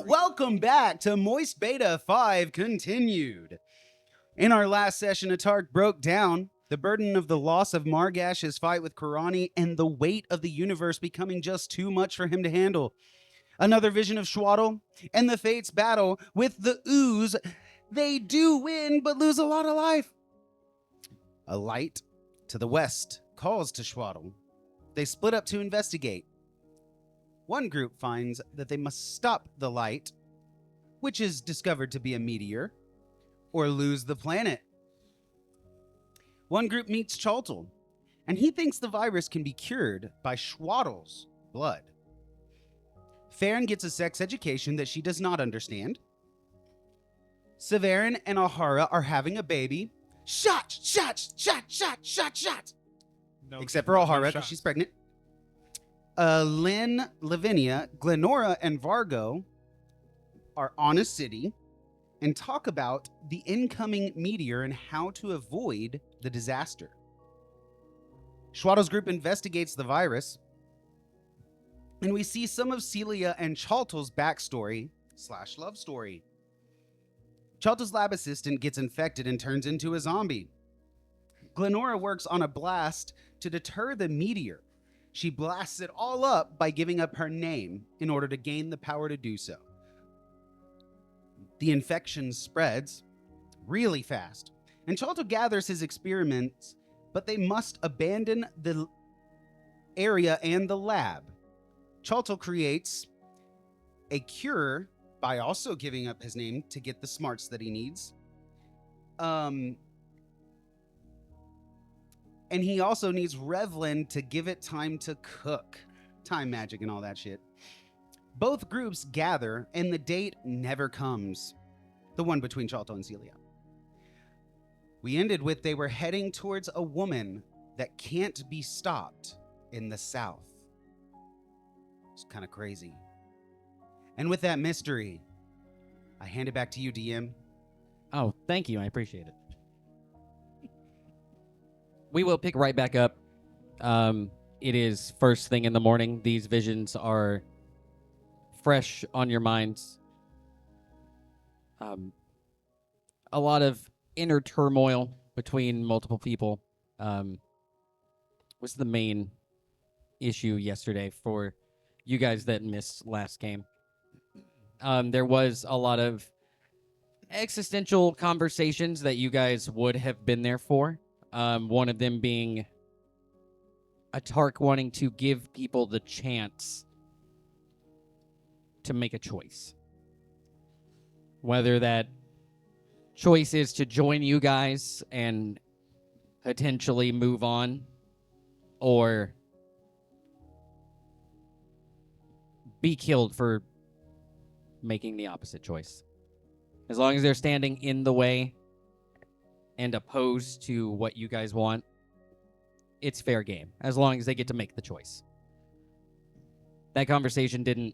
Welcome back to Moist Beta 5 Continued. In our last session, Atark broke down the burden of the loss of Margash's fight with Kurani and the weight of the universe becoming just too much for him to handle. Another vision of Schwaddle and the Fates battle with the Ooze. They do win, but lose a lot of life. A light to the west calls to Schwaddle. They split up to investigate. One group finds that they must stop the light, which is discovered to be a meteor, or lose the planet. One group meets Chaltel, and he thinks the virus can be cured by Schwaddle's blood. Farron gets a sex education that she does not understand. Severin and Ahara are having a baby. Shot! No, Except for Ahara, because she's pregnant. Lynn, Lavinia, Glenora, and Vargo are on a city and talk about the incoming meteor and how to avoid the disaster. Schwaddle's group investigates the virus, and we see some of Celia and Chaltel's backstory / love story. Chaltel's lab assistant gets infected and turns into a zombie. Glenora works on a blast to deter the meteor. She blasts it all up by giving up her name in order to gain the power to do so. The infection spreads really fast, and Chaltel gathers his experiments, but they must abandon the area and the lab. Chaltel creates a cure by also giving up his name to get the smarts that he needs. And he also needs Revlin to give it time to cook. Time magic and all that shit. Both groups gather, and the date never comes. The one between Chaltel and Celia. We ended with they were heading towards a woman that can't be stopped in the south. It's kind of crazy. And with that mystery, I hand it back to you, DM. Oh, thank you. I appreciate it. We will pick right back up. It is first thing in the morning. These visions are fresh on your minds. A lot of inner turmoil between multiple people was the main issue yesterday for you guys that missed last game. There was a lot of existential conversations that you guys would have been there for. One of them being Atark wanting to give people the chance to make a choice. Whether that choice is to join you guys and potentially move on, or be killed for making the opposite choice. As long as they're standing in the way and opposed to what you guys want, it's fair game, as long as they get to make the choice. That conversation didn't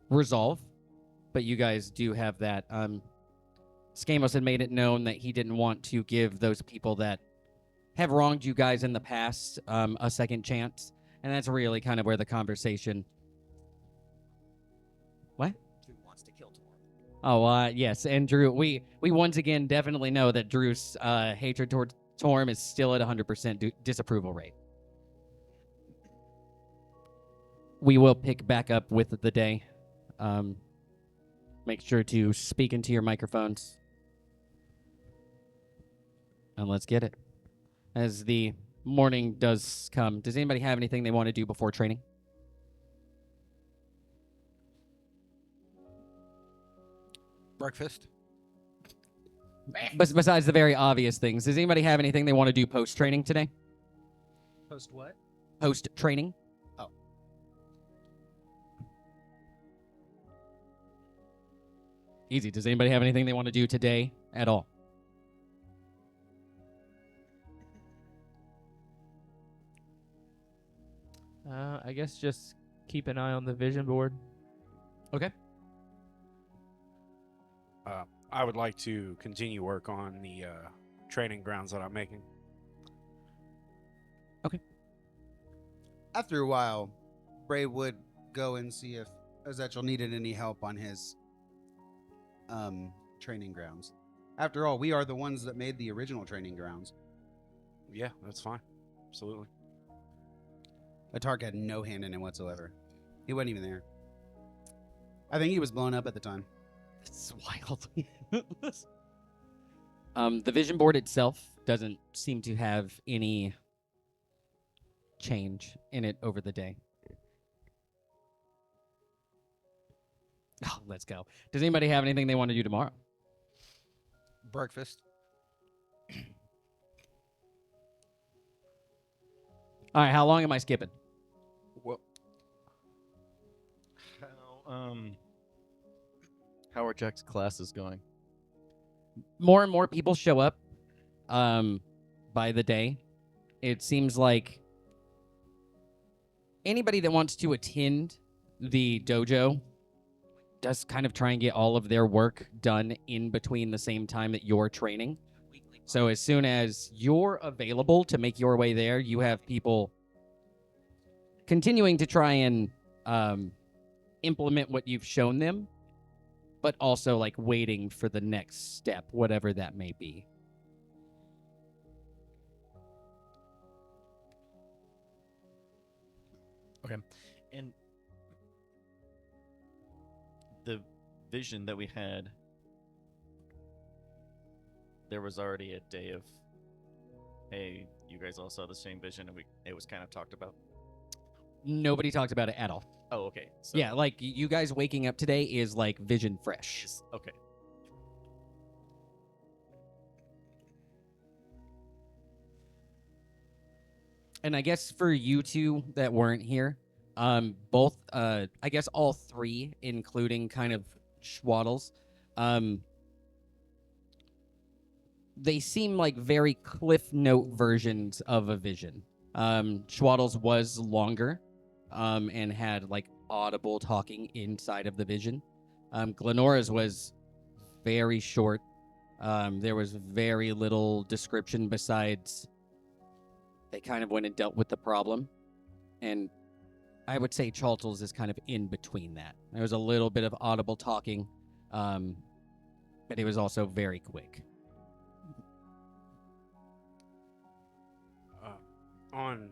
resolve, but you guys do have that. Skamos had made it known that he didn't want to give those people that have wronged you guys in the past a second chance, and that's really kind of where the conversation... What? Drew wants to kill tomorrow. Oh, yes, and Drew, we once again definitely know that Drew's hatred toward Torm is still at 100% disapproval rate. We will pick back up with the day. Make sure to speak into your microphones. And let's get it. As the morning does come, does anybody have anything they want to do before training? Breakfast. Besides the very obvious things, does anybody have anything they want to do post-training today? Post what? Post-training? Oh. Easy. Does anybody have anything they want to do today at all? I guess just keep an eye on the vision board. Okay. I would like to continue work on the training grounds that I'm making. Okay. After a while, Bray would go and see if Ezekiel needed any help on his training grounds. After all, we are the ones that made the original training grounds. Yeah, that's fine. Absolutely. Atark had no hand in it whatsoever. He wasn't even there. I think he was blown up at the time. It's wild. The vision board itself doesn't seem to have any change in it over the day. Oh, let's go. Does anybody have anything they want to do tomorrow? Breakfast. All right, how long am I skipping? Well, How are Jack's classes going? More and more people show up by the day. It seems like anybody that wants to attend the dojo does kind of try and get all of their work done in between the same time that you're training. So as soon as you're available to make your way there, you have people continuing to try and implement what you've shown them, but also like waiting for the next step, whatever that may be. Okay. And the vision that we had, there was already a day of, hey, you guys all saw the same vision, and it was kind of talked about. Nobody talked about it at all. Oh, okay. So Yeah, like you guys waking up today is like vision fresh. okay. And I guess for you two that weren't here, both, I guess all three, including kind of Schwaddles, they seem like very Cliff Note versions of a vision. Schwaddles was longer, and had like audible talking inside of the vision. Glenora's was very short. There was very little description besides they kind of went and dealt with the problem. And I would say Chaltles is kind of in between that. There was a little bit of audible talking, but it was also very quick. On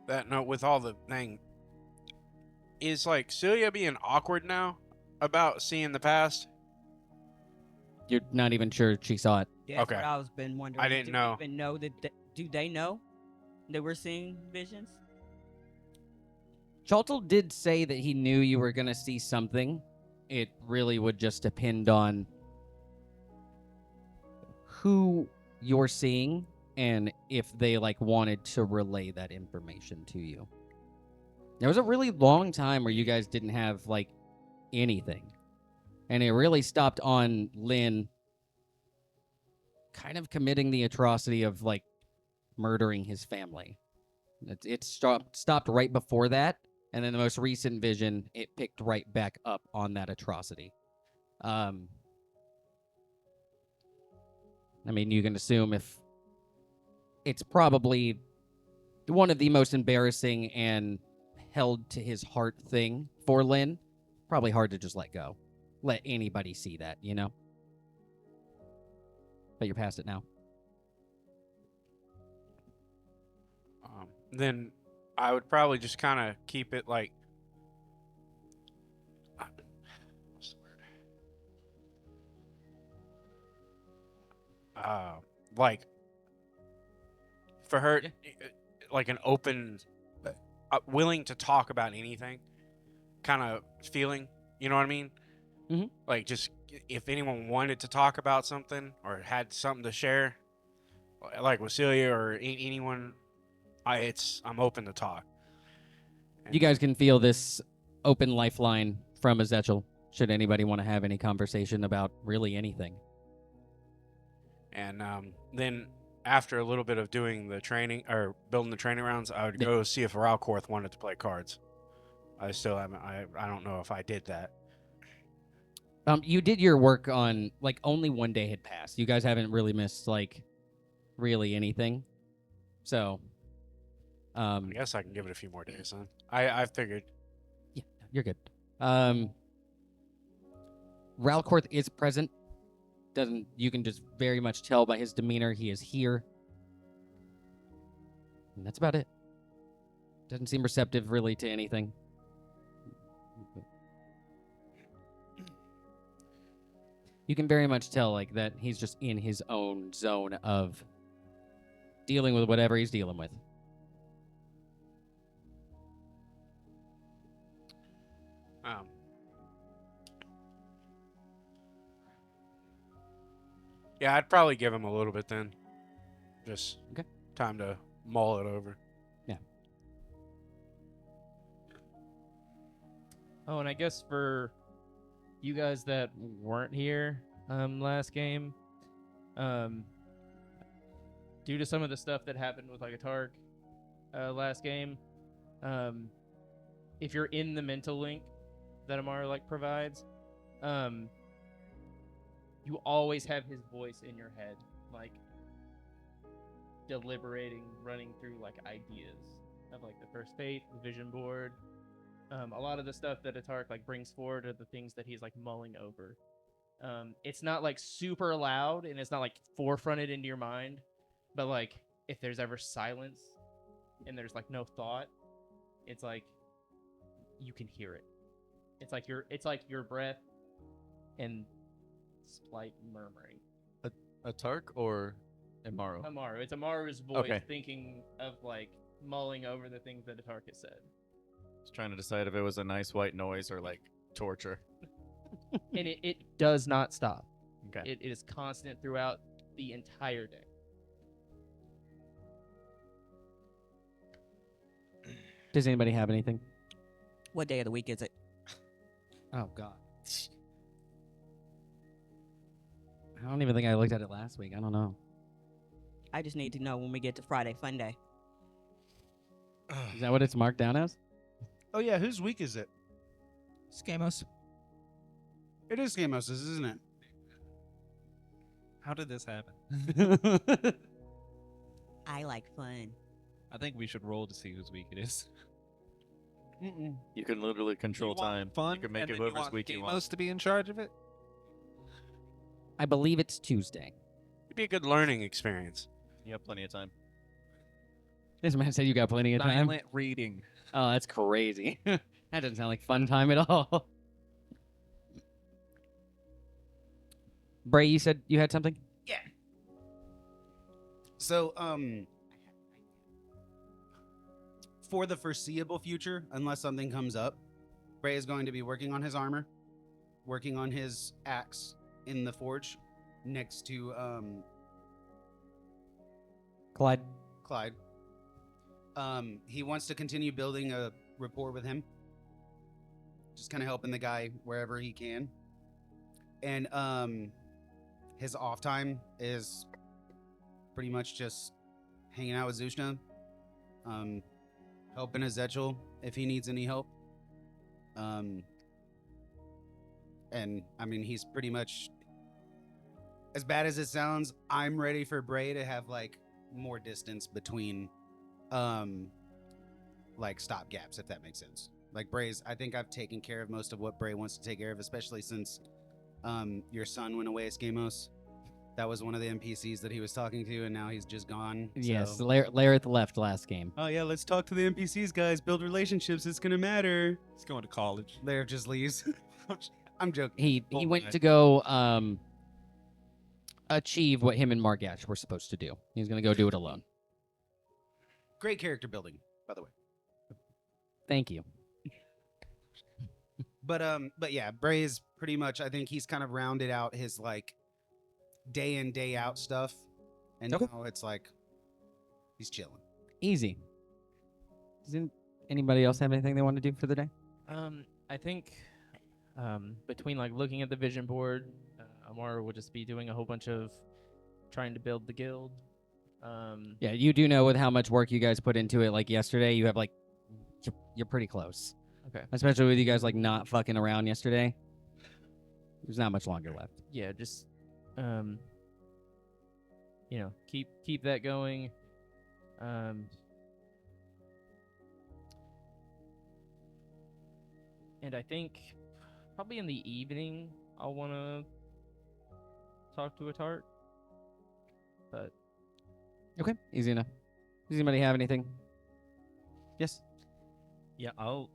that note, with all the thing, is like Celia being awkward now about seeing the past? You're not even sure she saw it. That's Okay. what I was been wondering. I didn't Do know. we even know that? Do they know that we're seeing visions? Chaltel did say that he knew you were going to see something. It really would just depend on who you're seeing and if they like wanted to relay that information to you. There was a really long time where you guys didn't have like anything. And it really stopped on Lynn kind of committing the atrocity of like murdering his family. It stopped right before that, and then the most recent vision, it picked right back up on that atrocity. I mean, you can assume if it's probably one of the most embarrassing and held to his heart thing for Lynn, probably hard to just let go. Let anybody see that, you know? But you're past it now. Then I would probably just kind of keep it like. What's the word? Like for her, like an open, willing to talk about anything, kind of feeling. You know what I mean? Mhm. Like just if anyone wanted to talk about something or had something to share, like with Celia or anyone. I'm open to talk. You guys can feel this open lifeline from Ezekiel, should anybody want to have any conversation about really anything. And then after a little bit of doing the training or building the training rounds, I would go see if Ralcorth wanted to play cards. I still haven't. I don't know if I did that. You did your work on like only one day had passed. You guys haven't really missed like really anything. So I guess I can give it a few more days then. I figured. yeah, you're good. Ralcorth is present. You can just very much tell by his demeanor he is here. And that's about it. Doesn't seem receptive really to anything. You can very much tell like that he's just in his own zone of dealing with whatever he's dealing with. Yeah, I'd probably give him a little bit then. Just Okay. time to mull it over. Oh, and I guess for you guys that weren't here last game, due to some of the stuff that happened with like a Targ last game, if you're in the mental link that Amara like provides, you always have his voice in your head, like deliberating, running through like ideas of like the first fate, the vision board. A lot of the stuff that Atark like brings forward are the things that he's like mulling over. It's not like super loud and it's not like forefronted into your mind, but like if there's ever silence and there's like no thought, it's like you can hear it. It's like your breath and slight murmuring. A Tark or Amaru? Amaru. It's Amaru's voice Okay. thinking of like mulling over the things that Atark has said. I was trying to decide if it was a nice white noise or like torture. And it does not stop. Okay. It is constant throughout the entire day. Does anybody have anything? What day of the week is it? Oh, God. I don't even think I looked at it last week. I don't know. I just need to know when we get to Friday Fun Day. Is that what it's marked down as? Oh yeah, whose week is it? Scamos. It is Gamos's, isn't it? How did this happen? I like fun. I think we should roll to see whose week it is. Mm-mm. You can literally control You want time. Fun. You can make and it then you whoever's want week you Gamos want. to be in charge of it. I believe it's Tuesday. It'd be a good learning experience. You have plenty of time. This man said you got plenty of time. Silent reading. Oh, that's crazy. That doesn't sound like fun time at all. Bray, you said you had something? So, for the foreseeable future, unless something comes up, Bray is going to be working on his armor, working on his axe in the forge next to Clyde. Clyde. He wants to continue building a rapport with him, just kind of helping the guy wherever he can. And his off time is pretty much just hanging out with Zushna, helping Ezekiel if he needs any help. And I mean, he's pretty much, as bad as it sounds, I'm ready for Bray to have like more distance between like stop gaps, if that makes sense. Like Bray's, I think I've taken care of most of what Bray wants to take care of, especially since your son went away, Skamos. That was one of the NPCs that he was talking to, and now he's just gone. Yes, so- Lareth left last game. Oh yeah, let's talk to the NPCs, guys. Build relationships. It's gonna matter. He's going to college. Lareth just leaves. I'm joking. He Oh, went my. to go achieve what him and Margash were supposed to do. He's gonna go do it alone. Great character building, by the way. Thank you. But yeah, Bray is pretty much. I think he's kind of rounded out his like day in day out stuff, and Okay. now it's like he's chilling. Easy. Does anybody else have anything they want to do for the day? I think between like looking at the vision board, Amara will just be doing a whole bunch of trying to build the guild. Yeah, you do know with how much work you guys put into it. Like yesterday, you have like you're pretty close. Okay. Especially with you guys like not fucking around yesterday. There's not much longer left. Yeah, just keep that going. And I think probably in the evening I'll want to talk to a tart. But Okay, easy enough. Does anybody have anything? Yes. Yeah, I'll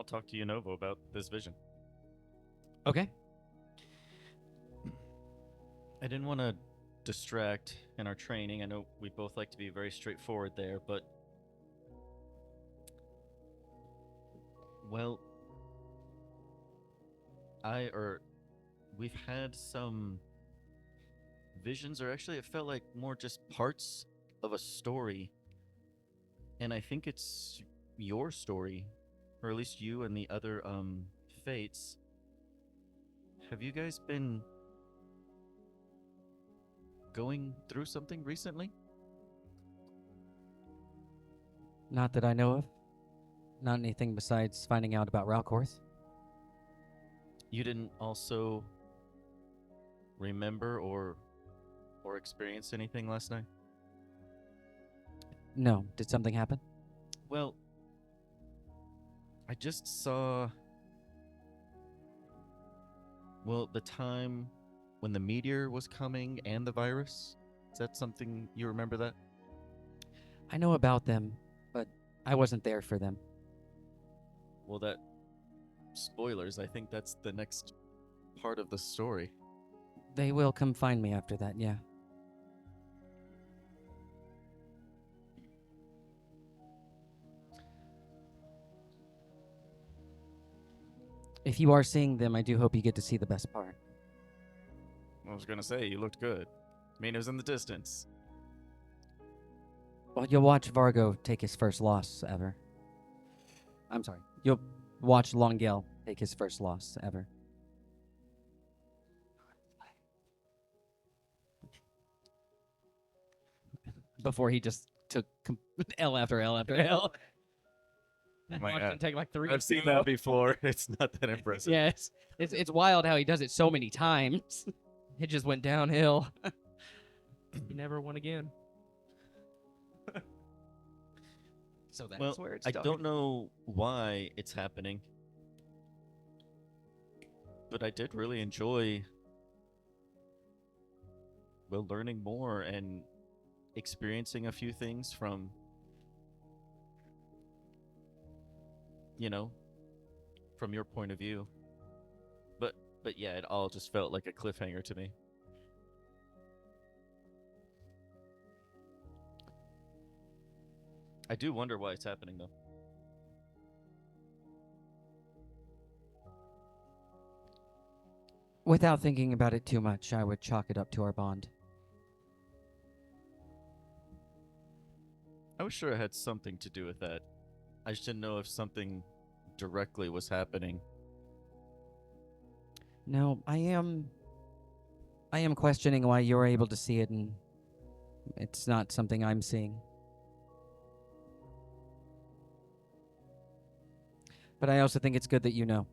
talk to Yonovo about this vision. Okay. I didn't want to distract in our training. I know we both like to be very straightforward there, but well, we've had some visions, or actually it felt like more just parts of a story. And I think it's your story, or at least you and the other fates. Have you guys been going through something recently? Not that I know of. Not anything besides finding out about Ralcorth. You didn't also remember or experience anything last night? No. Did something happen? Well, I just saw the time when the meteor was coming and the virus. Is that something you remember that? I know about them, but I wasn't there for them. Well, that spoilers, I think that's the next part of the story. They will come find me after that, yeah. If you are seeing them, I do hope you get to see the best part. I was gonna say, you looked good. I mean, it was in the distance. Well, you'll watch Vargo take his first loss ever. I'm sorry. You'll watch Longel take his first loss ever. Before he just took L after L after L. watch him take like 3. I've seen that before. It's not that impressive. Yeah, it's wild how he does it so many times. It just went downhill. He never won again. So that's Well, where it's I don't know why it's happening, but I did really enjoy learning more and experiencing a few things from, from your point of view. But yeah, it all just felt like a cliffhanger to me. I do wonder why it's happening, though. Without thinking about it too much, I would chalk it up to our bond. I was sure it had something to do with that. I just didn't know if something directly was happening. No, I am questioning why you're able to see it and it's not something I'm seeing. But I also think it's good that you know.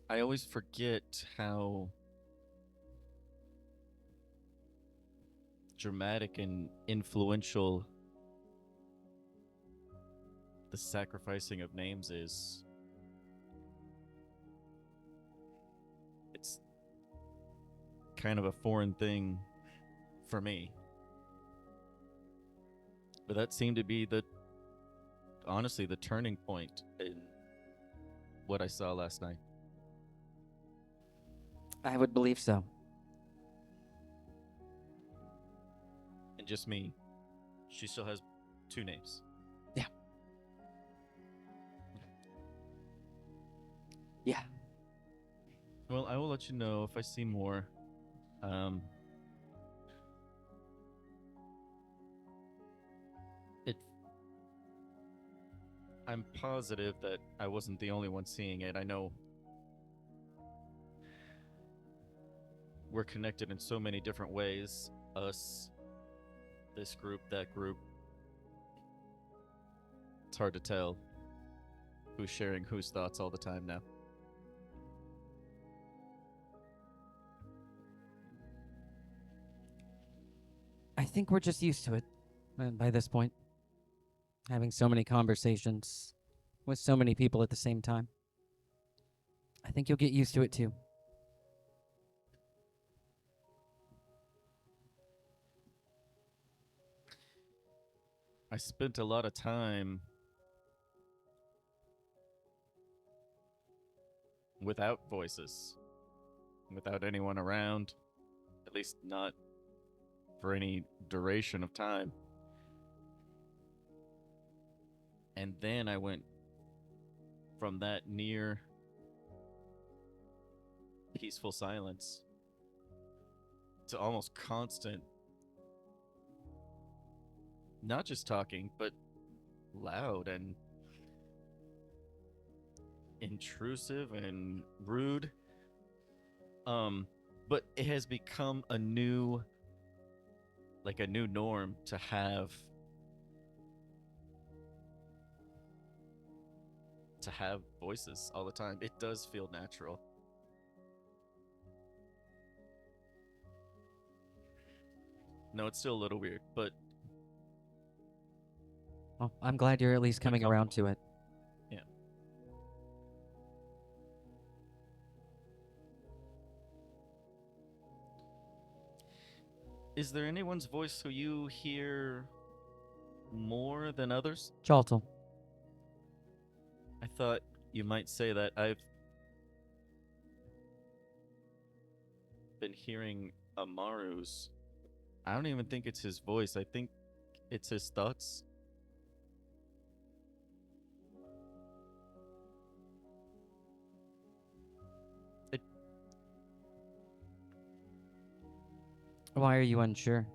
I always forget how dramatic and influential the sacrificing of names is. It's kind of a foreign thing for me. But that seemed to be honestly, the turning point in what I saw last night. I would believe so. And just me, she still has 2 names. Yeah. Yeah. Well, I will let you know if I see more. I'm positive that I wasn't the only one seeing it. I know we're connected in so many different ways. Us, this group, that group. It's hard to tell who's sharing whose thoughts all the time now. I think we're just used to it. And by this point, having so many conversations with so many people at the same time, I think you'll get used to it too. I spent a lot of time without voices, without anyone around, at least not for any duration of time. And then I went from that near peaceful silence to almost constant, not just talking, but loud and intrusive and rude. But it has become a new norm to have voices all the time. It does feel natural. No, it's still a little weird, but Well, I'm glad you're at least coming around to it. yeah. Is there anyone's voice who you hear more than others? Chaltel. I thought you might say that. I've been hearing Amaru's. I don't even think it's his voice. I think it's his thoughts. Why are you unsure?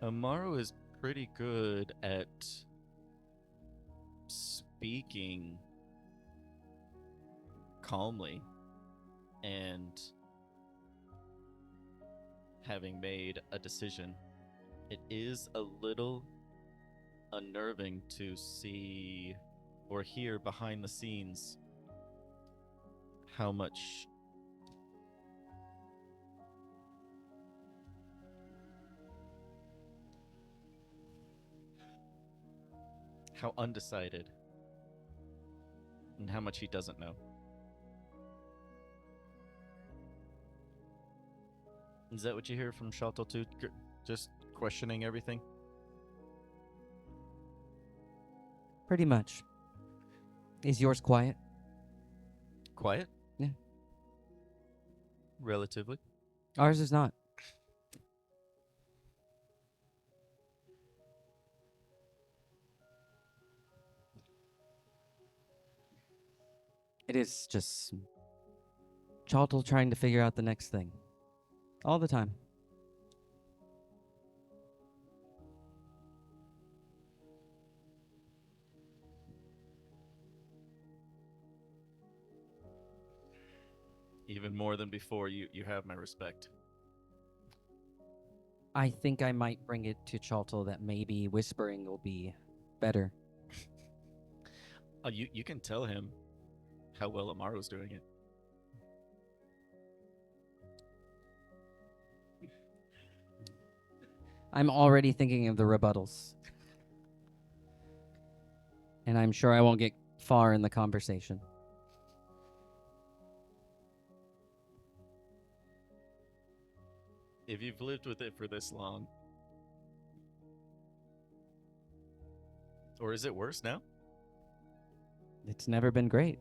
Amaru is pretty good at speaking calmly and having made a decision. It is a little unnerving to see or hear behind the scenes how undecided and how much he doesn't know. Is that what you hear from Shaltal too? Just questioning everything? Pretty much. Is yours quiet? Quiet? Yeah. Relatively. Ours is not. It is just Chaltel trying to figure out the next thing. All the time. Even more than before, you have my respect. I think I might bring it to Chaltel that maybe whispering will be better. You can tell him how well Amaru's doing it. I'm already thinking of the rebuttals. And I'm sure I won't get far in the conversation. If you've lived with it for this long. Or is it worse now? It's never been great.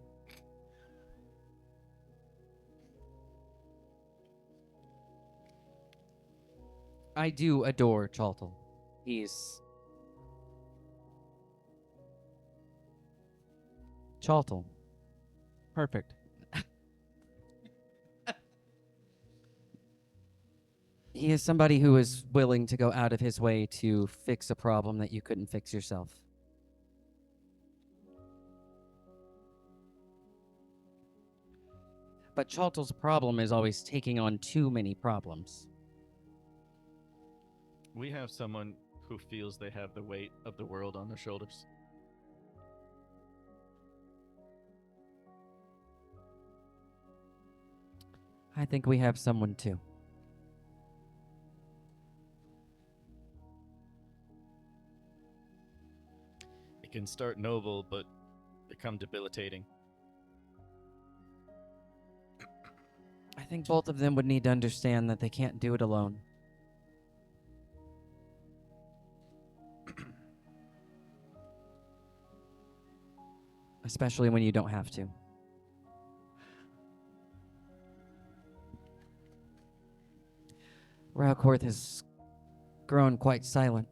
I do adore Chaltel. He's Chaltel. Perfect. He is somebody who is willing to go out of his way to fix a problem that you couldn't fix yourself. But Chaltel's problem is always taking on too many problems. We have someone who feels they have the weight of the world on their shoulders. I think we have someone too. It can start noble, but become debilitating. I think both of them would need to understand that they can't do it alone. Especially when you don't have to. Raucorth has grown quite silent.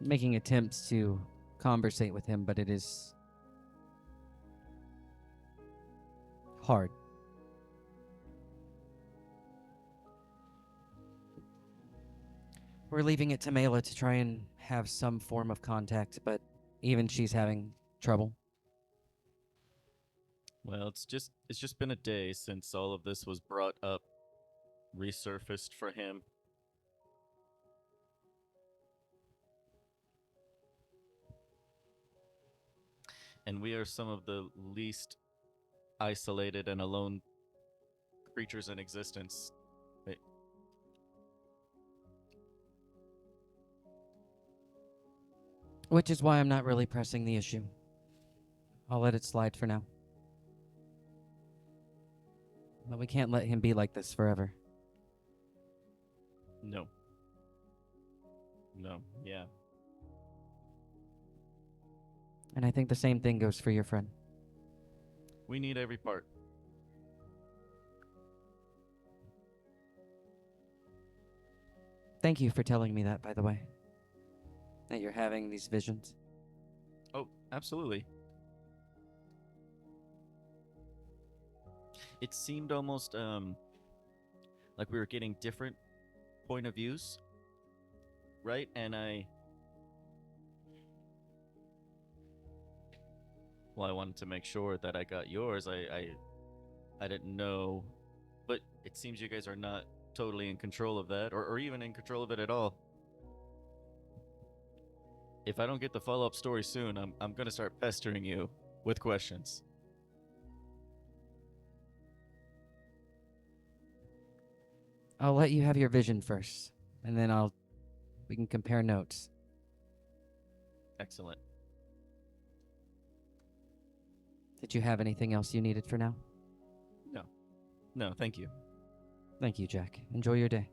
Making attempts to conversate with him, but it is hard. We're leaving it to Mela to try and have some form of contact, but even she's having trouble. Well, it's just been a day since all of this was brought up, resurfaced for him. And we are some of the least isolated and alone creatures in existence. Wait. Which is why I'm not really pressing the issue. I'll let it slide for now. But we can't let him be like this forever. No. No, yeah. And I think the same thing goes for your friend. We need every part. Thank you for telling me that, by the way. That you're having these visions. Oh, absolutely. It seemed almost like we were getting different point of views, right? And I wanted to make sure that I got yours. I didn't know, but it seems you guys are not totally in control of that, or even in control of it at all. If I don't get the follow-up story soon, I'm gonna start pestering you with questions. I'll let you have your vision first, and then we can compare notes. Excellent. Did you have anything else you needed for now? No, thank you. Thank you, Jack. Enjoy your day.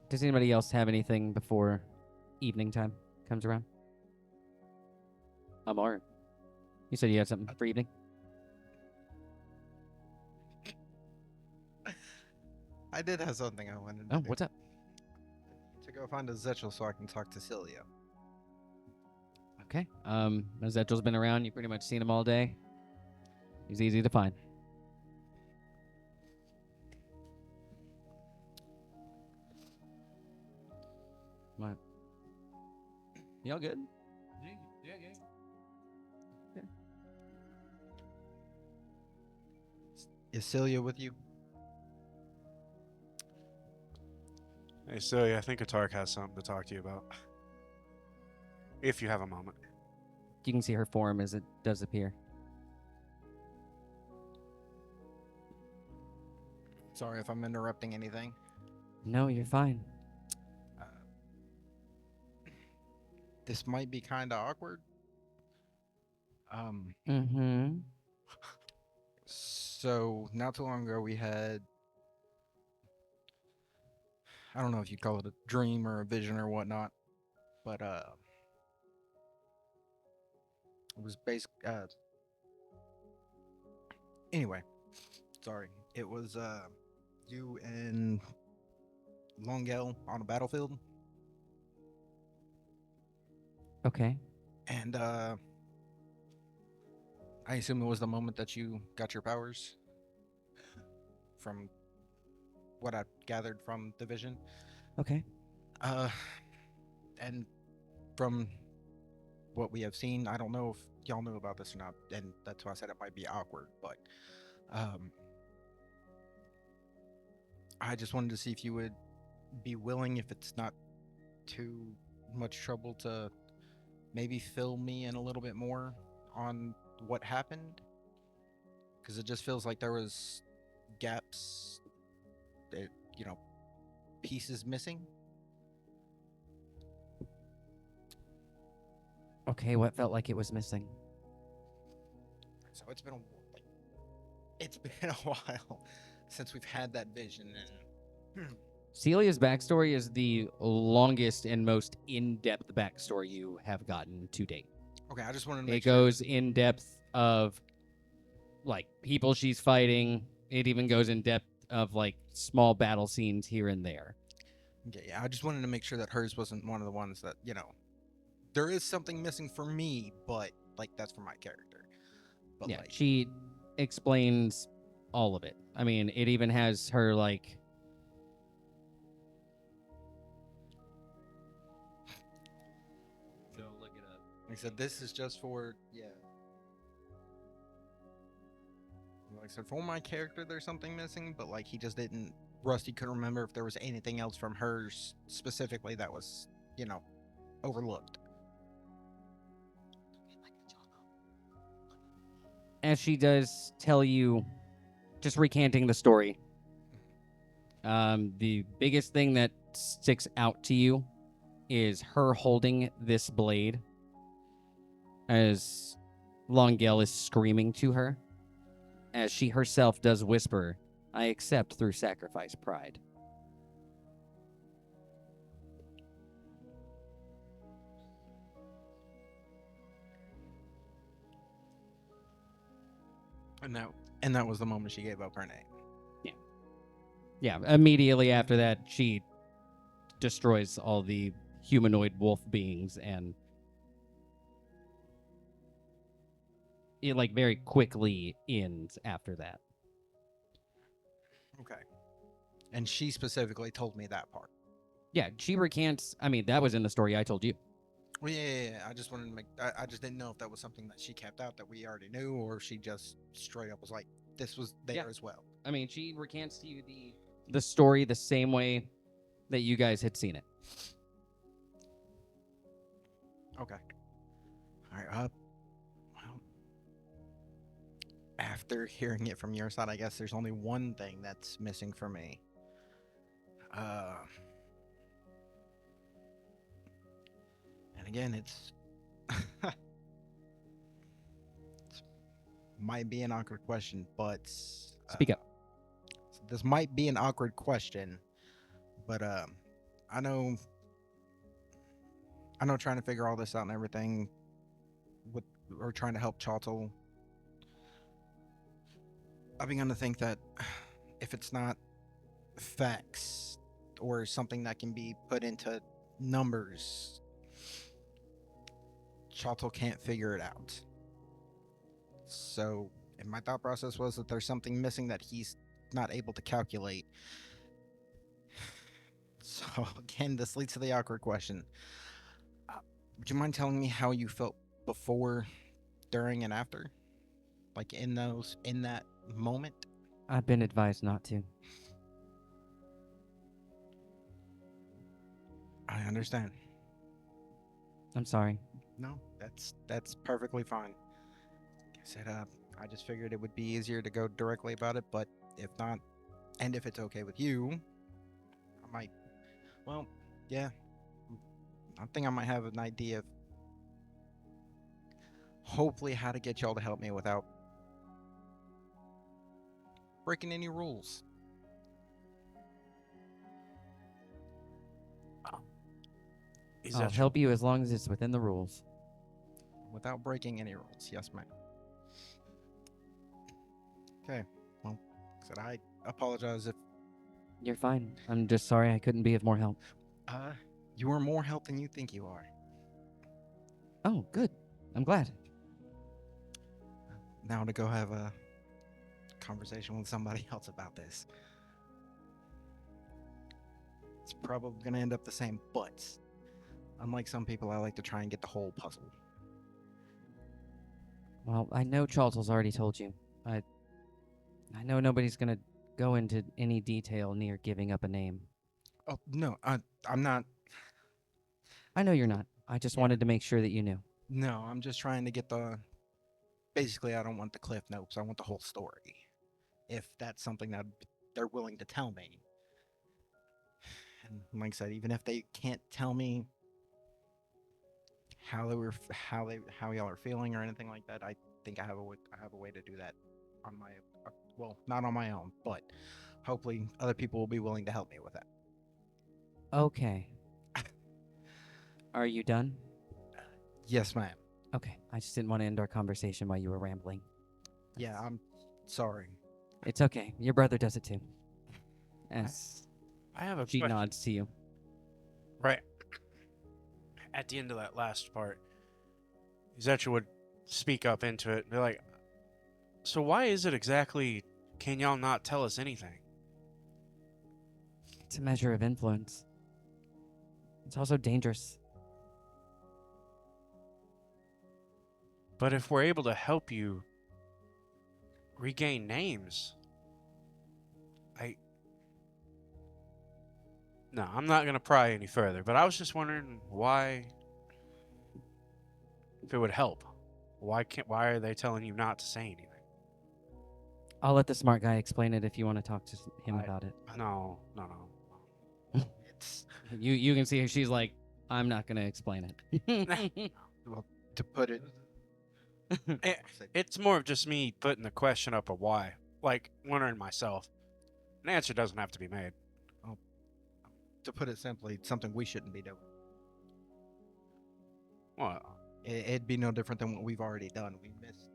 Does anybody else have anything before evening time comes around? Amar, you said you had something for evening? I did have something I wanted to Oh, do. what's up? To go find a Zetchel so I can talk to Celia. Okay. Zetchel's been around. You've pretty much seen him all day. He's easy to find. What? Y'all good? Yeah. Is Celia with you? Hey, Celia, I think Atark has something to talk to you about. If you have a moment. You can see her form as it does appear. Sorry if I'm interrupting anything. No, you're fine. This might be kind of awkward. Mm-hmm. So not too long ago we had, I don't know if you call it a dream or a vision or whatnot, but it was anyway, sorry. It was you and Longell on a battlefield, Okay. and I assume it was the moment that you got your powers, from what I gathered from the vision. Okay. And from what we have seen, I don't know if y'all knew about this or not, and that's why I said it might be awkward, but I just wanted to see if you would be willing, if it's not too much trouble to maybe fill me in a little bit more on what happened? Because it just feels like there was gaps, that, you know, pieces missing. Okay, what felt like it was missing? So it's been a while since we've had that vision, and Celia's backstory is the longest and most in-depth backstory you have gotten to date. okay, I just wanted to It make sure. goes in depth of like people she's fighting. It even goes in depth of like small battle scenes here and there. Okay, yeah, I just wanted to make sure that hers wasn't one of the ones that, you know, there is something missing for me, but like that's for my character. But Yeah, like, she explains all of it. I mean, it even has her like Go look it up. like I said, this is just for Like I said, for my character, there's something missing, but like he just didn't. Rusty couldn't remember if there was anything else from hers specifically that was, you know, overlooked. as she does tell you, just recanting the story. The biggest thing that sticks out to you is her holding this blade as Longel is screaming to her, as she herself does whisper, "I accept through sacrifice pride." And that was the moment she gave up her name. Yeah, immediately after that, she destroys all the humanoid wolf beings, and it like very quickly ends after that. Okay. And she specifically told me that part. Yeah, she recants. I mean, that was in the story I told you. Well, yeah. I just wanted to make. I just didn't know if that was something that she kept out that we already knew, or if she just straight up was like, this was there Yeah. as well. I mean, she recants to you the story the same way that you guys had seen it. Okay. All right. Well, after hearing it from your side, I guess there's only one thing that's missing for me. And again, it's might be an awkward question, but Speak up. this might be an awkward question, but I know trying to figure all this out and everything with or trying to help Chotl, I've begun to think that if it's not facts or something that can be put into numbers, Chotl can't figure it out. So, and my thought process was that there's something missing that he's not able to calculate. So, again, this leads to the awkward question. Would you mind telling me how you felt before, during, and after? Like in that moment? I've been advised not to. I understand. I'm sorry. No, that's perfectly fine. Like I said, I just figured it would be easier to go directly about it, but if not, and if it's okay with you, I might. Well, yeah. I think I might have an idea of hopefully how to get y'all to help me without breaking any rules. I'll help you as long as it's within the rules. Without breaking any rules. Yes, ma'am. Okay. Well, like I said, I apologize if You're fine. I'm just sorry I couldn't be of more help. you are more help than you think you are. Oh, good. I'm glad. Now to go have a conversation with somebody else about this. It's probably going to end up the same, but unlike some people, I like to try and get the whole puzzle. Well, I know Charles already told you. I know nobody's gonna go into any detail near giving up a name. Oh, no, I'm not. I know you're not. I just wanted to make sure that you knew. No, I'm just trying to get the. Basically, I don't want the cliff notes. I want the whole story. If that's something that they're willing to tell me. And like I said, even if they can't tell me how y'all are feeling or anything like that, I think I have a way to do that on my well, not on my own, but hopefully other people will be willing to help me with that. Okay. Are you done? Yes, ma'am. Okay. I just didn't want to end our conversation while you were rambling. Yeah, I'm sorry. It's okay. Your brother does it too. As I have a she question. nods to you. Right at the end of that last part, Zetcha would speak up into it and be like, so why is it exactly can y'all not tell us anything? It's a measure of influence. It's also dangerous. But if we're able to help you regain names, No, I'm not going to pry any further, but I was just wondering why, if it would help. Why are they telling you not to say anything? I'll let the smart guy explain it if you want to talk to him I- about it. No. It's You can see her. She's like, I'm not going to explain it. to put it. It's more of just me putting the question up of why. Like, wondering myself. An answer doesn't have to be made. To put it simply, it's something we shouldn't be doing. Well, It'd be no different than what we've already done. We missed.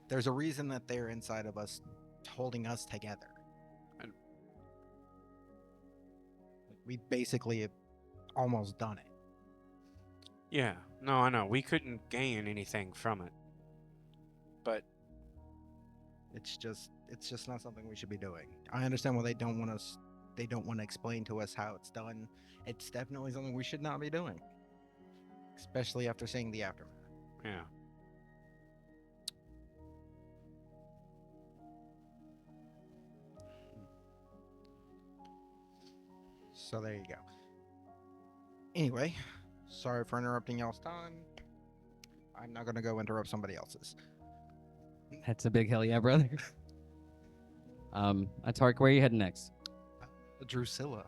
There's a reason that they're inside of us, holding us together. And- We basically have almost done it. yeah. No, I know. We couldn't gain anything from it. But It's just not something we should be doing. I understand why they don't want us. They don't want to explain to us how it's done. It's definitely something we should not be doing, especially after seeing the aftermath. yeah. So there you go. Anyway, sorry for interrupting y'all's time. I'm not gonna go interrupt somebody else's. That's a big hell yeah, brother. Atark, where are you heading next? Drusilla.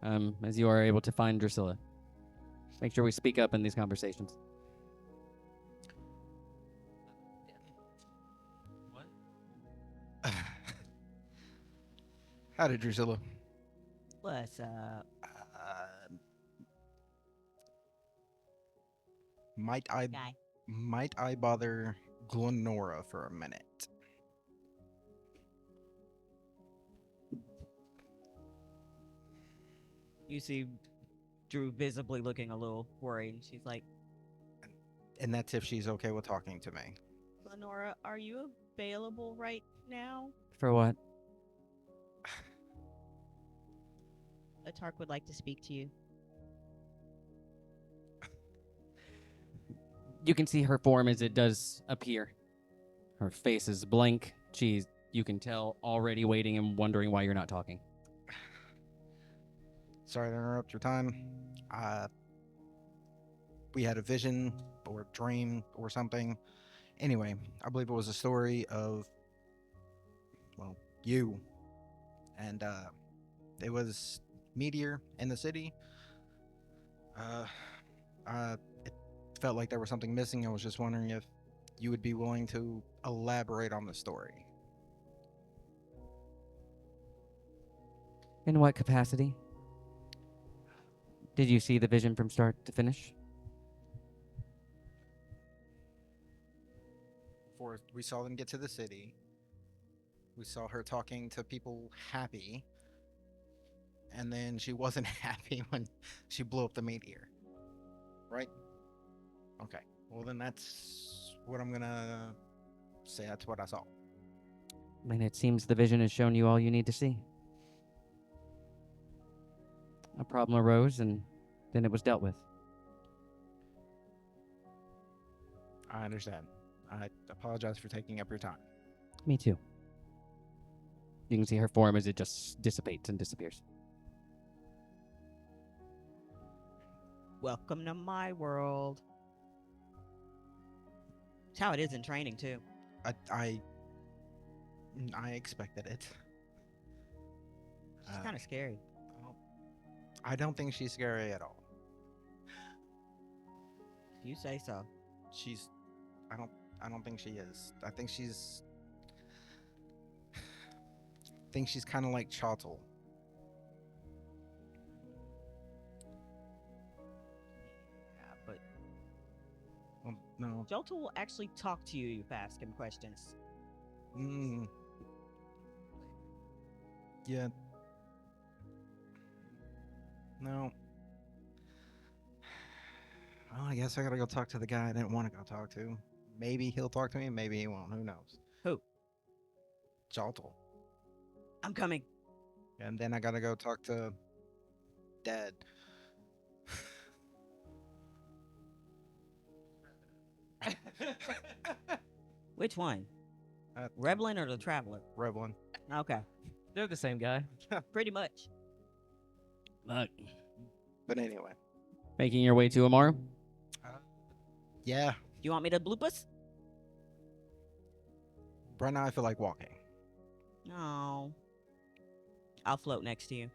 As you are able to find Drusilla. Make sure we speak up in these conversations. What? Howdy, Drusilla. What's up? Might Guy. I bother Glenora for a minute? You see Drew visibly looking a little worried. She's like, And that's if she's okay with talking to me. Lenora, are you available right now? For what? Atark would like to speak to you. You can see her form as it does appear. Her face is blank. You can tell, already waiting and wondering why you're not talking. Sorry to interrupt your time. We had a vision or dream or something. Anyway, I believe it was a story of, well, you. And it was meteor in the city. It felt like there was something missing. I was just wondering if you would be willing to elaborate on the story. In what capacity? Did you see the vision from start to finish? Before we saw them get to the city, we saw her talking to people happy, and then she wasn't happy when she blew up the meteor. Right? Okay. Well, then that's what I'm gonna say. That's what I saw. And it seems the vision has shown you all you need to see. A problem arose, and then it was dealt with. I understand. I apologize for taking up your time. Me too. You can see her form as it just dissipates and disappears. Welcome to my world. It's how it is in training too. I expected it. It's kind of scary. I don't think she's scary at all. You say so. She's I don't think she is. I think she's kind of like Chottle. Yeah, but No. Jolta will actually talk to you if you ask him questions. Mm. Yeah. No. Well, I guess I gotta go talk to the guy I didn't want to go talk to. Maybe he'll talk to me, maybe he won't. Who knows? Who? Jaltal. I'm coming. And then I gotta go talk to Dad. Which one? Revlin or the Traveler? Revlin. Okay. They're the same guy. Pretty much. Look, But anyway. making your way to Amaru? Yeah. You want me to bloop us? Right now I feel like walking. No. I'll float next to you.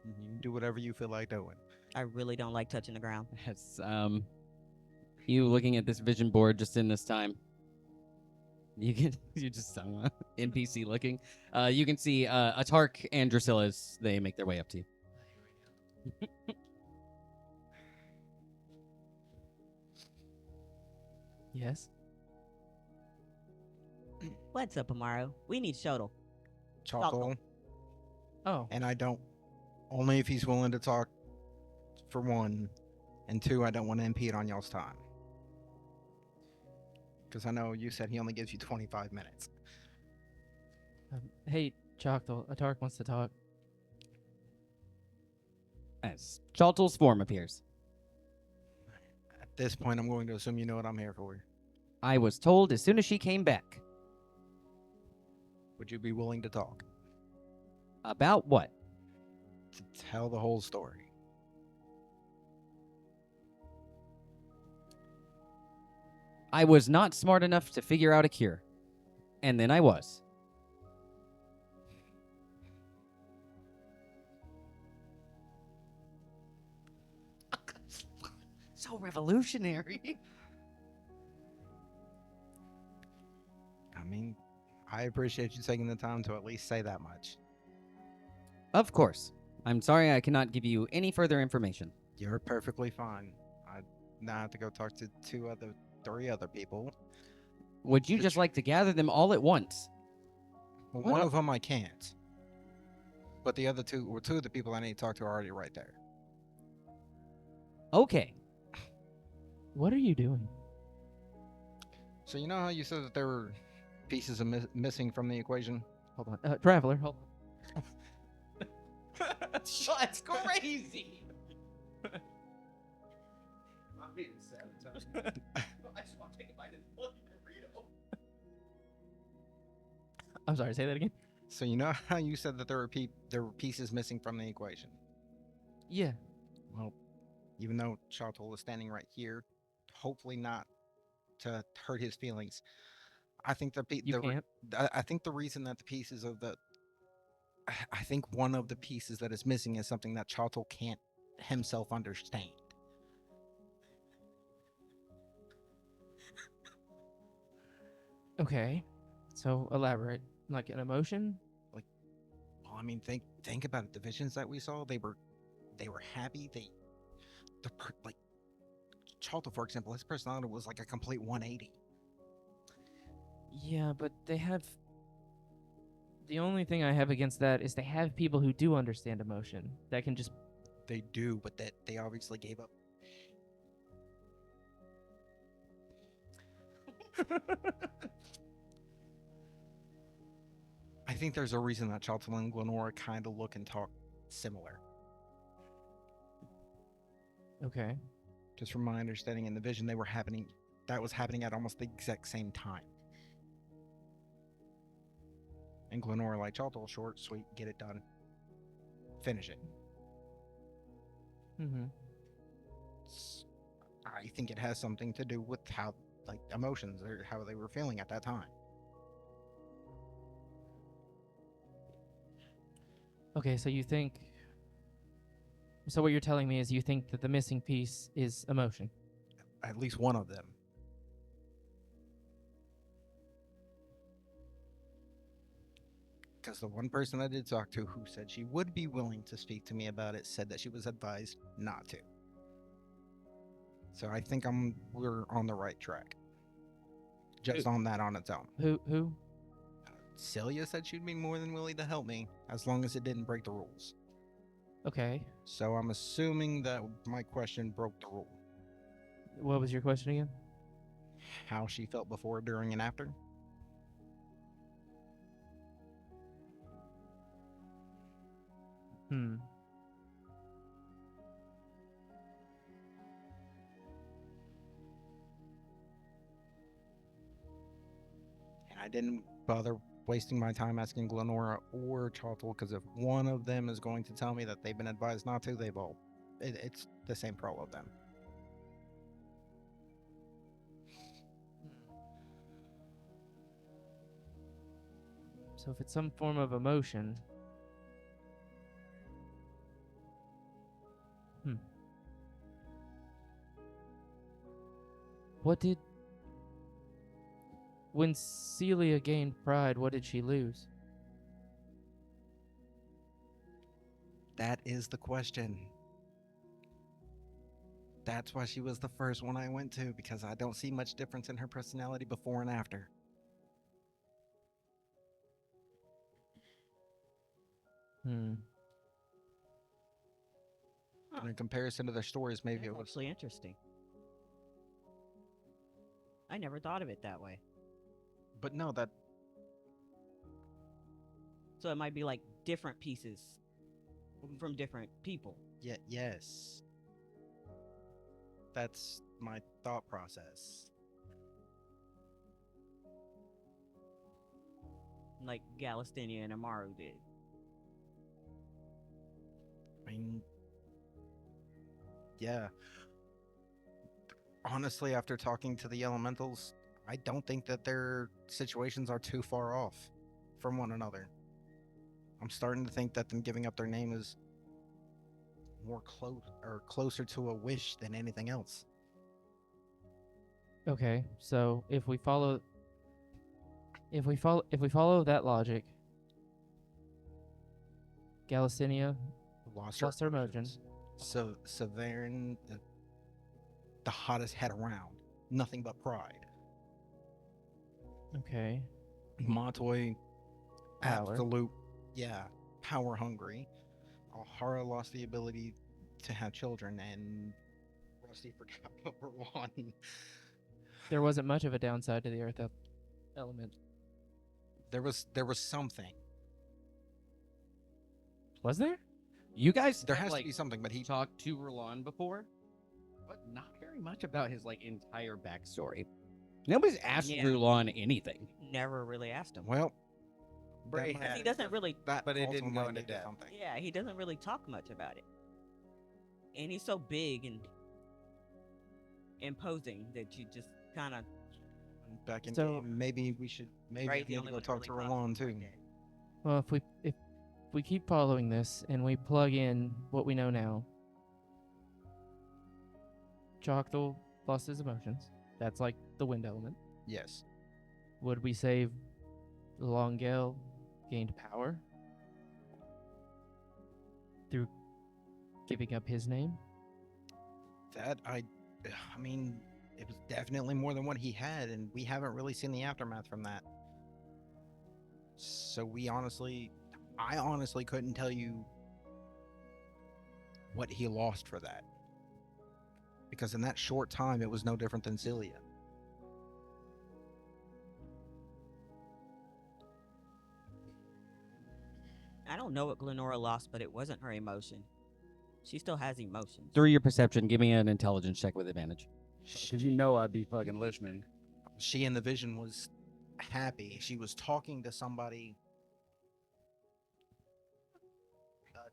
You can do whatever you feel like doing. I really don't like touching the ground. Yes. You looking at this vision board just in this time. You just NPC looking. You can see Atark and Drusilla as they make their way up to you. Yes. What's up, Amaro? We need shuttle. Chottle. Oh. And I don't. Only if he's willing to talk, for one. And two, I don't want to impede on y'all's time. Because I know you said he only gives you 25 minutes. Hey, Choctaw, Atark wants to talk. As Chaltal's form appears. At this point, I'm going to assume you know what I'm here for. I was told as soon as she came back. Would you be willing to talk? About what? To tell the whole story. I was not smart enough to figure out a cure. And then I was. So revolutionary. I mean, I appreciate you taking the time to at least say that much. Of course. I'm sorry I cannot give you any further information. You're perfectly fine. I now have to go talk to three other people. Would you just like to gather them all at once? Well, one of them I can't. But the other two of the people I need to talk to are already right there. Okay. What are you doing? So you know how you said that there were pieces missing from the equation? Hold on. Traveler, hold on. That's crazy. I'm sorry, say that again? So you know how you said that there were pieces missing from the equation? Yeah. Well, even though Chartel is standing right here, hopefully not to hurt his feelings. I think Can't? I think the reason that the pieces of the I think one of the pieces that is missing is something that Chartel can't himself understand. Okay. So elaborate. Like an emotion? Well, I mean, think about it. The visions that we saw, they were happy. Like Chartel, for example, his personality was like a complete 180. Yeah, but they have. The only thing I have against that is they have people who do understand emotion that can just. They do, but that they obviously gave up. I think there's a reason that Chartel and Glenora kind of look and talk similar. Okay. Just from my understanding in the vision, that was happening at almost the exact same time. And Glenora like, Chartel, short, sweet, get it done. Finish it. Mm-hmm. I think it has something to do with how, like, emotions or how they were feeling at that time. Okay, so you think. So what you're telling me is you think that the missing piece is emotion. At least one of them. Because the one person I did talk to who said she would be willing to speak to me about it said that she was advised not to. So I think we're on the right track. Just on that on its own. Who? Celia said she'd be more than willing to help me as long as it didn't break the rules. Okay. So I'm assuming that my question broke the rule. What was your question again? How she felt before, during, and after? Hmm. And I didn't bother wasting my time asking Glenora or Chottle, because if one of them is going to tell me that they've been advised not to, it's the same for all of them. So if it's some form of emotion. What did. When Celia gained pride, what did she lose? That is the question. That's why she was the first one I went to, because I don't see much difference in her personality before and after. Hmm. And in comparison to their stories, maybe That's it was. actually interesting. I never thought of it that way. But no, that. So it might be like different pieces from different people. Yeah, yes. That's my thought process. Like Galestinia and Amaru did. I mean, yeah. Honestly, after talking to the elementals, I don't think that their situations are too far off from one another. I'm starting to think that them giving up their name is more closer to a wish than anything else. Okay, so if we follow that logic, Galicinia lost her emotions. So Severin, the hottest head around, nothing but pride. Okay. Montoy, Power. absolute, yeah, power hungry. Alhara lost the ability to have children, and Rusty forgot number one. There wasn't much of a downside to the earth element. There was something. Was there? You guys There have, has like, to be something, but he talked to Roland before, but not very much about his like entire backstory. Nobody's asked Yeah. Rulon anything. Never really asked him. well. Bray that might had He be- doesn't really. that but it also didn't go might into lead to depth. something. Yeah, he doesn't really talk much about it. And he's so big and imposing that you just kind of. Back in So- game, maybe we should Right, need the to only go one talk really to talks Roland like too. that. Well, if we keep following this and we plug in what we know now, Choctaw lost his emotions. That's like the wind element. Yes. Would we save Longale gained power through giving up his name? That I mean, it was definitely more than what he had, and we haven't really seen the aftermath from that. So I honestly couldn't tell you what he lost for that. Because in that short time, it was no different than Celia. I don't know what Glenora lost, but it wasn't her emotion. She still has emotions. Through your perception, give me an intelligence check with advantage. Because you know I'd be fucking listening. She in the vision was happy. She was talking to somebody.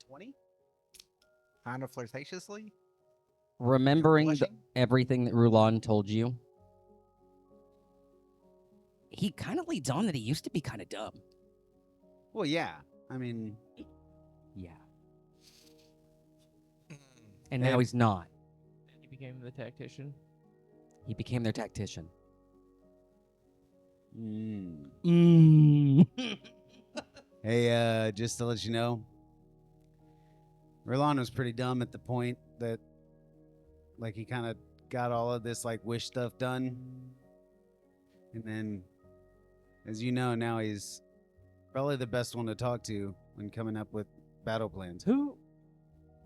20? Kind of flirtatiously. remembering Blushing? everything that Rulon told you, he kind of leads on that he used to be kind of dumb. Well, yeah. I mean, Yeah. And now he's not. He became the tactician. He became their tactician. Hey, just to let you know, Rolon was pretty dumb at the point that, like, he kind of got all of this, like, wish stuff done. And then, as you know, now he's probably the best one to talk to when coming up with battle plans. Who?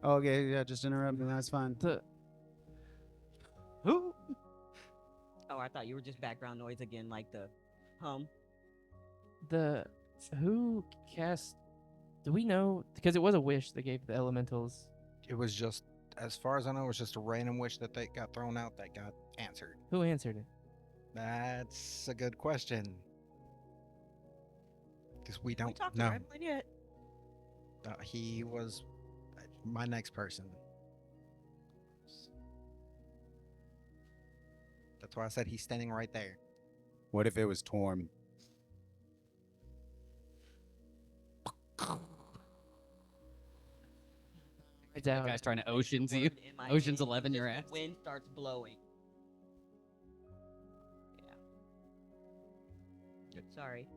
Oh, okay, yeah, just interrupt me. That's fine. Who? Oh, I thought you were just background noise again, like the hum. Who cast? Do we know? Because it was a wish that gave the elementals. It was just, as far as I know, it was just a random wish that they got thrown out that got answered. Who answered it? That's a good question. Because we We don't talked know. to Redmond yet. He was my next person. That's why I said he's standing right there. What if it was Torm? I doubt. Guy's trying to Oceans you. Word in my Ocean's head, 11 your just ass. the wind starts blowing. Yeah. Sorry.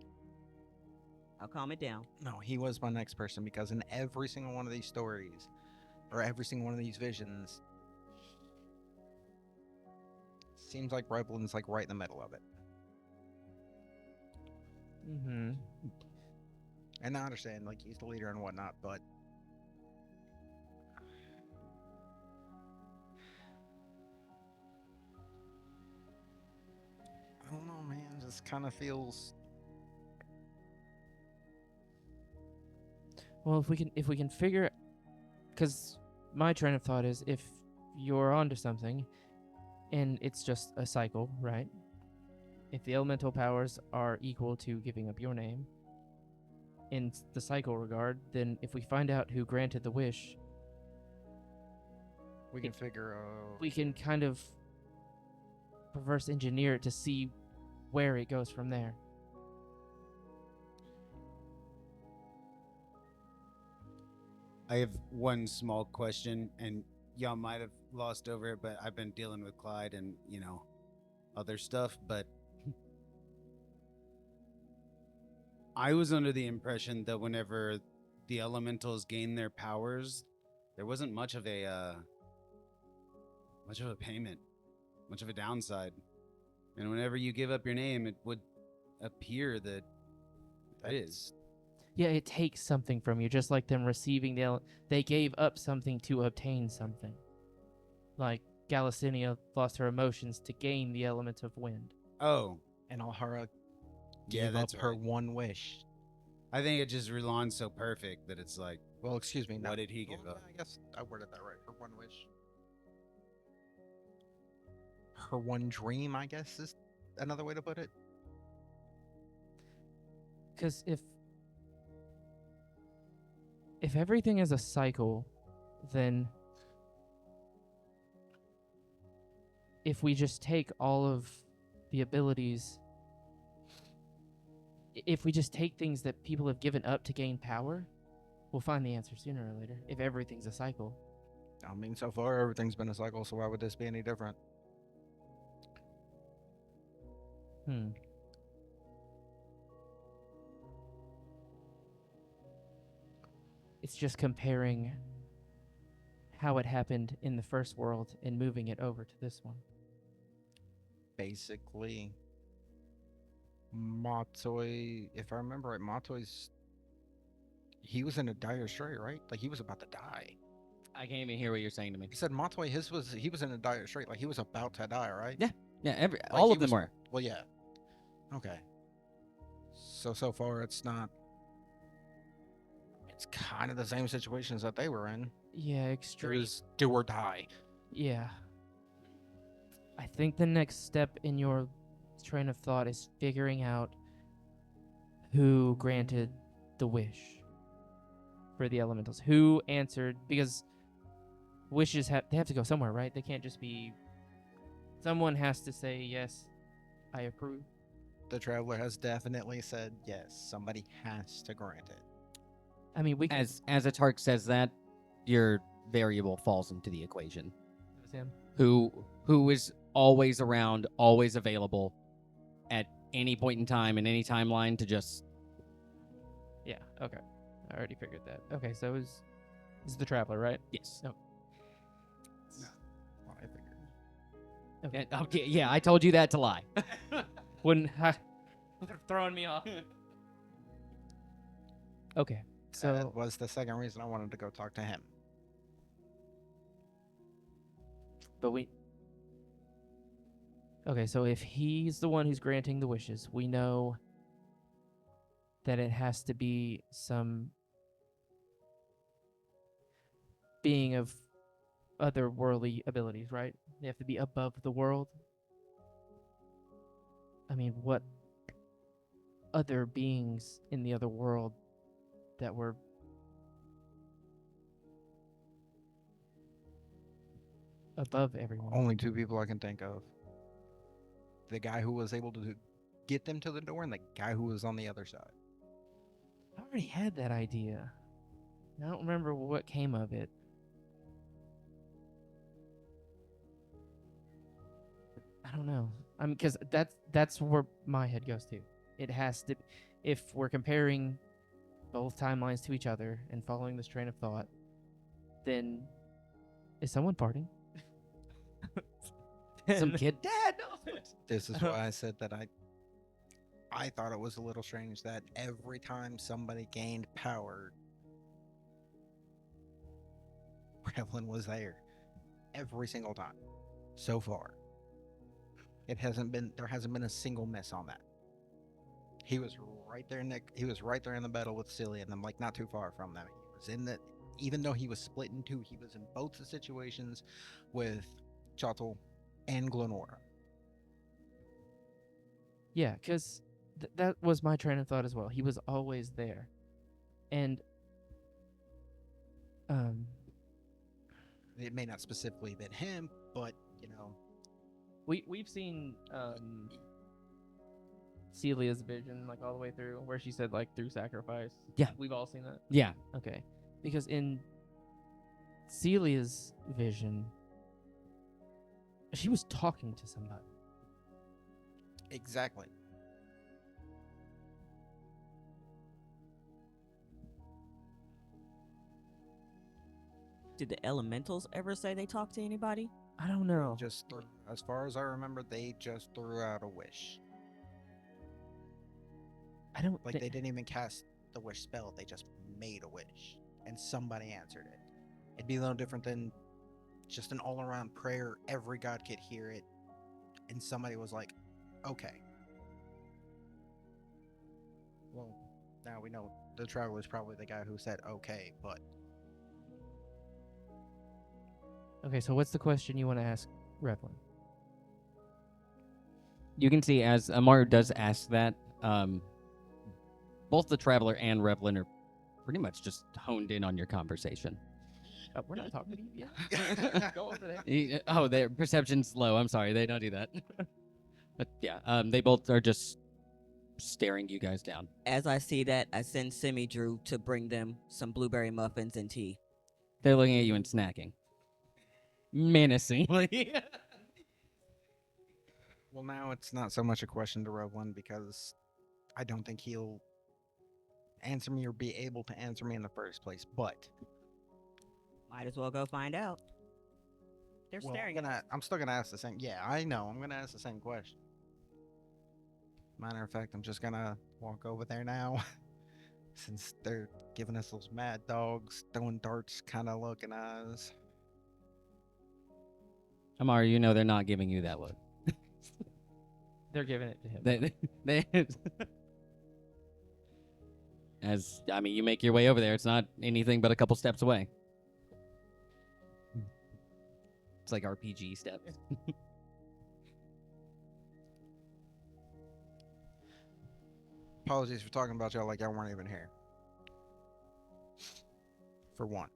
I'll calm it down. No, he was my next person because in every single one of these stories, or every single one of these visions, seems like Reblin's like right in the middle of it. Mm-hmm. And I understand, like, he's the leader and whatnot, but I don't know, man. Just kind of feels. Well, if we can figure, because my train of thought is if you're onto something, and it's just a cycle, right? If the elemental powers are equal to giving up your name, in the cycle regard, then if we find out who granted the wish, We can figure. we can kind of reverse engineer it to see where it goes from there. I have one small question, and y'all might have lost over it, but I've been dealing with Clyde and, you know, other stuff, but I was under the impression that whenever the elementals gain their powers, there wasn't much of a payment, much of a downside. And whenever you give up your name, it would appear that it is. Yeah, it takes something from you, just like them receiving they gave up something to obtain something. Like Galicinia lost her emotions to gain the element of wind. Oh, And Alhara yeah, gave that's up her right. one wish. I think it just Rulon's so perfect that it's like, Well, excuse me. what did he give well, up? I guess I worded that right. Her one wish. Her one dream, I guess, is another way to put it. Because if everything is a cycle, then if we just take all of the abilities, if we just take things that people have given up to gain power, we'll find the answer sooner or later. If everything's a cycle. I mean, so far everything's been a cycle, so why would this be any different? It's just comparing how it happened in the first world and moving it over to this one. Basically, Matoi, if I remember right, Matoi's, he was in a dire strait, right? Like, he was about to die. I can't even hear what you're saying to me. He said Matoi, he was in a dire strait, like he was about to die, right? Yeah. Yeah, Like, all he of them was- were. Well, yeah. Okay. So far it's not. It's kind of the same situations that they were in. Yeah, It extreme. was do or die. Yeah. I think the next step in your train of thought is figuring out who granted the wish for the elementals. Who answered, because wishes they have to go somewhere, right? They can't just be. Someone has to say yes, I approve. The traveler has definitely said yes. Somebody has to grant it. I mean, we can. As a Tark says that, your variable falls into the equation. It was him. Who is always around, always available at any point in time in any timeline to just Yeah. Okay. I already figured that. Okay, so is the traveler, right? yes. No. Well, I figured. Okay. Okay, yeah, I told you that to lie. Wouldn't they're throwing me off. Okay. So That was the second reason I wanted to go talk to him. but we. Okay, so if he's the one who's granting the wishes, we know that it has to be some being of otherworldly abilities, right? They have to be above the world. I mean, what other beings in the other world that were above everyone? Only two people I can think of. The guy who was able to get them to the door and the guy who was on the other side. I already had that idea. I don't remember what came of it. I don't know. I mean, because that's where my head goes to. It has to. If we're comparing both timelines to each other and following this train of thought, then is someone farting? Some kid. Dad, no. This is why I said that I thought it was a little strange that every time somebody gained power, Revlin was there. Every single time. So far. There hasn't been a single miss on that. He was right there in the battle with Cillian, and I'm like not too far from them. He was in the even though he was split in two, he was in both the situations with Chotel and Glenora. Yeah, because that was my train of thought as well. He was always there, and It may not specifically been him, but you know, we've seen Celia's vision like all the way through, where she said like through sacrifice. Yeah. We've all seen that. Yeah. Okay, because in Celia's vision, she was talking to somebody. exactly. Did the elementals ever say they talked to anybody? I don't know. Just threw, as far as I remember, they just threw out a wish. I don't Like thi- they didn't even cast the wish spell. They just made a wish, and somebody answered it. It'd be a little different than just an all-around prayer. Every god could hear it, and somebody was like, "Okay." Well, now we know the traveler's probably the guy who said "okay," but Okay, so what's the question you want to ask Revlin? You can see as Amaru does ask that, both the Traveler and Revlin are pretty much just honed in on your conversation. We're not talking to you yet. Go over there. Oh, their perception's low. I'm sorry, they don't do that. But yeah, they both are just staring you guys down. As I see that, I send Semi Drew to bring them some blueberry muffins and tea. They're looking at you and snacking. Menacingly. well, now it's not so much a question to Revlin because I don't think he'll answer me or be able to answer me in the first place. But Might as well go find out. They're well, staring at us. I'm still gonna ask the same. Yeah, I know. I'm gonna ask the same question. Matter of fact, I'm just gonna walk over there now, since they're giving us those mad dogs, throwing darts, kind of looking eyes. Amaru, you know they're not giving you that look. They're giving it to him. They as I mean, you make your way over there. It's not anything but a couple steps away. It's like RPG steps. Apologies for talking about y'all like y'all weren't even here. For one.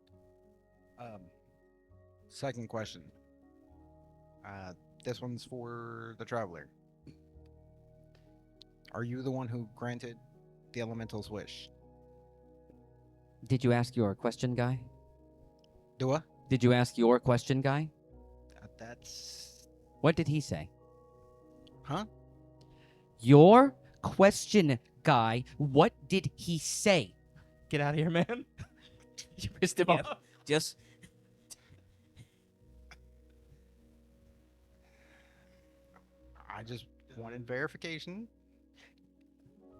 Second question. This one's for the traveler. Are you the one who granted the elemental's wish? Did you ask your question guy? Do I? Did you ask your question guy? That's. What did he say? Huh? Your question guy, what did he say? Get out of here, man. You pissed him Yep. off. Just I just wanted verification.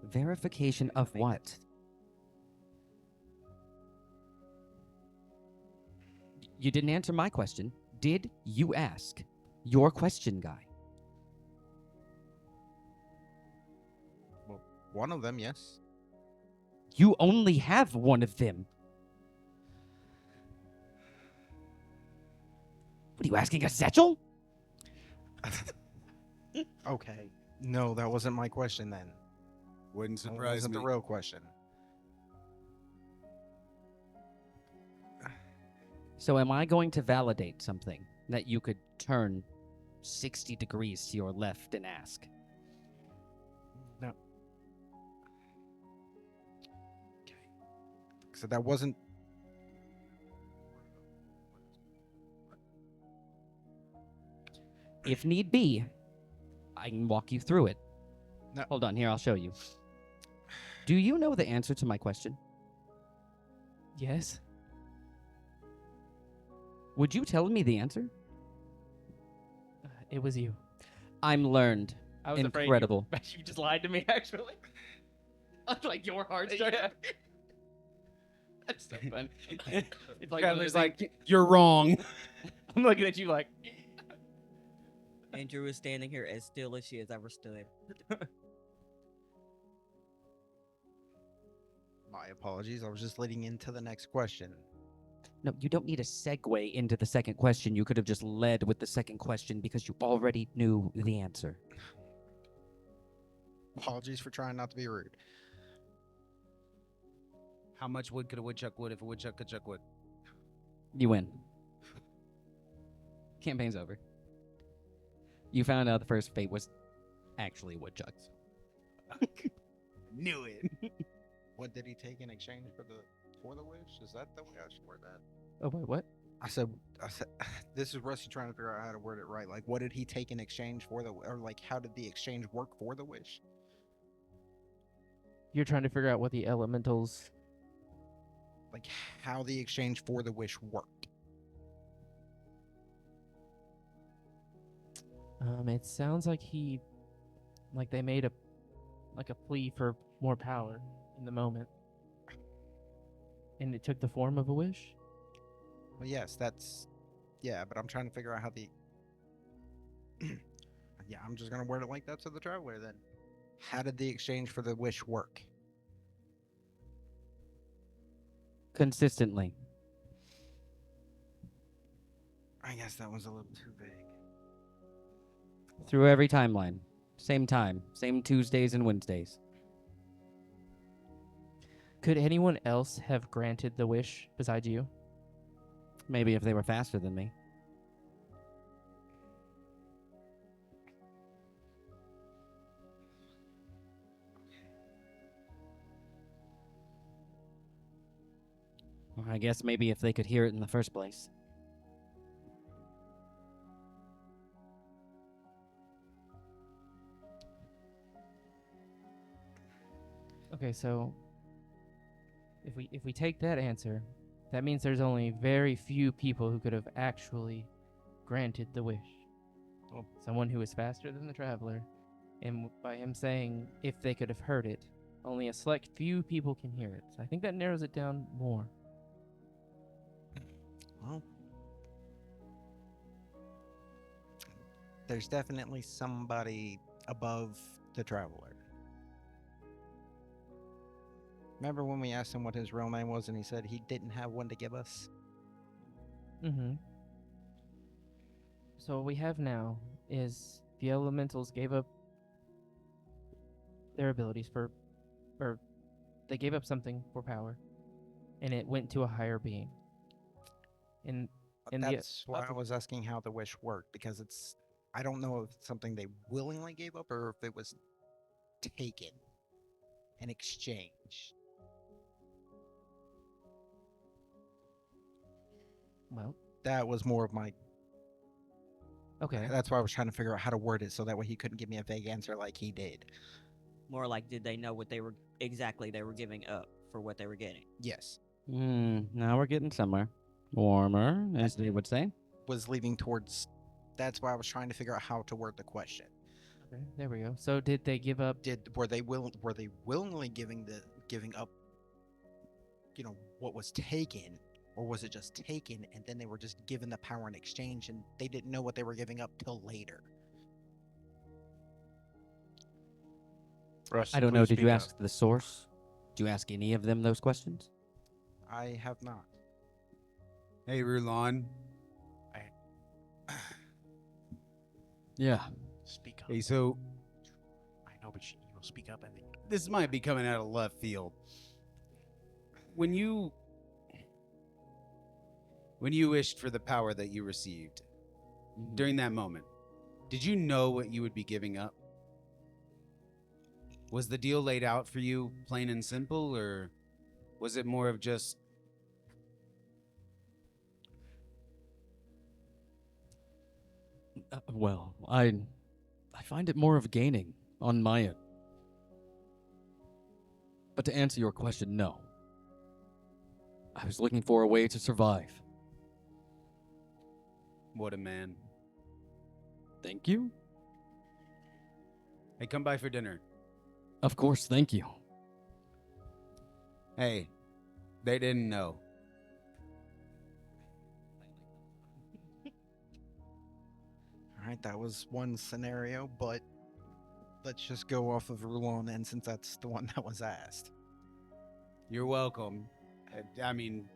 Verification of what? You didn't answer my question. Did you ask your question guy? Well, one of them, yes. You only have one of them. What are you asking, a satchel? Okay. No, that wasn't my question then. Wouldn't That surprise wasn't me. the real question. So am I going to validate something that you could turn 60 degrees to your left and ask? No. Okay. So that wasn't. If need be, I can walk you through it. No. Hold on, here, I'll show you. Do you know the answer to my question? Yes. Would you tell me the answer? It was you. I'm learned. I was Incredible. afraid you just lied to me, actually. I was like, your heart started. That's so fun. It's like, Traveler's like, you're wrong. I'm looking at you like, Andrew is standing here as still as she has ever stood. My apologies. I was just leading into the next question. No, you don't need a segue into the second question. You could have just led with the second question because you already knew the answer. Apologies for trying not to be rude. How much wood could a woodchuck wood if a woodchuck could chuck wood? You win. Campaign's over. You found out the first fate was actually woodchucks. Knew it. What did he take in exchange for the wish? Is that the way I should word that? oh, wait, what? I said, this is Rusty trying to figure out how to word it right. Like, what did he take in exchange for or like, how did the exchange work for the wish? You're trying to figure out what the elementals. Like, how the exchange for the wish worked. It sounds like they made a plea for more power in the moment, and it took the form of a wish. Well, yes, yeah, but I'm trying to figure out how the. Yeah, I'm just gonna word it like that to the traveler then. How did the exchange for the wish work? Consistently. I guess that was a little too vague. Through every timeline. Same time. Same Tuesdays and Wednesdays. Could anyone else have granted the wish besides you? Maybe if they were faster than me. Or I guess maybe if they could hear it in the first place. Okay, so if we take that answer, that means there's only very few people who could have actually granted the wish. Oh. Someone who is faster than the traveler, and by him saying if they could have heard it, only a select few people can hear it. So I think that narrows it down more. Well, there's definitely somebody above the traveler. Remember when we asked him what his real name was and he said he didn't have one to give us? Mm-hmm. So what we have now is the elementals gave up their abilities or they gave up something for power, and it went to a higher being. And And the That's why I was asking how the wish worked, because I don't know if it's something they willingly gave up or if it was taken in exchange. well, That was more of my. okay. That's why I was trying to figure out how to word it so that way he couldn't give me a vague answer like he did. More like, did they know what they were giving up for what they were getting? Yes. Now we're getting somewhere. Warmer, as they would say. Was leaving towards. That's why I was trying to figure out how to word the question. Okay, there we go. So did they give up? Were they willingly giving up, what was taken, or was it just taken and then they were just given the power in exchange and they didn't know what they were giving up till later? Russ, I don't know. please Did you speak ask the source? Did you ask any of them those questions? I have not. Hey, Rulon. Yeah. up. Speak up. Hey, so I know, but you will speak up and then this might be coming out of left field. When you wished for the power that you received during that moment, did you know what you would be giving up? Was the deal laid out for you plain and simple, or was it more of just Well, I find it more of gaining on my end. But to answer your question, no. I was looking for a way to survive. what a man? Thank you. Hey, come by for dinner. Of course, thank you. Hey, they didn't know. All right, that was one scenario, but let's just go off of Rulon then, since that's the one that was asked. You're welcome. I mean,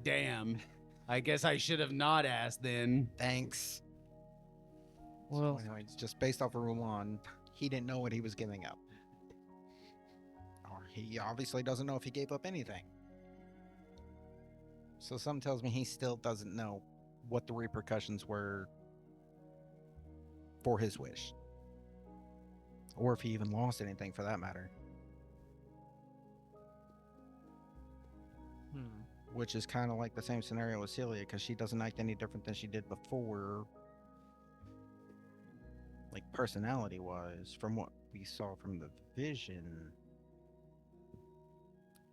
damn. I guess I should have not asked then. Thanks. Well, So anyways, just based off of Rulon, he didn't know what he was giving up. Or he obviously doesn't know if he gave up anything. So something tells me he still doesn't know what the repercussions were for his wish. Or if he even lost anything for that matter. Which is kind of like the same scenario with Celia, because she doesn't act any different than she did before. Like personality wise, from what we saw from the vision.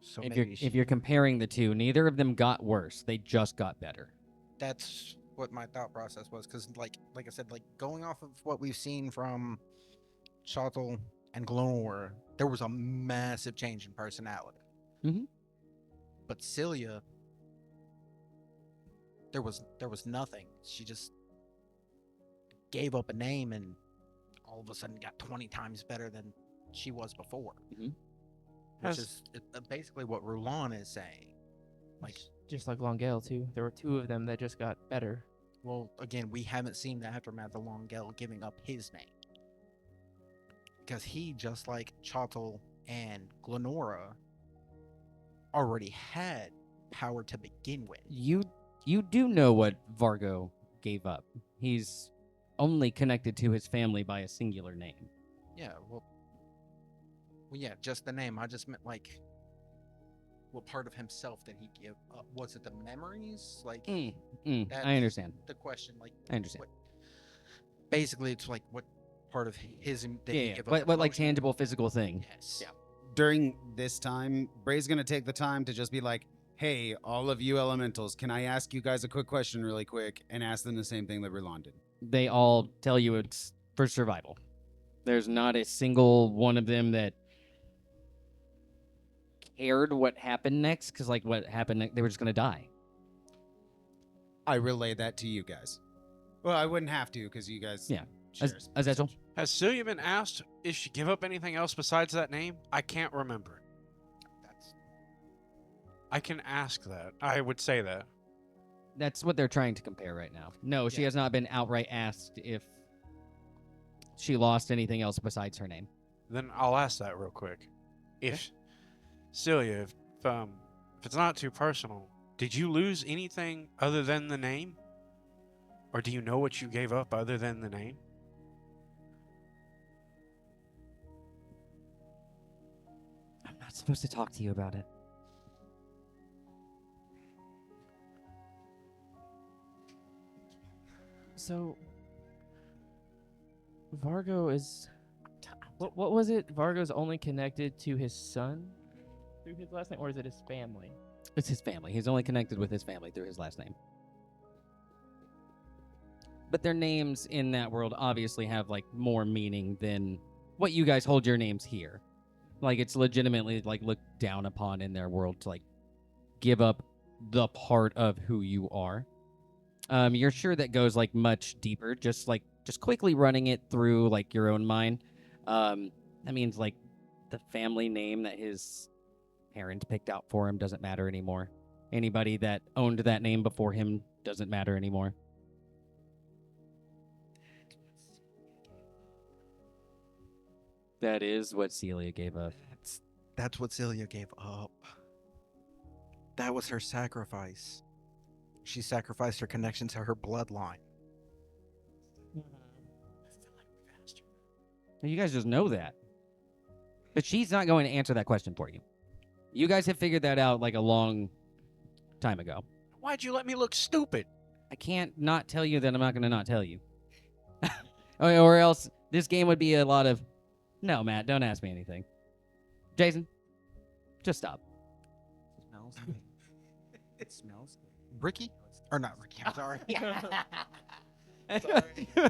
So If you're comparing the two, neither of them got worse. They just got better. that's what my thought process was, because like I said, like going off of what we've seen from Shottle and Glonor, there was a massive change in personality. Mhm. But Celia, there was nothing. She just gave up a name and all of a sudden got 20 times better than she was before. Mhm. Which is basically what Rulon is saying. Like, just like Longale too. There were two of them that just got better. well, again, we haven't seen the aftermath of Longale giving up his name. Because he, just like Chottle and Glenora, already had power to begin with. You do know what Vargo gave up. He's only connected to his family by a singular name. Yeah, well, yeah, just the name. I just meant, like, what part of himself did he give up? Was it the memories? Like, that's I understand. the question. Like, I understand. What, basically, it's like, what part of his did he Yeah, give up? what like emotion? tangible physical thing. Yes. Yeah. During this time, Bray's going to take the time to just be like, hey, all of you elementals, can I ask you guys a quick question really quick, and ask them the same thing that Rulon did? They all tell you it's for survival. There's not a single one of them that cared what happened next, because like what happened next, they were just gonna die. I relay that to you guys. Well, I wouldn't have to, because you guys... Yeah. share a Azazel? Has Celia been asked if she give up anything else besides that name? I can't remember. That's I can ask that. I would say that. That's what they're trying to compare right now. No, she Yeah. has not been outright asked if she lost anything else besides her name. Then I'll ask that real quick. If Celia, if it's not too personal, did you lose anything other than the name? Or do you know what you gave up other than the name? I'm not supposed to talk to you about it. So, Vargo is. What was it? Vargo's only connected to his son through his last name, or is it his family? It's his family. He's only connected with his family through his last name. But their names in that world obviously have like more meaning than what you guys hold your names here. Like it's legitimately like looked down upon in their world to like give up the part of who you are. You're sure that goes like much deeper, just quickly running it through like your own mind. That means like the family name that his parents picked out for him doesn't matter anymore. Anybody that owned that name before him doesn't matter anymore. That is what Celia gave up. That's what Celia gave up. That was her sacrifice. She sacrificed her connection to her bloodline. You guys just know that. But she's not going to answer that question for you. You guys have figured that out like a long time ago. Why'd you let me look stupid? I can't not tell you that I'm not going to not tell you. Or else this game would be a lot of, no, Matt, don't ask me anything. Jason, just stop. Smells good. It smells good. Ricky? Or not Ricky, I'm sorry.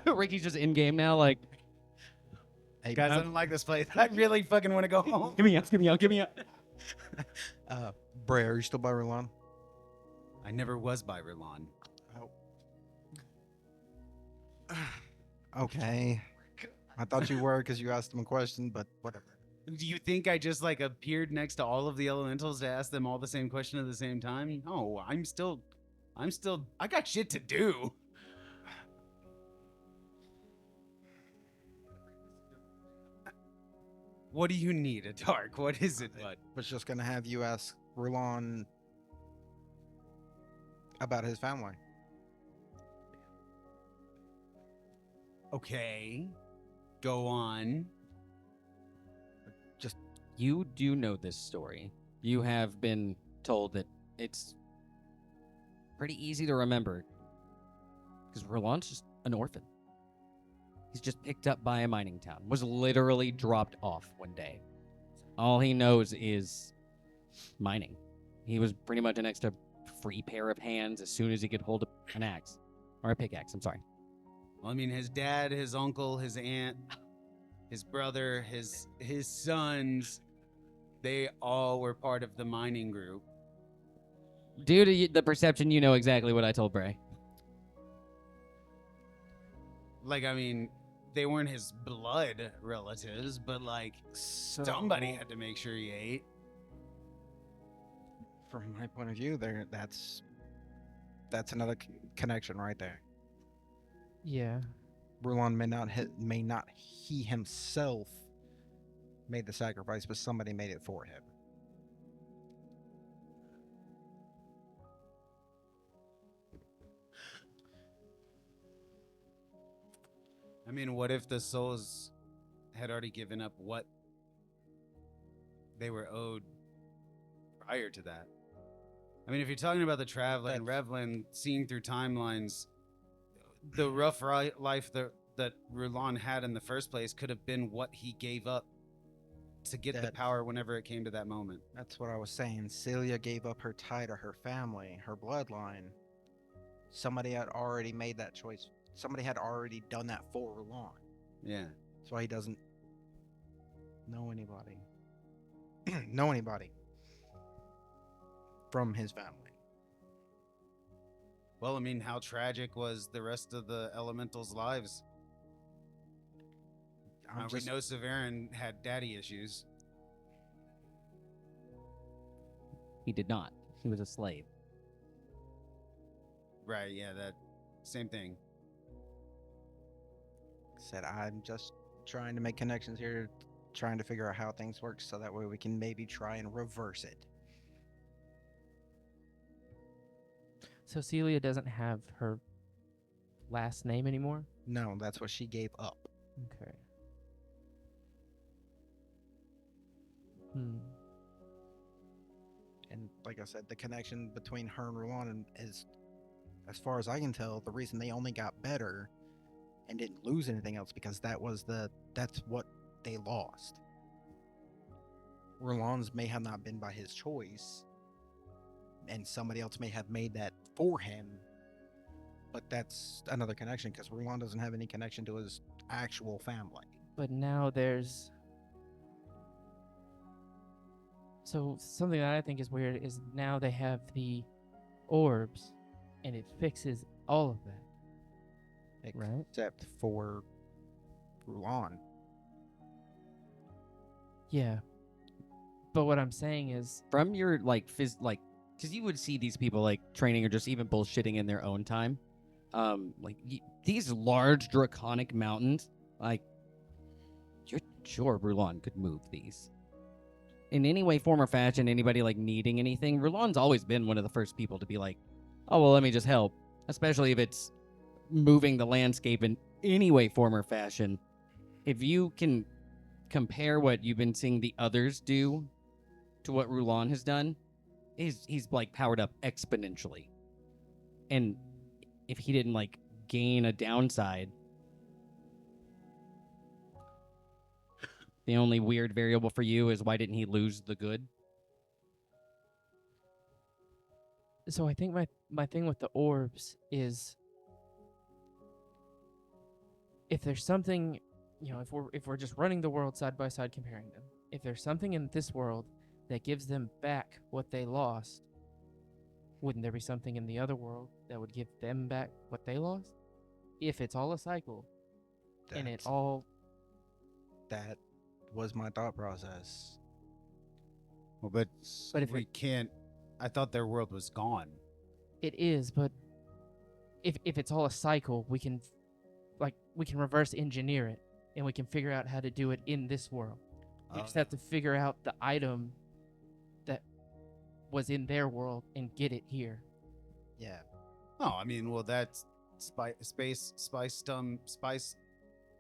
Ricky's just in game now, like, Hey, Guys, I don't like this place. I really fucking want to go home. give me up. Bray, are you still by Roland? I never was by Rulon. Okay. I thought you were because you asked him a question, but whatever. Do you think I just like appeared next to all of the elementals to ask them all the same question at the same time? No, I got shit to do. What do you need, a dark? What is it, bud? Was just gonna have you ask Roland about his family. Okay. Go on. You do know this story. You have been told that it's pretty easy to remember. Because Roland's just an orphan. He's just picked up by a mining town. Was literally dropped off one day. All he knows is mining. He was pretty much an extra free pair of hands as soon as he could hold an axe. Or a pickaxe, I'm sorry. Well, I mean, his dad, his uncle, his aunt, his brother, his sons, they all were part of the mining group. Due to the perception, you know exactly what I told Bray. Like, I mean, they weren't his blood relatives, but like somebody had to make sure he ate. From my point of view, that's another connection right there. Yeah. Roland may not he himself made the sacrifice, but somebody made it for him. I mean, what if the souls had already given up what they were owed prior to that? I mean, if you're talking about the Traveler and Revlin seeing through timelines, the rough life that Roland had in the first place could have been what he gave up to get the power whenever it came to that moment. That's what I was saying. Celia gave up her tie to her family, her bloodline. Somebody had already made that choice. Somebody had already done that for Roland. Yeah. That's why he doesn't know anybody. From his family. Well, I mean, how tragic was the rest of the elementals' lives? We know Severin had daddy issues. He did not. He was a slave. Right, yeah, that same thing. Said, I'm just trying to make connections here, trying to figure out how things work so that way we can maybe try and reverse it. So Celia doesn't have her last name anymore? No, that's what she gave up. Okay. Hmm. And like I said, the connection between her and Rulon is, as far as I can tell, the reason they only got better and didn't lose anything else because that's what they lost. Rulon's may have not been by his choice, and somebody else may have made that for him. But that's another connection because Rulon doesn't have any connection to his actual family. But now there's. So something that I think is weird is now they have the orbs, and it fixes all of that. Right. Except for Rulon. Yeah. But what I'm saying is, From your like because you would see these people like training or just even bullshitting in their own time. These large draconic mountains, like you're sure Rulon could move these in any way, form, or fashion. Anybody like needing anything, Rulon's always been one of the first people to be like, "Oh well, let me just help," especially if it's moving the landscape in any way, form, or fashion. If you can compare what you've been seeing the others do to what Rulon has done, he's like powered up exponentially. And if he didn't like gain a downside, the only weird variable for you is why didn't he lose the good? so I think my thing with the orbs is, if there's something, if we're just running the world side by side comparing them, if there's something in this world that gives them back what they lost, wouldn't there be something in the other world that would give them back what they lost? If it's all a cycle, and it all. That was my thought process. Well, but if we can't. I thought their world was gone. It is, but if it's all a cycle, we can reverse engineer it, and we can figure out how to do it in this world. We just have to figure out the item that was in their world and get it here. Yeah. Oh, I mean, well, that's spice.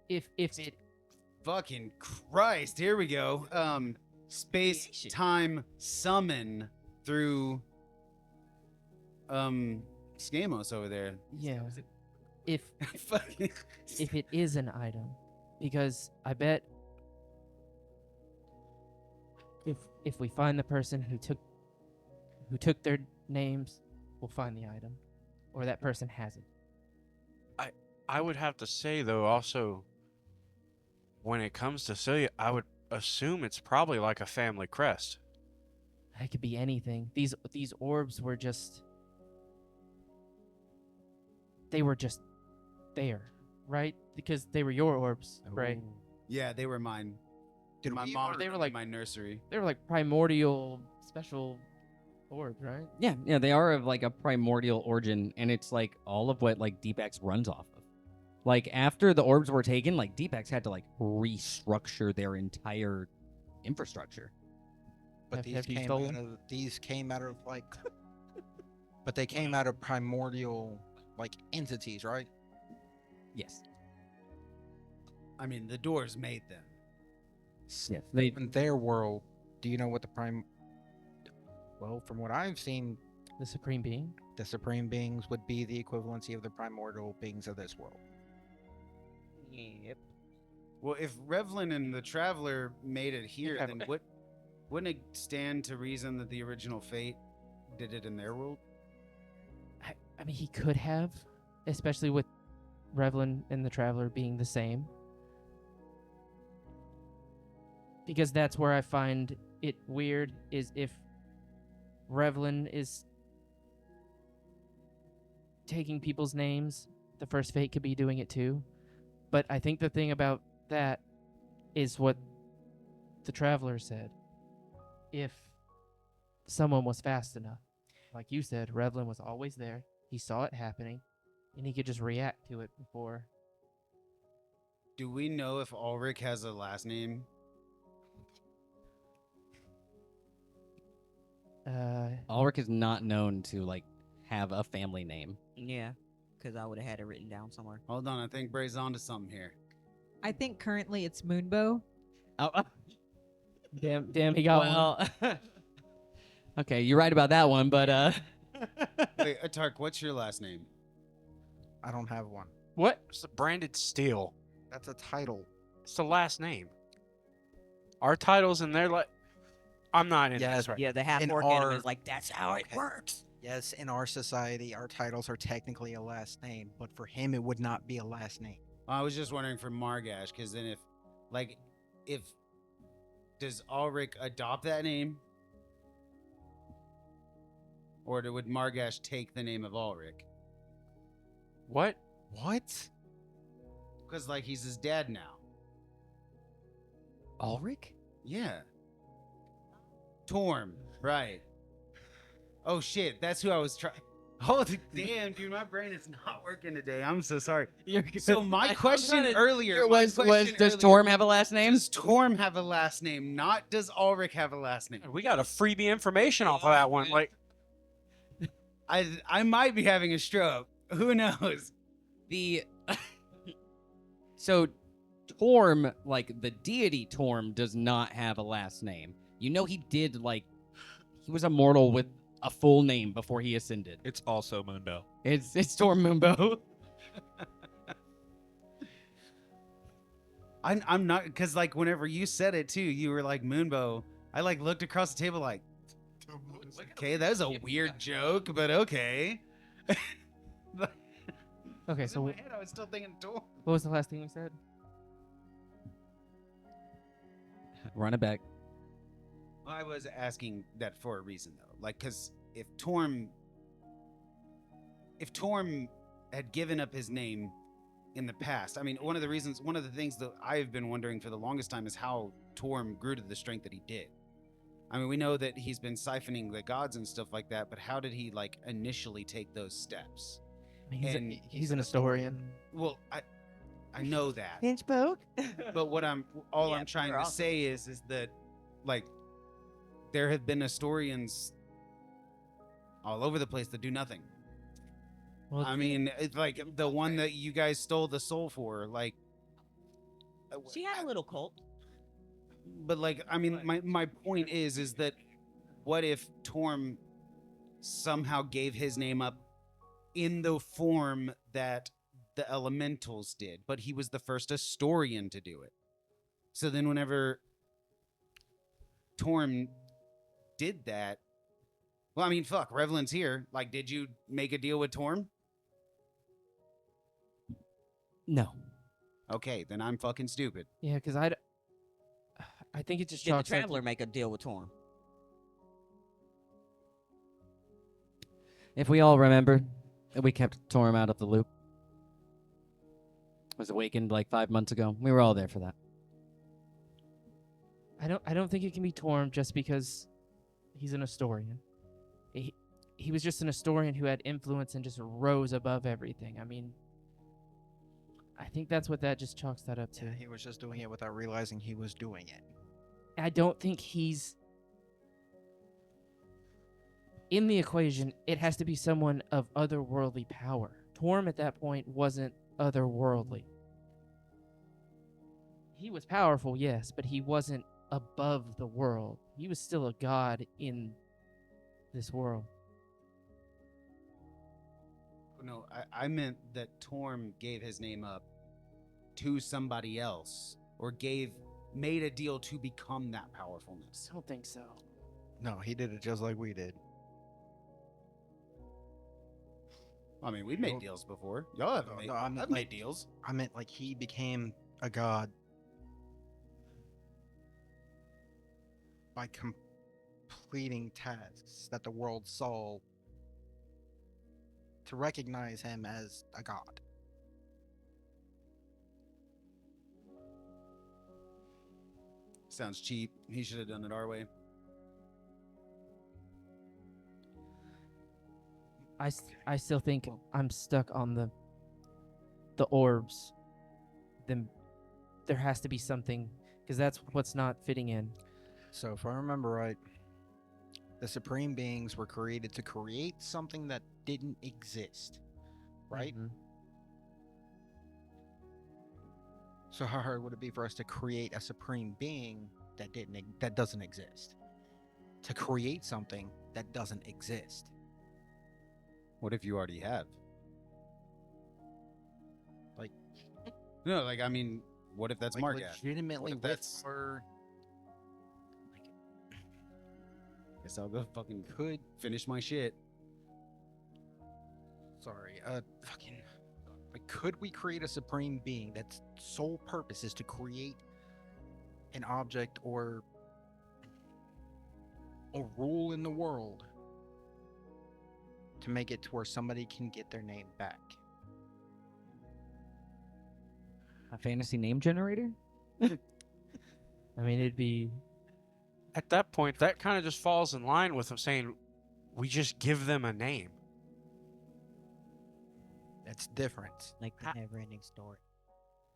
If it Fucking Christ! Here we go. Space Creation. time summon through Skamos over there. yeah, if Fucking if it is an item, because I bet if we find the person who took their names, we'll find the item, or that person has it. I would have to say though, also, when it comes to Celia, I would assume it's probably like a family crest. It could be anything. These orbs were just. They were just there, right? Because they were your orbs, right? yeah, they were mine. Did My we mom. ever- They were like my nursery. They were like primordial special orbs, right? Yeah, they are of like a primordial origin, and it's like all of what like Deepex runs off of. Like after the orbs were taken, like Deepex had to like restructure their entire infrastructure. But Have you stolen? these came out of like but they came out of primordial like entities, right? Yes. I mean, the doors made them. Yes. They In their world, do you know what well, from what I've seen, The supreme being. the supreme beings would be the equivalency of the primordial beings of this world. Yep. Well, if Revlin and the Traveler made it here, then wouldn't it stand to reason that the original Fate did it in their world? I mean, he could have, especially with Revlin and the Traveler being the same. Because that's where I find it weird, is if Revlin is taking people's names, the first Fate could be doing it too. But I think the thing about that is what the Traveler said. If someone was fast enough, like you said, Revlin was always there. He saw it happening, and he could just react to it before. Do we know if Ulrich has a last name? Ulrich is not known to like have a family name. Yeah. because I would have had it written down somewhere. Hold on, I think Bray's onto something here. I think currently it's Moonbow. Oh, Damn, he got one. well. Okay, you're right about that one, but Wait, Atark, what's your last name? I don't have one. What? It's the branded steel. That's a title. It's the last name. Our titles and their I'm not in Yes, this right. Yeah, the half In orc our- anime is like, that's how it works. Yes, in our society, our titles are technically a last name, but for him, it would not be a last name. I was just wondering for Margash, because then if does Ulrich adopt that name, or would Margash take the name of Ulrich? What? What? Because like he's his dad now. Ulrich? Yeah. Torm, right? Oh shit, that's who I was trying. Oh damn, dude, my brain is not working today. I'm so sorry. So my question earlier was does Torm have a last name? Does Torm have a last name? Not does Ulrich have a last name? We got a freebie information off of that one. Like, I might be having a stroke. Who knows? The so Torm, like the deity Torm, does not have a last name. You know he did he was immortal with a full name before he ascended. It's also Moonbow. It's Torm Moonbow. I'm not, because like whenever you said it too, you were like Moonbow. I like looked across the table like, okay, that was a weird joke, but okay. Okay, In so my head, I was still thinking Torm. what was the last thing we said? Run it back. I was asking that for a reason though, like because if Torm had given up his name in the past, I mean, one of the things that I've been wondering for the longest time is how Torm grew to the strength that he did. I mean, we know that he's been siphoning the gods and stuff like that, but how did he like initially take those steps? He's an historian. Well, I know that, Pinch poke. but what I'm Yeah, trying we're to awesome. say is that like there have been historians all over the place that do nothing. Well, I mean, it's like the one that you guys stole the soul for, like. She had a little cult. But like, I mean, my point is that what if Torm somehow gave his name up in the form that the elementals did, but he was the first historian to do it. So then whenever Torm did that, well, I mean, fuck, Revlin's here. Like, did you make a deal with Torm? No. Okay, then I'm fucking stupid. yeah, because I think it just Did the chalks up to- Traveler make a deal with Torm? If we all remember that we kept Torm out of the loop. Was awakened like 5 months ago. We were all there for that. I don't think it can be Torm just because he's an historian. He was just an historian who had influence and just rose above everything. I mean, I think that's what that just chalks that up to. Yeah, he was just doing it without realizing he was doing it. I don't think he's in the equation. It has to be someone of otherworldly power. Torm at that point wasn't otherworldly. He was powerful, yes, but he wasn't above the world. He was still a god in this world. No, I meant that Torm gave his name up to somebody else, or made a deal to become that powerfulness. I don't think so. No, he did it just like we did. I mean, we've made deals before. Y'all haven't made, No, I meant I've made deals. I meant like he became a god by completing tasks that the world saw to recognize him as a god. Sounds cheap. He should have done it our way. I still think I'm stuck on the orbs. Then there has to be something, because that's what's not fitting in. So if I remember right, the supreme beings were created to create something that didn't exist. right? Mhm. So how hard would it be for us to create a supreme being that doesn't exist? To create something that doesn't exist. What if you already have? Like, No, like I mean, what if that's like Margat? legitimately What if with that's- our Guess I'll go fucking could finish my shit. sorry, fucking like could we create a supreme being that's sole purpose is to create an object or a rule in the world to make it to where somebody can get their name back? A fantasy name generator? I mean, it'd be At that point, that kind of just falls in line with them saying, we just give them a name. That's different. Like the never-ending story.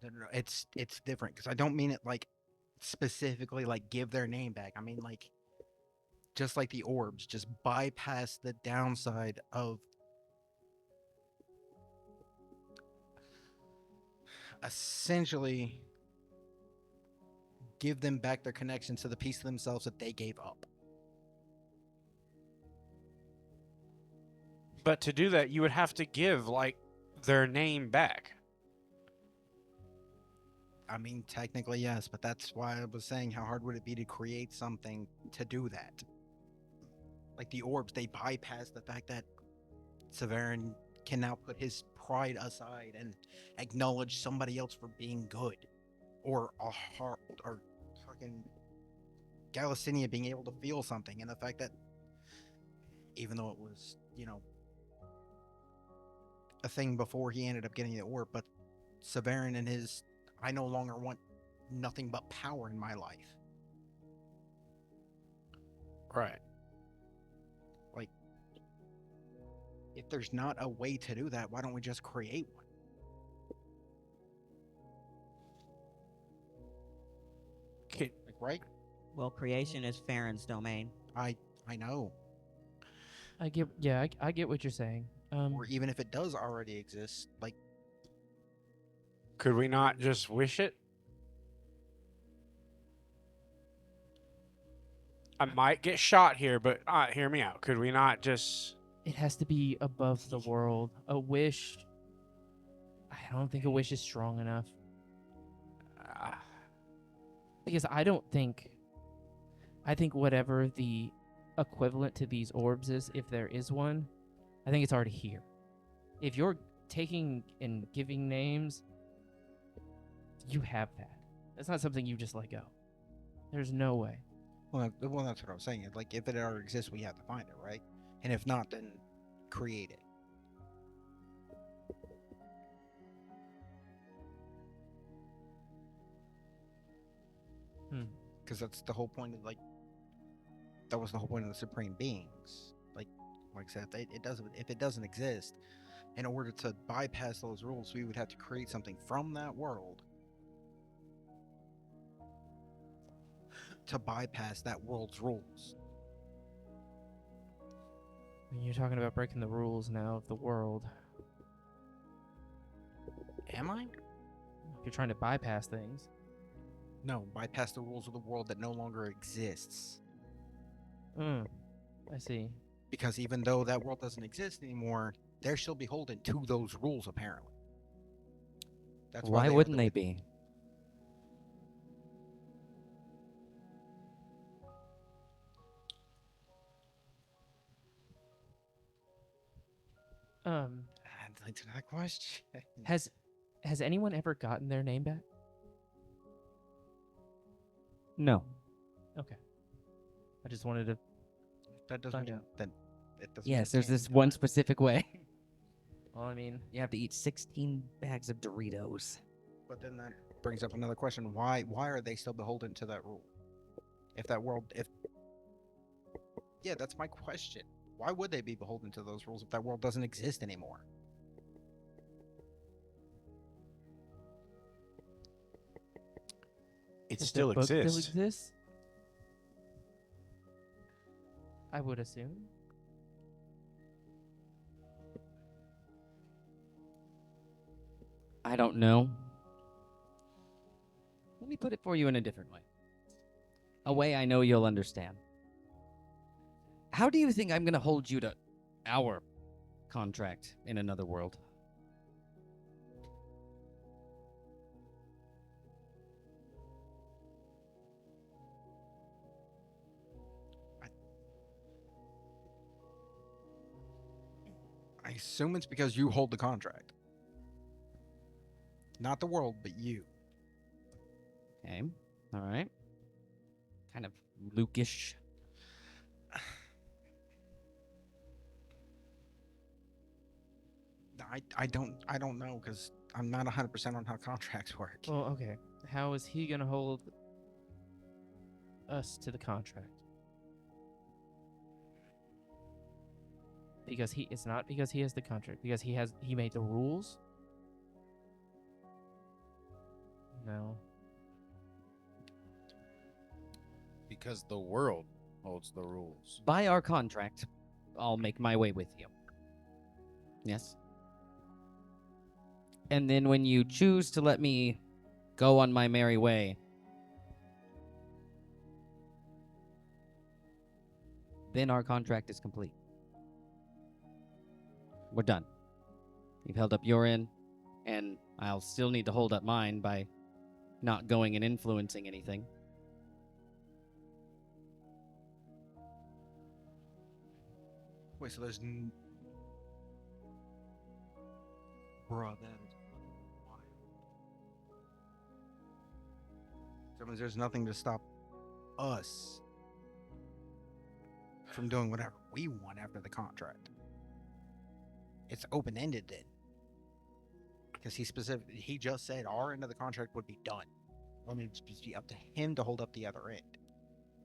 No, it's different because I don't mean it like specifically like give their name back. I mean like just like the orbs, just bypass the downside of essentially give them back their connection to the piece of themselves that they gave up. But to do that, you would have to give, like, their name back. I mean, technically, yes, but that's why I was saying how hard would it be to create something to do that? Like the orbs, they bypass the fact that Severin can now put his pride aside and acknowledge somebody else for being good. Or a heart, or fucking Galicinia being able to feel something, and the fact that even though it was, you know, a thing before he ended up getting the orb, but Severin and his I no longer want nothing but power in my life. Right. Like, if there's not a way to do that, why don't we just create one? Okay. Like, right? Well, creation is Farron's domain. I know. I get I get what you're saying. Or even if it does already exist, like Could we not just wish it? I might get shot here, but hear me out. Could we not just... it has to be above the world. A wish, I don't think a wish is strong enough. Because I think whatever the equivalent to these orbs is, if there is one, I think it's already here. If you're taking and giving names, you have that. That's not something you just let go. There's no way. well, that's what I was saying. Like, if it already exists, we have to find it, right? And if not, then create it. Because that's the whole point of that was the whole point of the supreme beings. Like I said, if it doesn't exist, in order to bypass those rules, we would have to create something from that world to bypass that world's rules. I mean, you're talking about breaking the rules now of the world. Am I? You're trying to bypass things. No, bypass the rules of the world that no longer exists. I see. Because even though that world doesn't exist anymore, they're still beholden to those rules, apparently. That's Why are wouldn't the- they be? To that question. Has anyone ever gotten their name back? No. Okay. I just wanted to That doesn't find mean out. that it doesn't. Yes, mean there's you this can't one do it. specific way. Well, I mean, You have to eat 16 bags of Doritos. But then that brings up another question: Why are they still beholden to that rule? Yeah, that's my question. Why would they be beholden to those rules if that world doesn't exist anymore? It if still the book still exists. exists? I would assume. I don't know. Let me put it for you in a different way. A way I know you'll understand. How do you think I'm going to hold you to our contract in another world? I assume it's because you hold the contract. Not the world, but you. Okay. All right. Kind of Luke-ish. I don't know because I'm not 100% on how contracts work. Well, okay. How is he gonna hold us to the contract? Because it's not because he has the contract, because he made the rules? No. Because the world holds the rules. By our contract, I'll make my way with you. Yes? And then when you choose to let me go on my merry way, then our contract is complete. We're done. You've held up your end, and I'll still need to hold up mine by not going and influencing anything. Wait, so there's... Bruh, that is wild. So that means there's nothing to stop us from doing whatever we want after the contract. It's open-ended then. Because he just said our end of the contract would be done. Well, I mean, it's just be up to him to hold up the other end.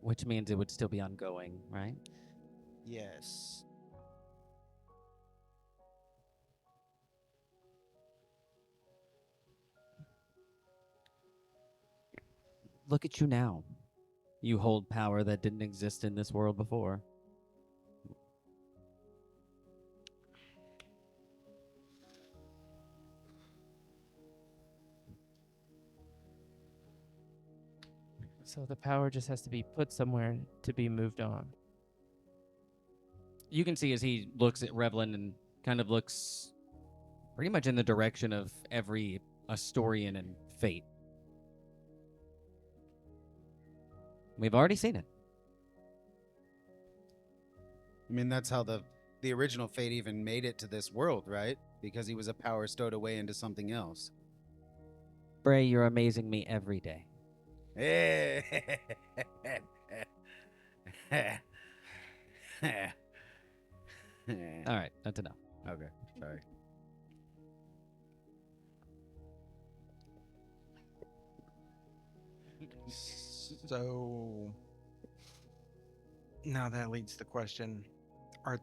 Which means it would still be ongoing, right? Yes. Look at you now. You hold power that didn't exist in this world before. So the power just has to be put somewhere to be moved on. You can see as he looks at Revlin and kind of looks pretty much in the direction of every Astorian and Fate. We've already seen it. I mean, that's how the original Fate even made it to this world, right? Because he was a power stowed away into something else. Bray, you're amazing me every day. All right, that's enough. Okay, sorry. So now that leads to the question: that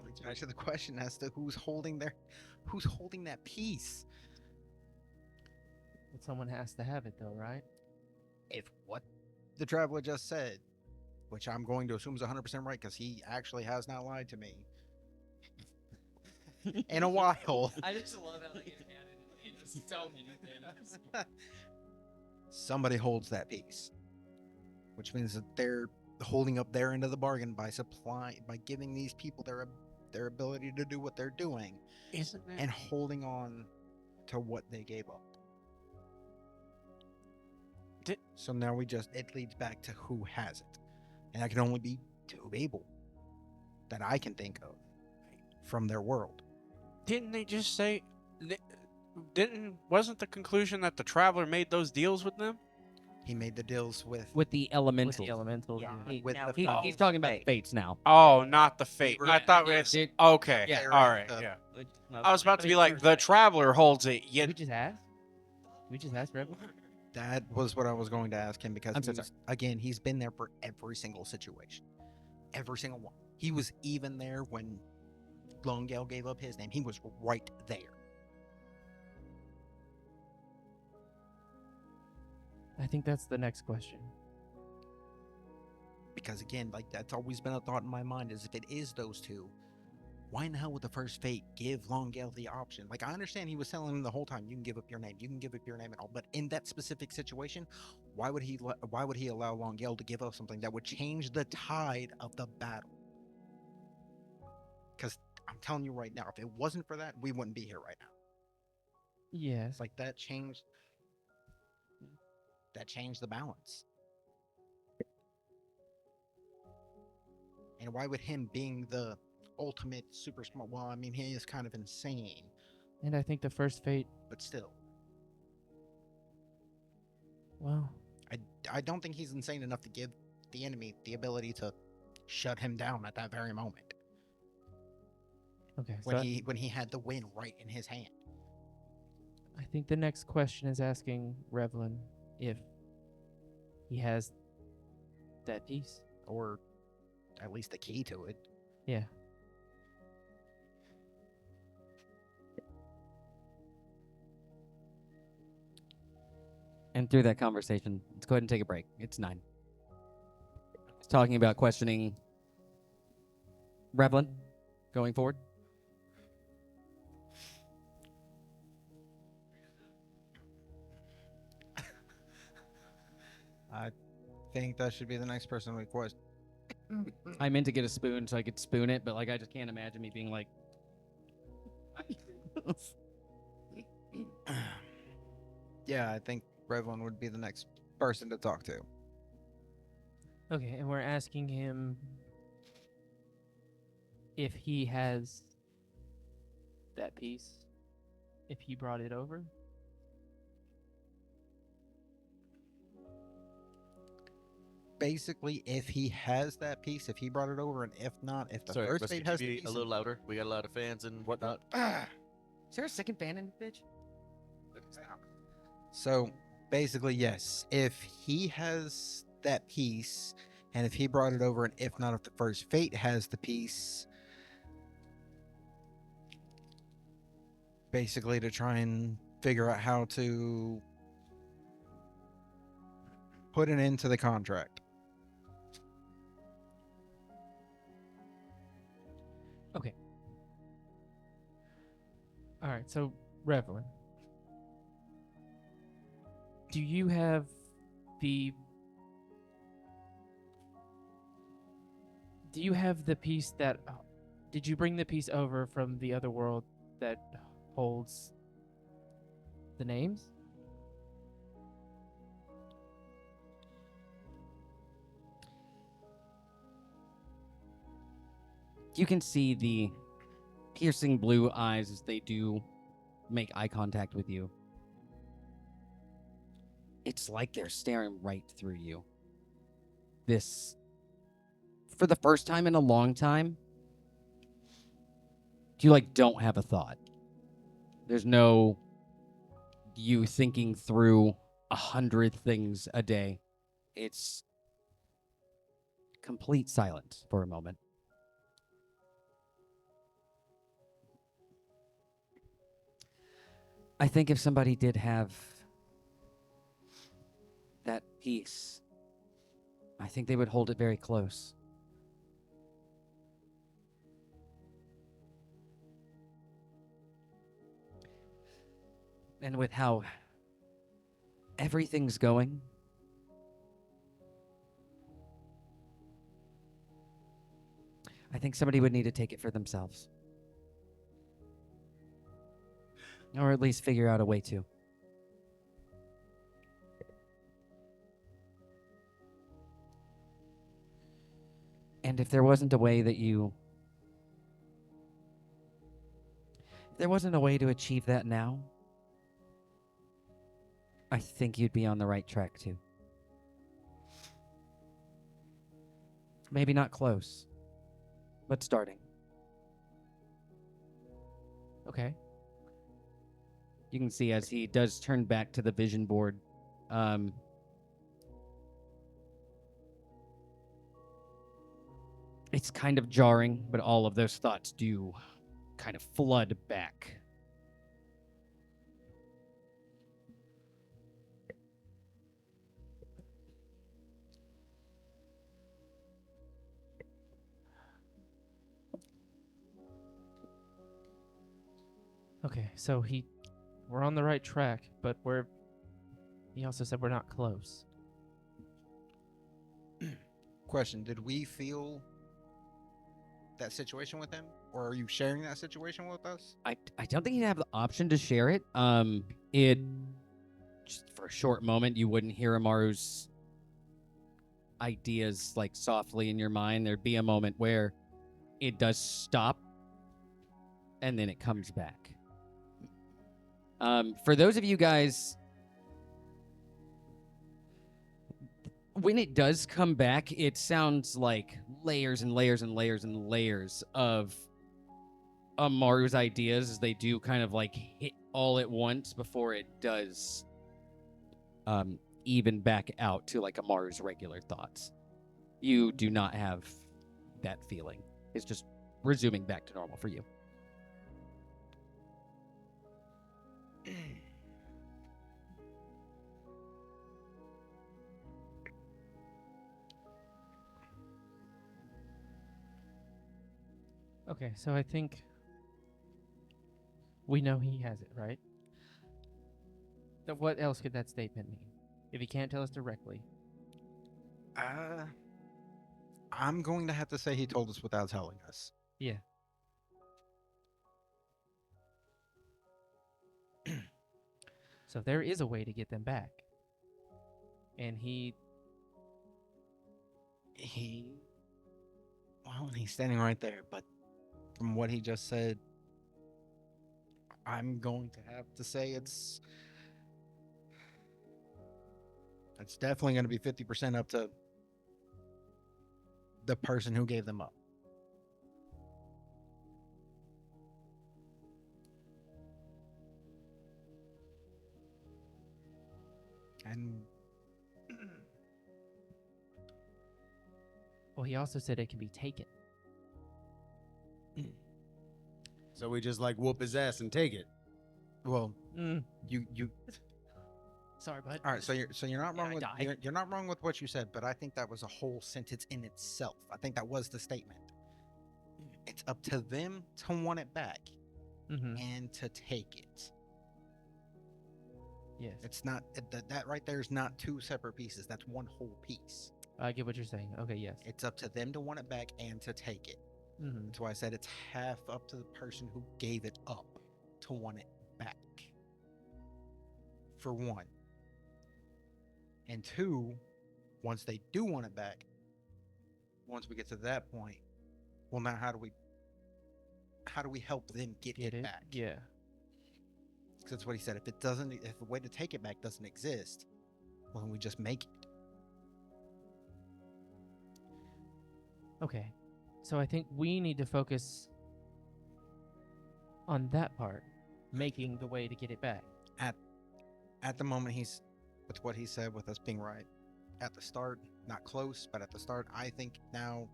leads back to the question as to who's holding that piece? But someone has to have it, though, right? If what the traveler just said, which I'm going to assume is 100% right because he actually has not lied to me in a while. I just love how they added so many things. Somebody holds that piece, which means that they're holding up their end of the bargain by giving these people their ability to do what they're doing, Isn't it? and holding on to what they gave up. So now it leads back to who has it, and that can only be two people that I can think of from their world. Didn't they just say? Wasn't the conclusion that the traveler made those deals with them? He made the deals with With the elementals. With the elementals. Yeah, yeah. with now the He's talking about fates now. Oh, not the fate. were- I thought we yeah, had. dude. Okay. Yeah. All right. Yeah. I was about to be like, the traveler holds it. Did Yet we just ask? We just asked Rebel? That was what I was going to ask him because I'm so sorry. again, he's been there for every single situation. Every single one. He was even there when Longale gave up his name. He was right there. I think that's the next question. Because again, like that's always been a thought in my mind is if it is those two, why in the hell would the first fate give Longale the option? Like, I understand he was telling him the whole time, you can give up your name, you can give up your name and all, but in that specific situation, why would he allow Longale to give up something that would change the tide of the battle? Because I'm telling you right now, if it wasn't for that, we wouldn't be here right now. Yes. Like that changed the balance. And why would him being the ultimate super smart, well, I mean, he is kind of insane, And I think the first fate, but still, well, I don't think he's insane enough to give the enemy the ability to shut him down at that very moment okay. when So when he had the win right in his hand. I think the next question is asking Revlin if he has that piece. Or at least the key to it. Yeah. And through that conversation, let's go ahead and take a break. It's 9. It's talking about questioning Revlin going forward. I think that should be the next person we question. I meant to get a spoon so I could spoon it, but like I just can't imagine me being like. Yeah, I think Revlin would be the next person to talk to. Okay, and we're asking him if he has that piece, if he brought it over. Basically, if he has that piece, if he brought it over, and if not, if the Sorry, first Russ, fate could you has the be piece, a little louder? We got a lot of fans and whatnot. Is there a second fan in the bitch? So basically, yes, if he has that piece, and if he brought it over, and if not, if the first fate has the piece, basically to try and figure out how to put an end to the contract. Okay. All right, so Revlin, do you have the piece that did you bring the piece over from the other world that holds the names? You can see the piercing blue eyes as they do make eye contact with you. It's like they're staring right through you. This, for the first time in a long time, you like don't have a thought. There's no you thinking through 100 things a day. It's complete silence for a moment. I think if somebody did have that piece, I think they would hold it very close. And with how everything's going, I think somebody would need to take it for themselves. Or at least figure out a way to. And if there wasn't a way that you... If there wasn't a way to achieve that now, I think you'd be on the right track too. Maybe not close, but starting. Okay. You can see as he does turn back to the vision board, it's kind of jarring, but all of those thoughts do kind of flood back. Okay, so we're on the right track, but he also said we're not close. Question: did we feel that situation with him, or are you sharing that situation with us? I don't think you'd have the option to share it. It just for a short moment you wouldn't hear Amaru's ideas like softly in your mind. There'd be a moment where it does stop and then it comes back. For those of you guys, when it does come back, it sounds like layers and layers and layers and layers of Amaru's ideas as they do kind of like hit all at once before it does even back out to like Amaru's regular thoughts. You do not have that feeling. It's just resuming back to normal for you. Okay, so I think we know he has it, right? What else could that statement mean? If he can't tell us directly. I'm going to have to say he told us without telling us. Yeah. So there is a way to get them back. And Well, he's standing right there, but from what he just said, I'm going to have to say it's definitely going to be 50% up to the person who gave them up. And well, he also said it can be taken. So we just like whoop his ass and take it. well, you Sorry, bud. all right. So you're not Yeah, wrong I with died. you're not wrong with what you said, but I think that was a whole sentence in itself. I think that was the statement. It's up to them to want it back Mm-hmm. and to take it. Yes. It's not that right there is not two separate pieces. That's one whole piece. I get what you're saying. Okay, yes. It's up to them to want it back and to take it. Mm-hmm. That's why I said it's half up to the person who gave it up to want it back. For one. And two, once they do want it back, once we get to that point, well, now how do we help them get it back? Yeah. Because that's what he said. If a way to take it back doesn't exist, well, then we just make it. Okay. So I think we need to focus on that part, making the way to get it back. At the moment, he's with what he said, with us being right at the start, not close, but at the start. I think now,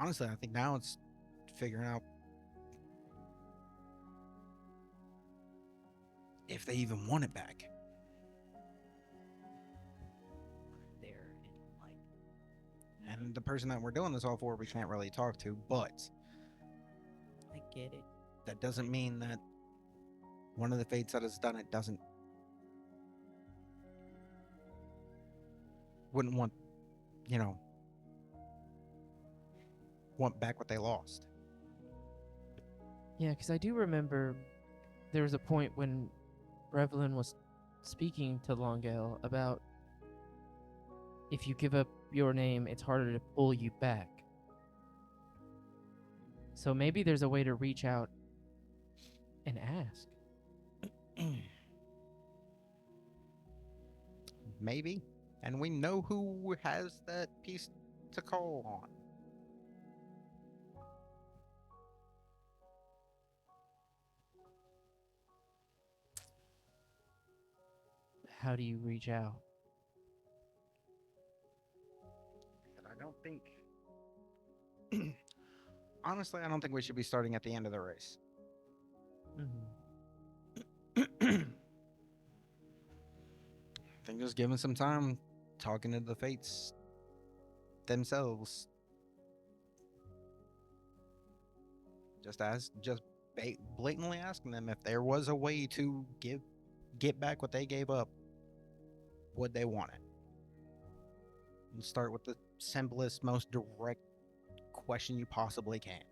honestly, I think now it's figuring out if they even want it back. There and like, And the person that we're doing this all for, we can't really talk to, but I get it. that doesn't mean that one of the fates that has done it wouldn't want, want back what they lost. Yeah, because I do remember there was a point when Revlin was speaking to Longale about if you give up your name, it's harder to pull you back. So maybe there's a way to reach out and ask. Maybe. And we know who has that piece to call on. How do you reach out? But I don't think. Honestly, I don't think we should be starting at the end of the race. Mm-hmm. I think just giving some time, talking to the fates themselves. Just blatantly asking them if there was a way to get back what they gave up, would they want it? And start with the simplest, most direct question you possibly can.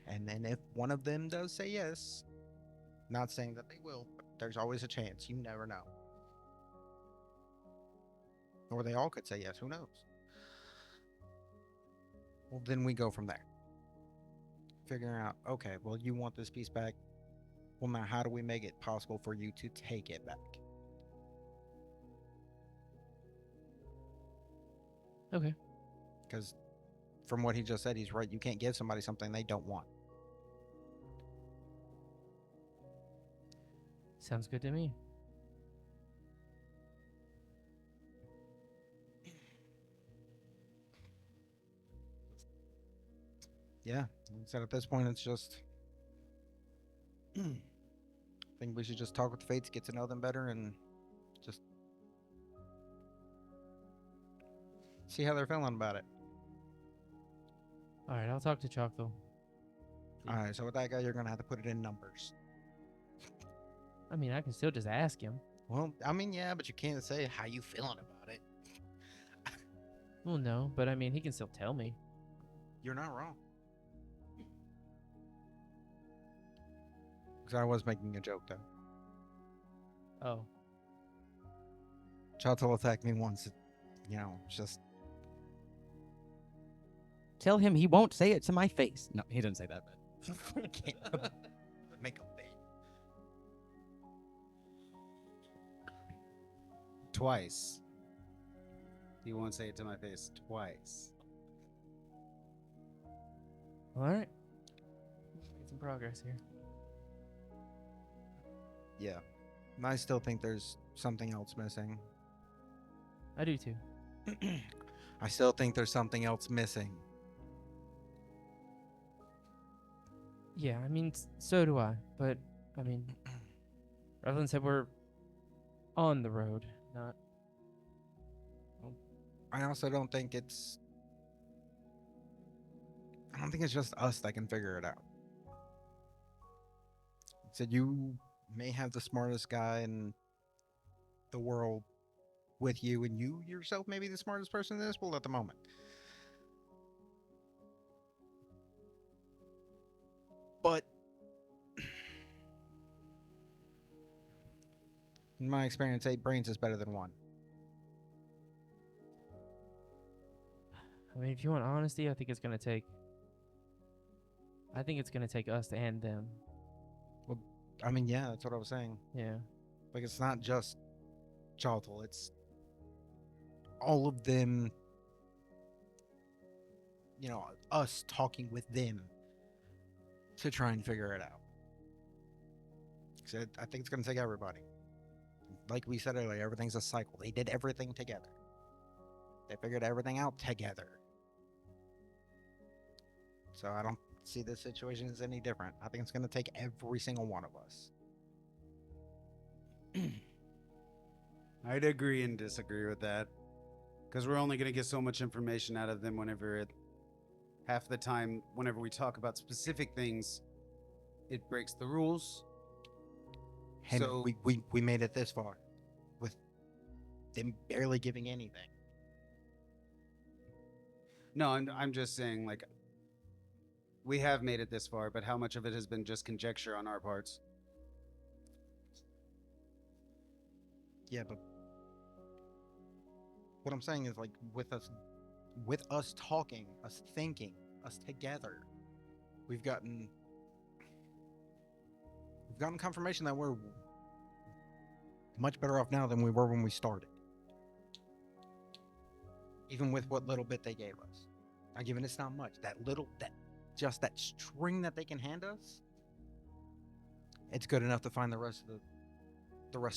And then if one of them does say yes, not saying that they will, but there's always a chance. You never know. Or they all could say yes. Who knows? Well, then we go from there. Figuring out, okay, well, you want this piece back. Well, now how do we make it possible for you to take it back? Okay. Because from what he just said, he's right. You can't give somebody something they don't want. Sounds good to me. Yeah. Like I said, at this point, it's just. I think we should just talk with the Fates, get to know them better, and just see how they're feeling about it. All right, I'll talk to Chalkville. All right, so with that guy, you're going to have to put it in numbers. I mean, I can still just ask him. Well, I mean, yeah, but you can't say how you feeling about it. Well, no, but I mean, he can still tell me. You're not wrong. Because I was making a joke, though. Oh. Chato attacked me once. Just... Tell him he won't say it to my face. No, he didn't say that, but Make a bait. Twice. He won't say it to my face twice. All right. Make some progress here. Yeah. And I still think there's something else missing. I do too. I still think there's something else missing. Yeah, I mean, so do I. But, I mean, Revlin said we're on the road, not... I also don't think it's... I don't think it's just us that can figure it out. He said you may have the smartest guy in the world with you, and you yourself may be the smartest person in this world at the moment. But in my experience, 8 brains is better than 1. I mean, if you want honesty, I think it's going to take us and them. Well, I mean, yeah, that's what I was saying. Yeah. Like, it's not just Chautel, it's all of them, us talking with them to try and figure it out. So I think it's going to take everybody. Like we said earlier, everything's a cycle. They did everything together. They figured everything out together. So I don't see this situation as any different. I think it's going to take every single one of us. I'd agree and disagree with that. Because we're only going to get so much information out of them half the time, whenever we talk about specific things, it breaks the rules. Hey, So- we made it this far with them barely giving anything. No, I'm just saying, like, we have made it this far, but how much of it has been just conjecture on our parts? Yeah, but what I'm saying is, like, with us talking, us thinking, us together, we've gotten confirmation that we're much better off now than we were when we started. Even with what little bit they gave us. Now, given it's not much, that string that they can hand us, it's good enough to find the rest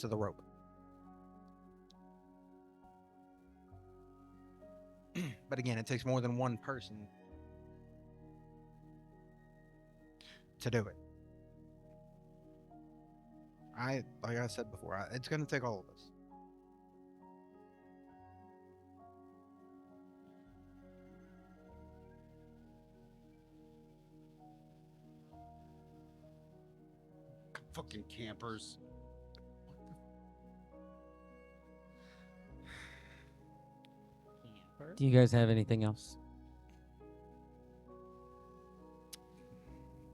of the rope. But again, it takes more than one person to do it. Like I said before, it's going to take all of us. Fucking campers. Do you guys have anything else?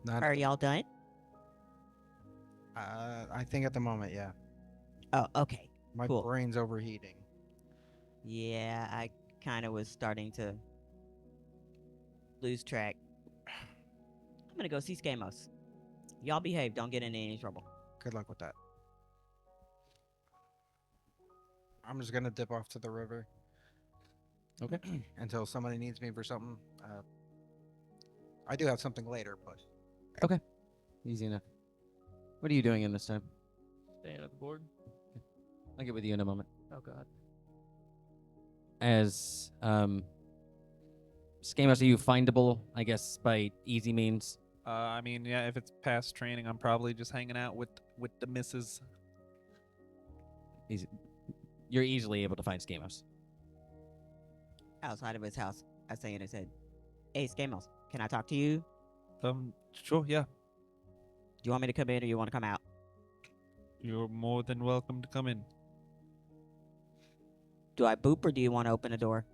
Not. Are y'all done? I think at the moment, yeah. Oh, okay. My Cool. brain's overheating. Yeah, I kind of was starting to lose track. I'm gonna go see Skamos. Y'all behave. Don't get into any trouble. Good luck with that. I'm just gonna dip off to the river. Okay. Until somebody needs me for something. I do have something later, but Easy enough. What are you doing in this time? Staying at the board. I'll get with you in a moment. Oh God. As Skamos, are you findable? I guess by easy means. I mean, yeah, if it's past training, I'm probably just hanging out with the missus. You're easily able to find Skamos. Outside of his house, I say in his head, "Hey, Skamos, can I talk to you? Sure, yeah. Do you want me to come in or you want to come out?" You're more than welcome to come in. Do I boop or do you want to open the door?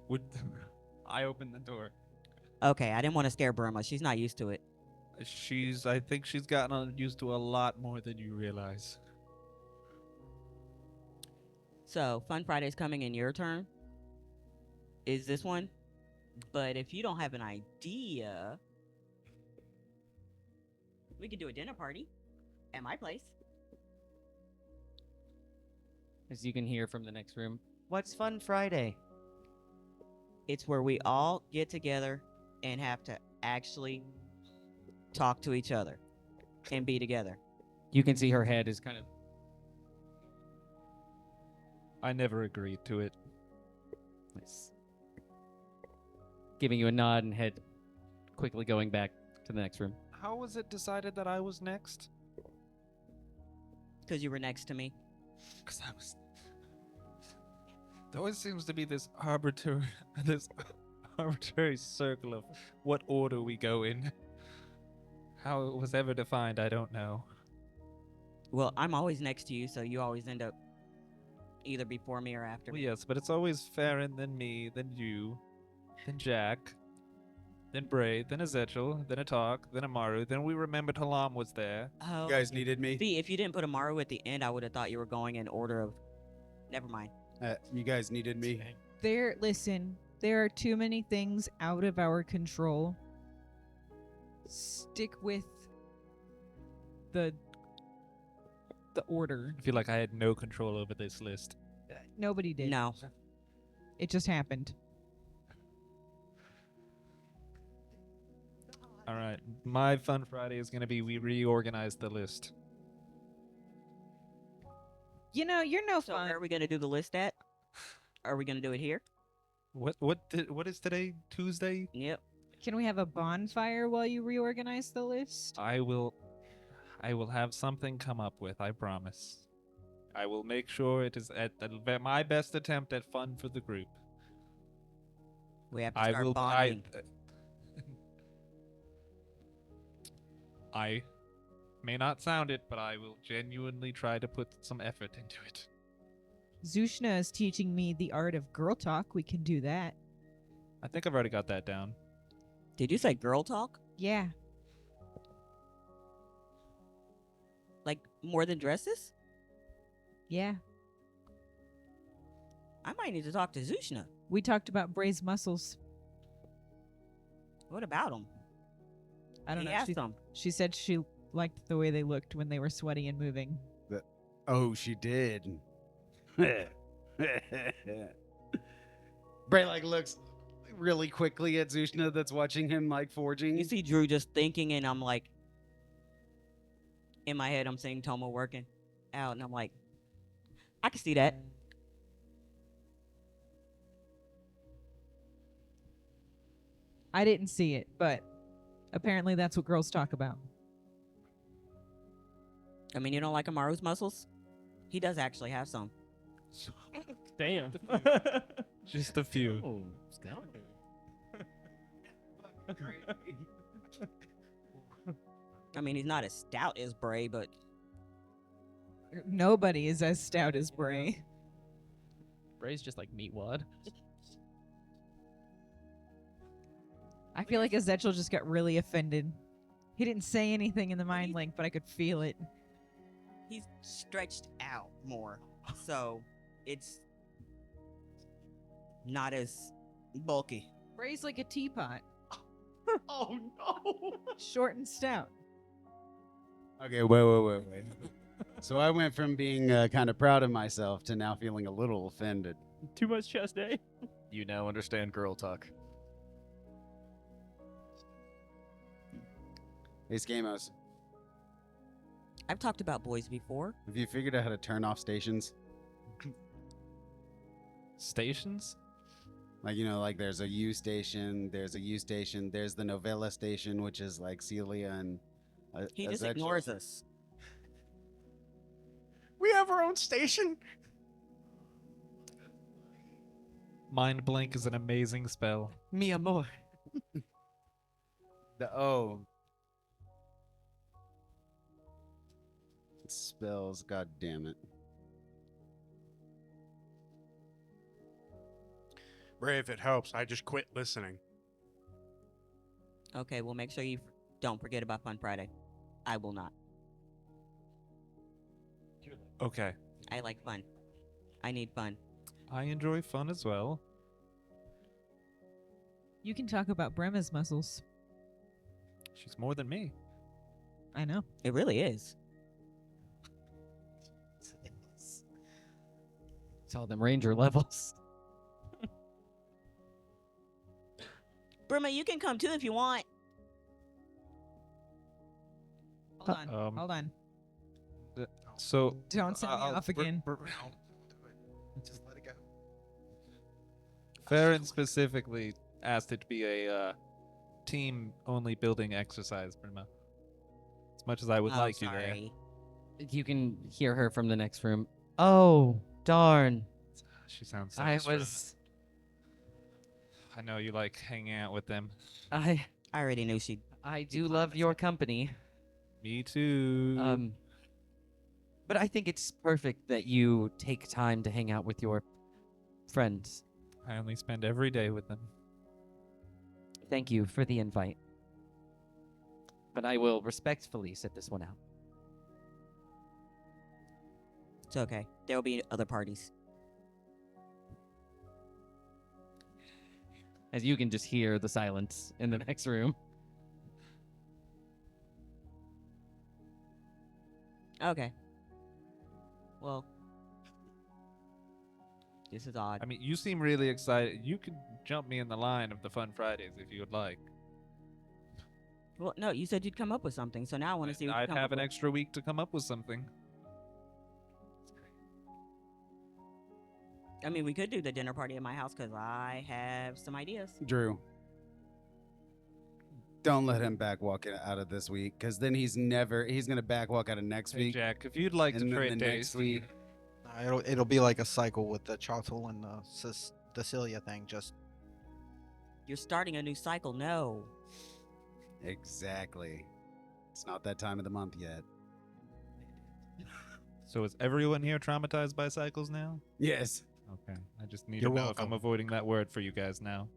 Would I open the door? Okay, I didn't want to scare Burma. She's not used to it. I think she's gotten used to a lot more than you realize. So, Fun Friday's coming in your turn. Is this one? But if you don't have an idea, we could do a dinner party at my place. As you can hear from the next room. What's Fun Friday? It's where we all get together and have to actually talk to each other and be together. You can see her head is kind of. I never agreed to it. Nice. Giving you a nod and head quickly going back to the next room. How was it decided that I was next? Because you were next to me. Because I was. There always seems to be this arbitrary circle of what order we go in. How it was ever defined, I don't know. Well, I'm always next to you, so you always end up either before me or after Well, me. yes, but it's always Farron, then me, then you, then Jack, then Bray, then Ezekiel, then Atak, then Amaru, then we remembered Halam was there. Oh, You guys needed me. see, if you didn't put Amaru at the end, I would have thought you were going in order of. Never mind. You guys needed me. Listen, there are too many things out of our control. Stick with the order. I feel like I had no control over this list. Nobody did. No. It just happened. All right, my Fun Friday is going to be we reorganize the list. You know, you're no So fun. where are we going to do the list at? Are we going to do it here? What is today? Tuesday? Yep. Can we have a bonfire while you reorganize the list? I will have something come up with, I promise. I will make sure it is at my best attempt at fun for the group. We have to I start will bonding. I may not sound it, but I will genuinely try to put some effort into it. Zushna is teaching me the art of girl talk. We can do that. I think I've already got that down. Did you say girl talk? Yeah. Like more than dresses? Yeah. I might need to talk to Zushna. We talked about Bray's muscles. What about them? I don't know. Asked them. She said she liked the way they looked when they were sweaty and moving. Oh, she did. Bray like looks really quickly at Zushna that's watching him like forging. You see Drew just thinking, and I'm like, in my head, I'm seeing Tomo working out, and I'm like, I can see that. I didn't see it, but apparently that's what girls talk about. I mean, you don't like Amaru's muscles? He does actually have some. Damn. Just a few. Oh, Scout. I mean, he's not as stout as Bray, but Nobody is as stout as Bray. Bray's just like meatwad. I feel like Ezekiel just got really offended. He didn't say anything in the mind link, but I could feel it. he's stretched out more. So it's not as bulky. Bray's like a teapot, Oh no! short and stout. Okay, wait. So I went from being kind of proud of myself to now feeling a little offended. Too much chest, eh? You now understand girl talk. Hey, Skamos, I've talked about boys before. have you figured out how to turn off stations? Stations? Like, you know, like there's a U station, there's the novella station, which is like Celia and He just Ezekiel. ignores us. We have our own station. Mind Blink is an amazing spell. Mi amor. The O. Spells, god damn it. Bray, if it helps, I just quit listening. Okay, well, make sure you don't forget about Fun Friday. I will not. Okay. I like fun. I need fun. I enjoy fun as well. You can talk about Brema's muscles. She's more than me. I know. It really is. It's all them ranger levels. Brima, you can come too if you want. Hold on. Hold on. So Don't send me off again. Just let it go. Farron specifically asked it to be a team-only building exercise, Brima. As much as I would Oh, like you there. sorry. You can hear her from the next room. Oh, darn. She sounds so I stressed. was. I know you like hanging out with them. I already knew she'd. I do love your company. Me too. But I think it's perfect that you take time to hang out with your friends. I only spend every day with them. Thank you for the invite. But I will respectfully sit this one out. It's okay. There'll be other parties. As you can just hear the silence in the next room. Okay. Well, this is odd. I mean, you seem really excited. You can jump me in the line of the Fun Fridays if you would like. Well, no, you said you'd come up with something, so now I want to see what you I'd come have up an with. extra week to come up with something. I mean, we could do the dinner party at my house because I have some ideas. Drew, don't let him backwalk out of this week, because then he's gonna backwalk out of next Hey, week. Jack, if you'd like and to then trade the days, next week. It'll be like a cycle with the Choxel and the Celia thing. Just You're starting a new cycle. No. Exactly. It's not that time of the month yet. So is everyone here traumatized by cycles now? Yes. Okay. I just need You're to know if welcome. I'm avoiding that word for you guys now.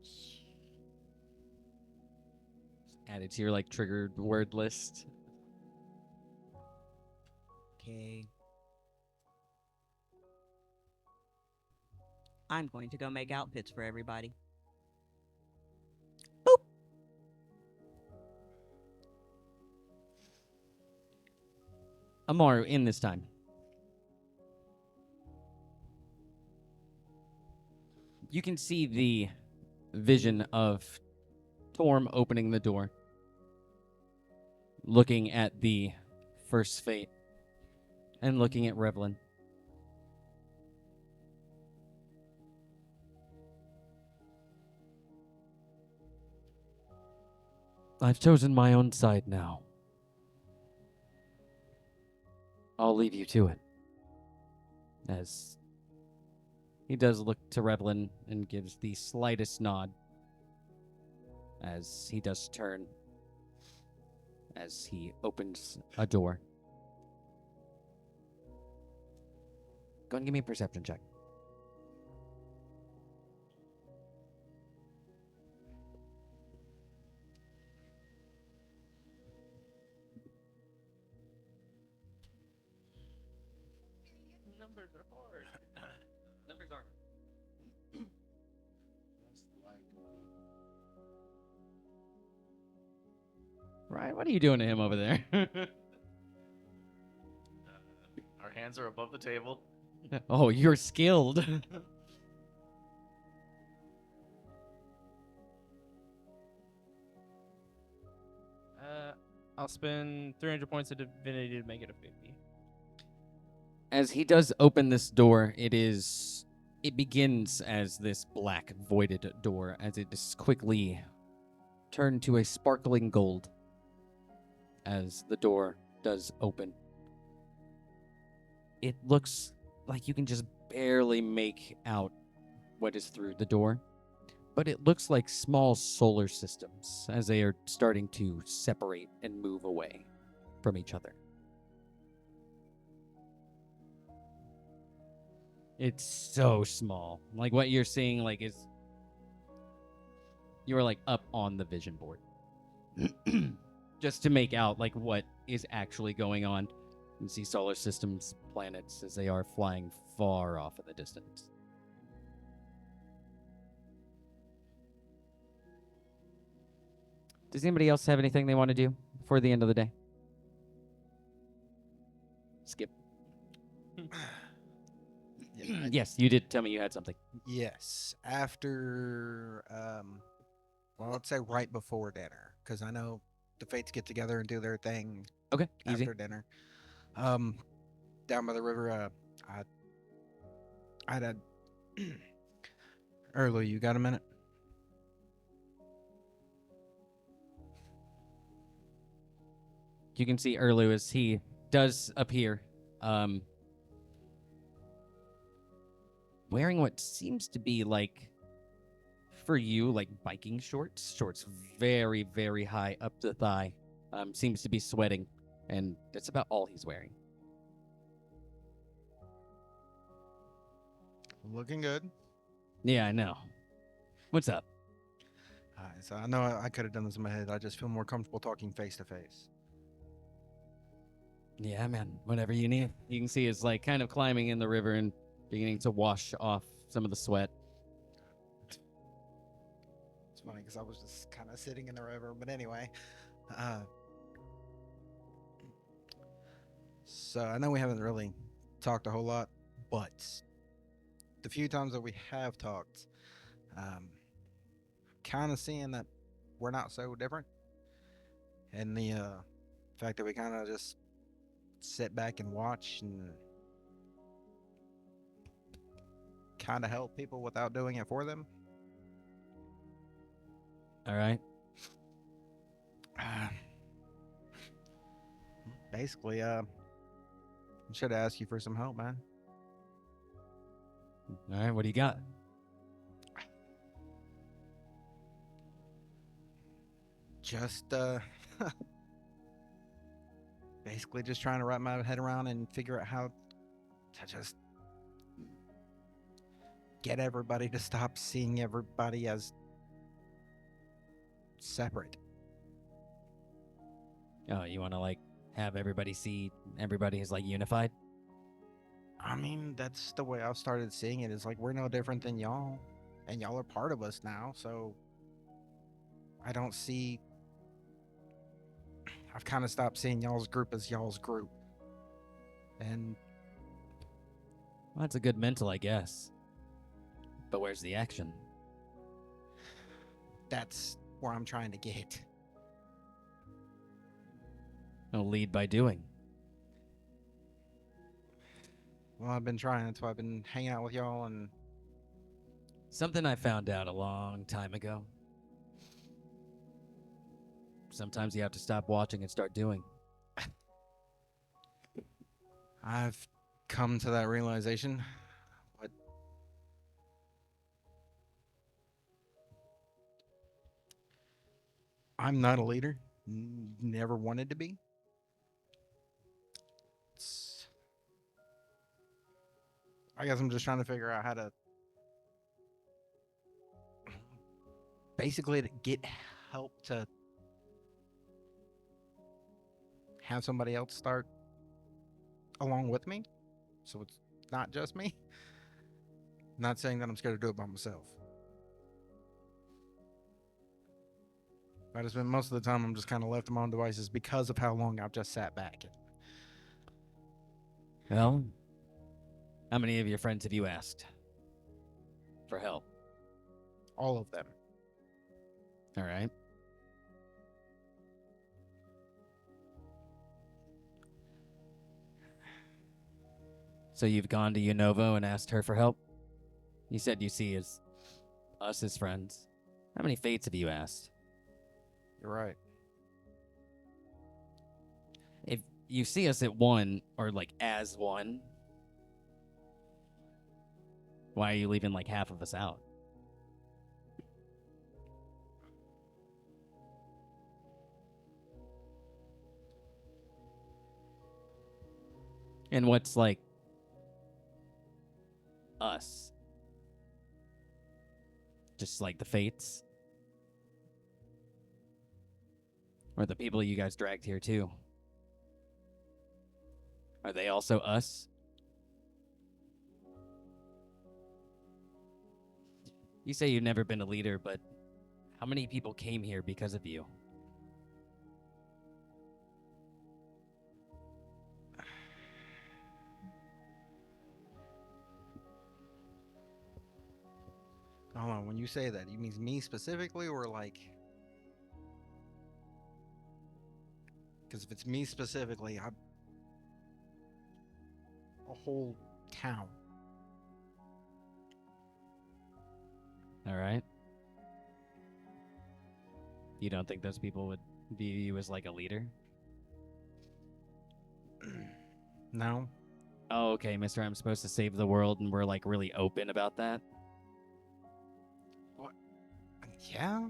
Add it to your triggered word list. Okay. I'm going to go make outfits for everybody. Amaru, in this time. You can see the vision of Torm opening the door, looking at the first fate, and looking at Revlin. I've chosen my own side now. I'll leave you to it. As he does look to Revlin and gives the slightest nod as he does turn. as he opens a door. Go and give me a perception check. Numbers are hard. Numbers aren't. Right, what are you doing to him over there? Our hands are above the table. Oh, you're skilled. I'll spend 300 points of divinity to make it a 50. As he does open this door, it begins as this black voided door, as it is quickly turned to a sparkling gold as the door does open. It looks like you can just barely make out what is through the door, but it looks like small solar systems as they are starting to separate and move away from each other. It's so small. Like what you're seeing, like is you are like up on the vision board, just to make out like what is actually going on. You see solar systems, planets as they are flying far off in the distance. Does anybody else have anything they want to do before the end of the day? Skip. Yes, you did tell me you had something. Yes, after, well, let's say right before dinner, because I know the Fates get together and do their thing Okay, easy. after dinner. Down by the river, I'd had early. You got a minute? You can see Erlu as he does appear, wearing what seems to be like, for you, like biking shorts. Shorts very, very high up the thigh. Seems to be sweating, and that's about all he's wearing. Looking good. Yeah, I know. What's up? So I know I could have done this in my head. I just feel more comfortable talking face to face. Yeah, man. Whatever you need. You can see it's like kind of climbing in the river and beginning to wash off some of the sweat. It's funny because I was just kind of sitting in the river, but anyway. So I know we haven't really talked a whole lot, but the few times that we have talked, kind of seeing that we're not so different, and the fact that we kind of just sit back and watch and kind of help people without doing it for them. All right. Basically, I should ask you for some help, man. All right, what do you got? Just basically just trying to wrap my head around and figure out how to just get everybody to stop seeing everybody as separate. Oh, you want to like have everybody see everybody is like unified? I mean, that's the way I've started seeing it. Is like we're no different than y'all, and y'all are part of us now. So I don't see. I've kind of stopped seeing y'all's group as y'all's group, and Well, that's a good mental, I guess. But where's the action? that's where I'm trying to get. I'll lead by doing. Well, I've been trying. That's why I've been hanging out with y'all, and Something I found out a long time ago. Sometimes you have to stop watching and start doing. I've come to that realization. But I'm not a leader. never wanted to be. It's- I guess I'm just trying to figure out how to basically to get help to have somebody else start along with me, so it's not just me. Not saying that I'm scared to do it by myself. I just spend most of the time I'm just kind of left to my own devices because of how long I've just sat back. Well, how many of your friends have you asked for help? All of them. All right. So you've gone to Unovo and asked her for help? You said you see us as friends. How many fates have you asked? You're right. If you see us at one, or like as one, why are you leaving like half of us out? And what's like us? Just like the fates? Or the people you guys dragged here too? Are they also us? You say you've never been a leader, but how many people came here because of you? Hold on, when you say that, you mean me specifically or like... Because if it's me specifically, I'm a whole town. All right. You don't think those people would view you as like a leader? No. Oh, okay, mister, I'm supposed to save the world and we're like really open about that? Yeah.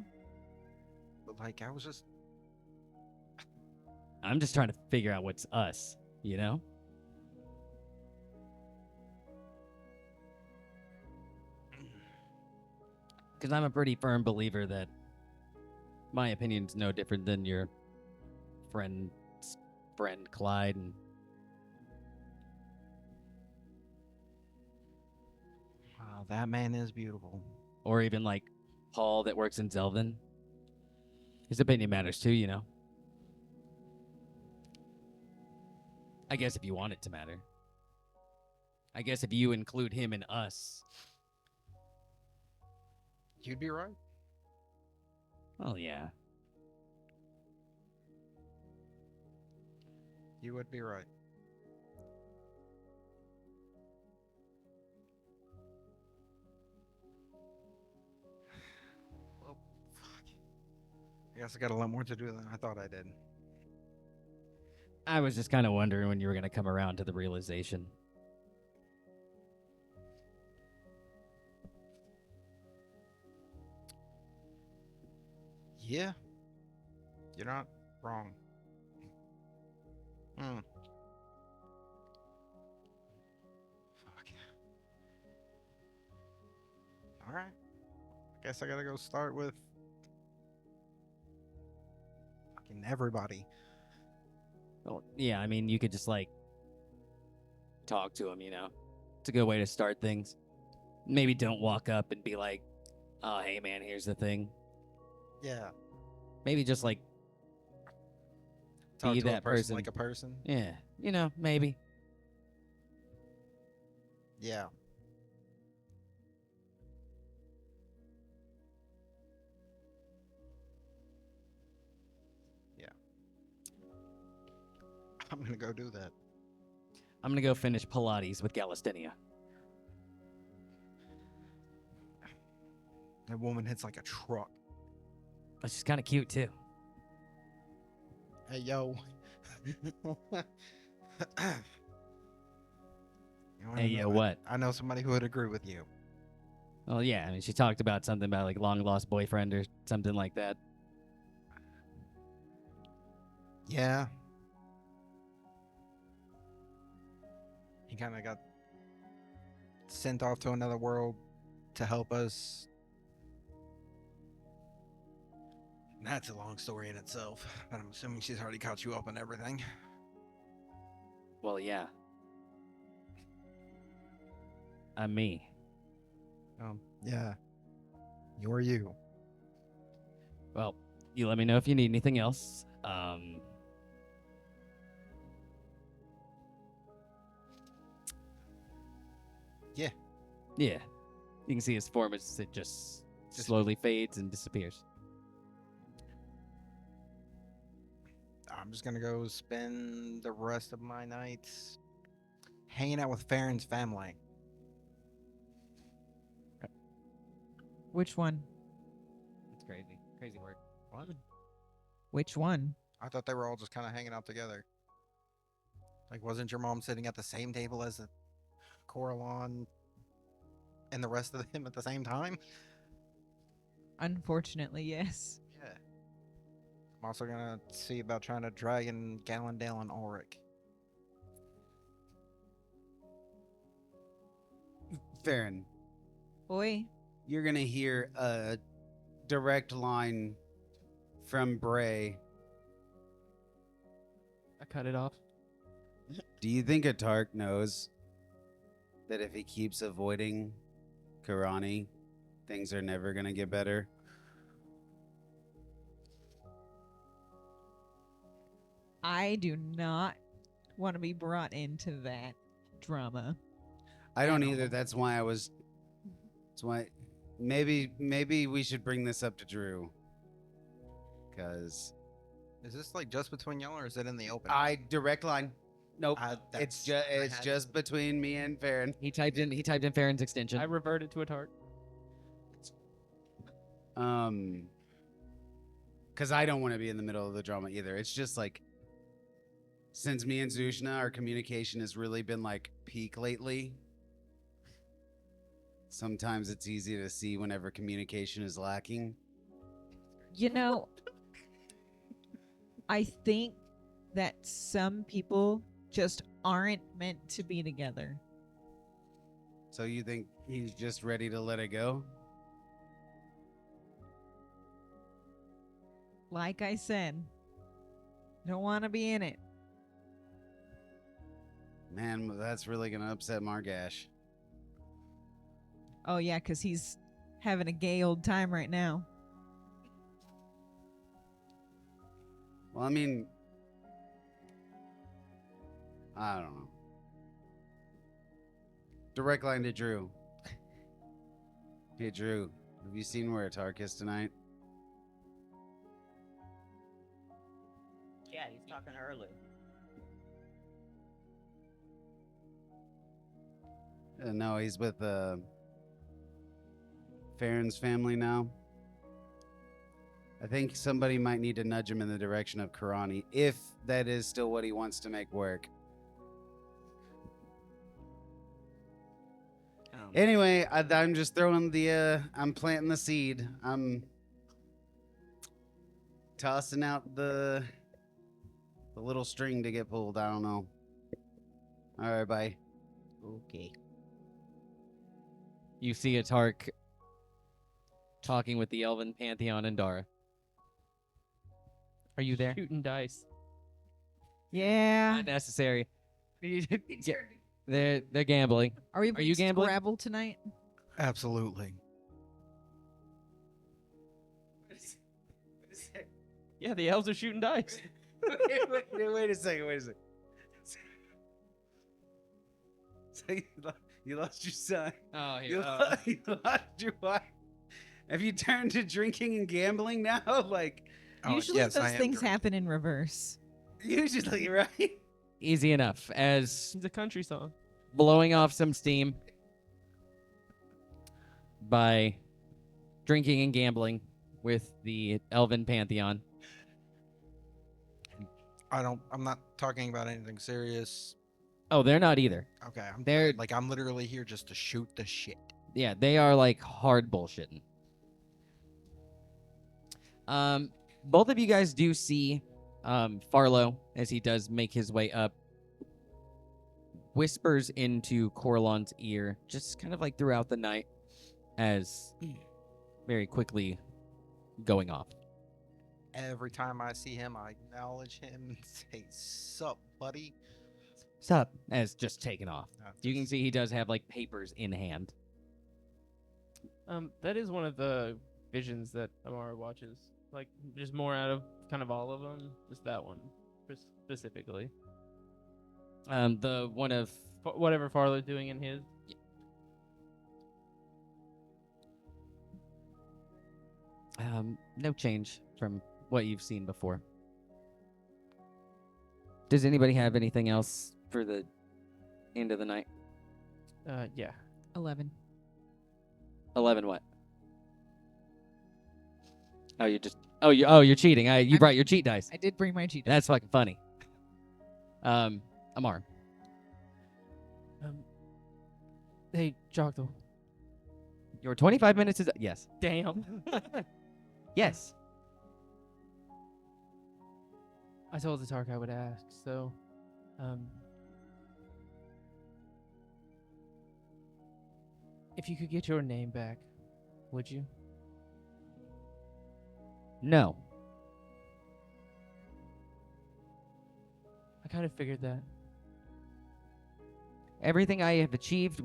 But like, I was just... I'm just trying to figure out what's us, you know? Because I'm a pretty firm believer that my opinion's no different than your friend's friend Clyde, and Wow, that man is beautiful. or even like Paul that works in Zelvin. His opinion matters too, you know? I guess if you want it to matter. I guess if you include him in us. You'd be right. Well, yeah. You would be right. Well, fuck. I guess I got a lot more to do than I thought I did. I was just kind of wondering when you were going to come around to the realization. Yeah. You're not wrong. Fuck. Alright. I guess I gotta go start with fucking everybody. Well, yeah, I mean, you could just like talk to him, you know? It's a good way to start things. Maybe don't walk up and be like, oh, hey, man, here's the thing. Yeah. Maybe just like Talk be to a that person person. like a person. Yeah, you know, maybe. Yeah. Yeah. I'm gonna go do that. I'm gonna go finish Pilates with Gallistinia. That woman hits like a truck. But she's kind of cute too. Hey, yo. Hey, yo, what? I know somebody who would agree with you. Well, yeah, I mean, she talked about something about like long lost boyfriend or something like that. Yeah. He kind of got sent off to another world to help us. That's a long story in itself, but I'm assuming she's already caught you up on everything. Well, yeah. I'm me. Yeah. You're you. Well, you let me know if you need anything else. Yeah. Yeah. You can see his form as it just slowly fades and disappears. I'm just gonna go spend the rest of my nights hanging out with Farron's family. Which one? That's crazy. Crazy word. What? Which one? I thought they were all just kind of hanging out together. Like, wasn't your mom sitting at the same table as Coralon and the rest of them at the same time? Unfortunately, yes. Yeah. I'm also gonna see about trying to drag in Gallendale and Ulrich. Farron, Boy, you're gonna hear a direct line from Bray. I cut it off. Do you think Atark knows that if he keeps avoiding Karani, things are never gonna get better? I do not want to be brought into that drama. I don't either. That's why I was. That's why. Maybe we should bring this up to Drew. Cause Is this like just between y'all, or is it in the open? I direct line. Nope. That's- It's had- just between me and Farron. He typed in Farron's extension. I reverted to a tart. Because I don't want to be in the middle of the drama either. It's just like, since me and Zushna, our communication has really been like peak lately. Sometimes it's easy to see whenever communication is lacking. You know, I think that some people just aren't meant to be together. So you think he's just ready to let it go? Like I said, don't want to be in it. Man, that's really gonna upset Margash. Oh, yeah, because he's having a gay old time right now. Well, I mean, I don't know. Direct line to Drew. Hey, Drew, have you seen where Atark is tonight? Yeah, he's talking early. No, he's with Farron's family now. I think somebody might need to nudge him in the direction of Karani, if that is still what he wants to make work. Anyway, I'm just throwing I'm planting the seed. I'm tossing out the little string to get pulled. I don't know. All right, bye. Okay. You see Atark talking with the Elven Pantheon and Dara. Are you there? Shooting dice. Yeah. Unnecessary. They're gambling. Are we you playing gambling? Scrabble tonight? Absolutely. Yeah, the elves are shooting dice. Wait a second. So you lost your son. Oh, You lost your wife. Have you turned to drinking and gambling now? Like, Usually yes, I those am things drinking. happen in reverse. usually, right? Easy enough. As It's a country song. blowing off some steam by drinking and gambling with the Elven Pantheon. I'm not talking about anything serious. Oh, they're not either. Okay, They're I'm literally here just to shoot the shit. yeah, they are like hard bullshitting. Both of you guys do see Farlow, as he does make his way up, whispers into Corlon's ear, just kind of like throughout the night, as very quickly going off. Every time I see him, I acknowledge him and say, "Sup, buddy?" Sup, as just taken off. Uh, You can just- see he does have like papers in hand. That is one of the visions that Amara watches. Like, just more out of kind of all of them. Just that one specifically. The one of Whatever Farlow's doing in his. no change from what you've seen before. Does anybody have anything else for the end of the night? Yeah. 11. 11 what? Oh, you're cheating. You I'm- brought your cheat dice. I did bring my cheat. That's fucking funny. Amar. Hey, Jocto. Your 25 minutes is yes. Damn. Yes. I told the Tark I would ask, so, if you could get your name back, would you? No. I kind of figured that. Everything I have achieved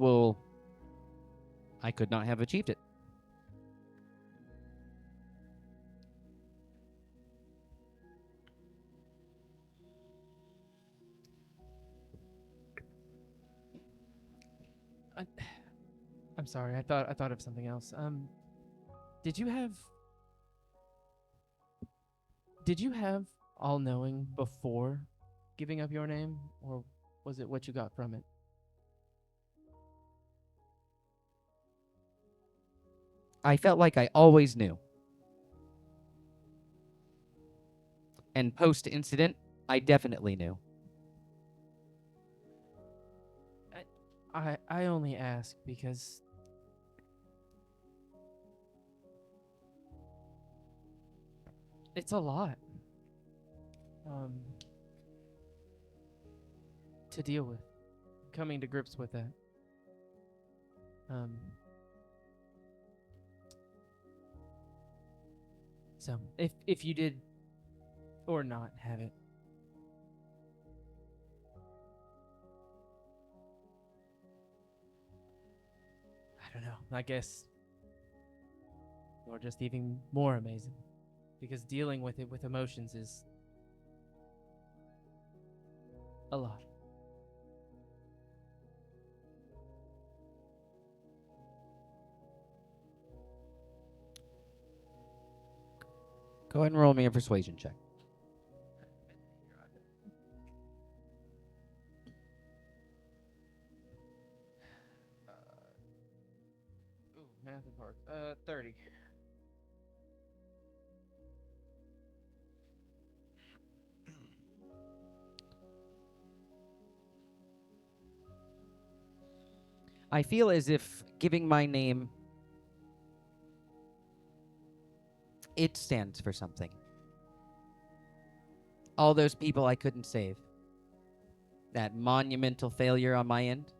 I could not have achieved it. I'm sorry. I thought of something else. Did you have all knowing before giving up your name, or was it what you got from it? I felt like I always knew. And post incident, I definitely knew. I only ask because it's a lot to deal with, coming to grips with that. So if you did or not have it, I don't know. I guess you're just even more amazing, because dealing with it with emotions is a lot. Go ahead and roll me a persuasion check. Math and parts. 30. I feel as if giving my name, it stands for something. All those people I couldn't save. That monumental failure on my end.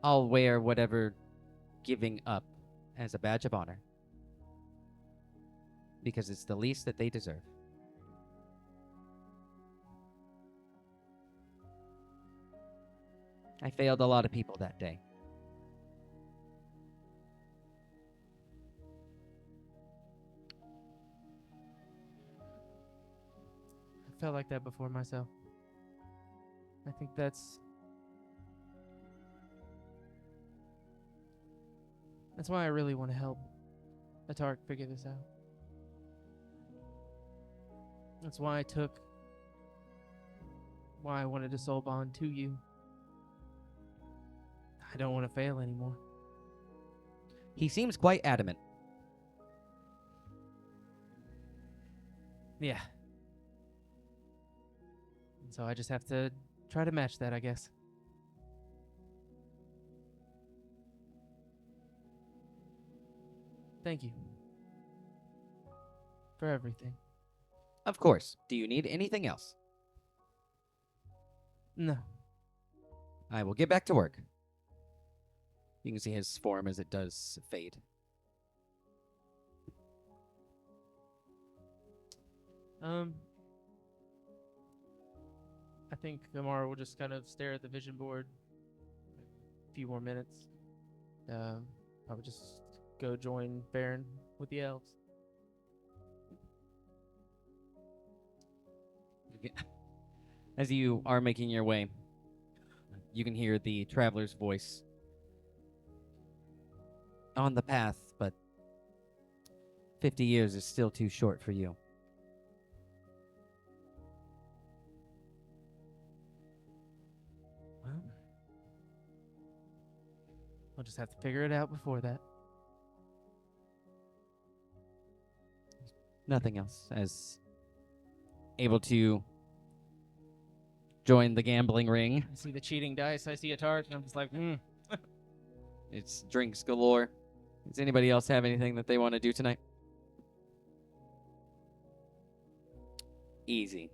I'll wear whatever giving up as a badge of honor. Because it's the least that they deserve. I failed a lot of people that day. I felt like that before myself. I think that's why I really want to help Atark figure this out. That's why I wanted to soul bond to you. I don't want to fail anymore. He seems quite adamant. Yeah. And so I just have to try to match that, I guess. Thank you for everything. Of course. Do you need anything else? No. I will get back to work. You can see his form as it does fade. I think Amara will just kind of stare at the vision board a few more minutes. I would just go join Baron with the elves. As you are making your way, you can hear the traveler's voice. On the path, but 50 years is still too short for you. Well, I'll just have to figure it out before that. Nothing else. As able to join the gambling ring. I see the cheating dice. I see a tart, and I'm just like, It's drinks galore. Does anybody else have anything that they want to do tonight? Easy.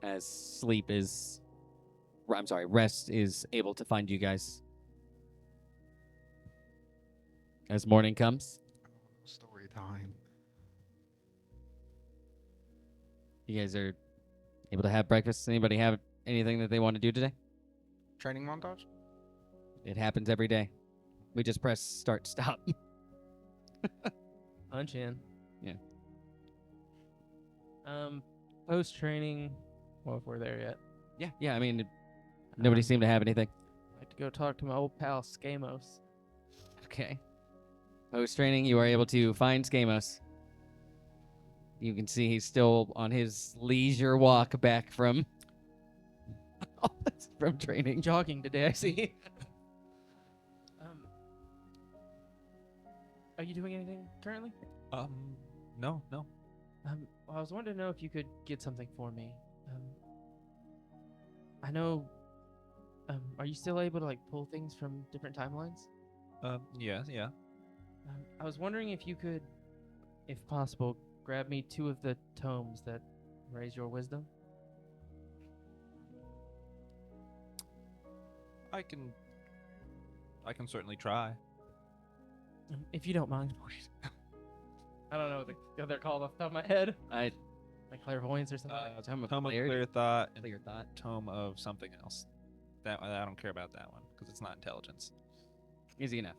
As rest is able to find you guys. As morning comes, Story time. you guys are able to have breakfast. Anybody have anything that they want to do today? Training montage? It happens every day. We just press start, stop. punch in. Yeah. Post training. Well, if we're there yet, Yeah, I mean, nobody seemed to have anything. I'd like to go talk to my old pal Skamos. Okay. Post training, you are able to find Skamos. You can see he's still on his leisure walk back from training. Jogging today, I see. Are you doing anything currently? No. Well, I was wanting to know if you could get something for me. I know. Are you still able to like pull things from different timelines? Yeah. I was wondering if you could, if possible, grab me 2 of the tomes that raise your wisdom. I can certainly try. If you don't mind. I don't know what they're called off the top of my head. Like clairvoyance or something. Tome of Tome of clarity. clear thought and Clear thought. tome of something else. That I don't care about that one because it's not intelligence. Easy enough.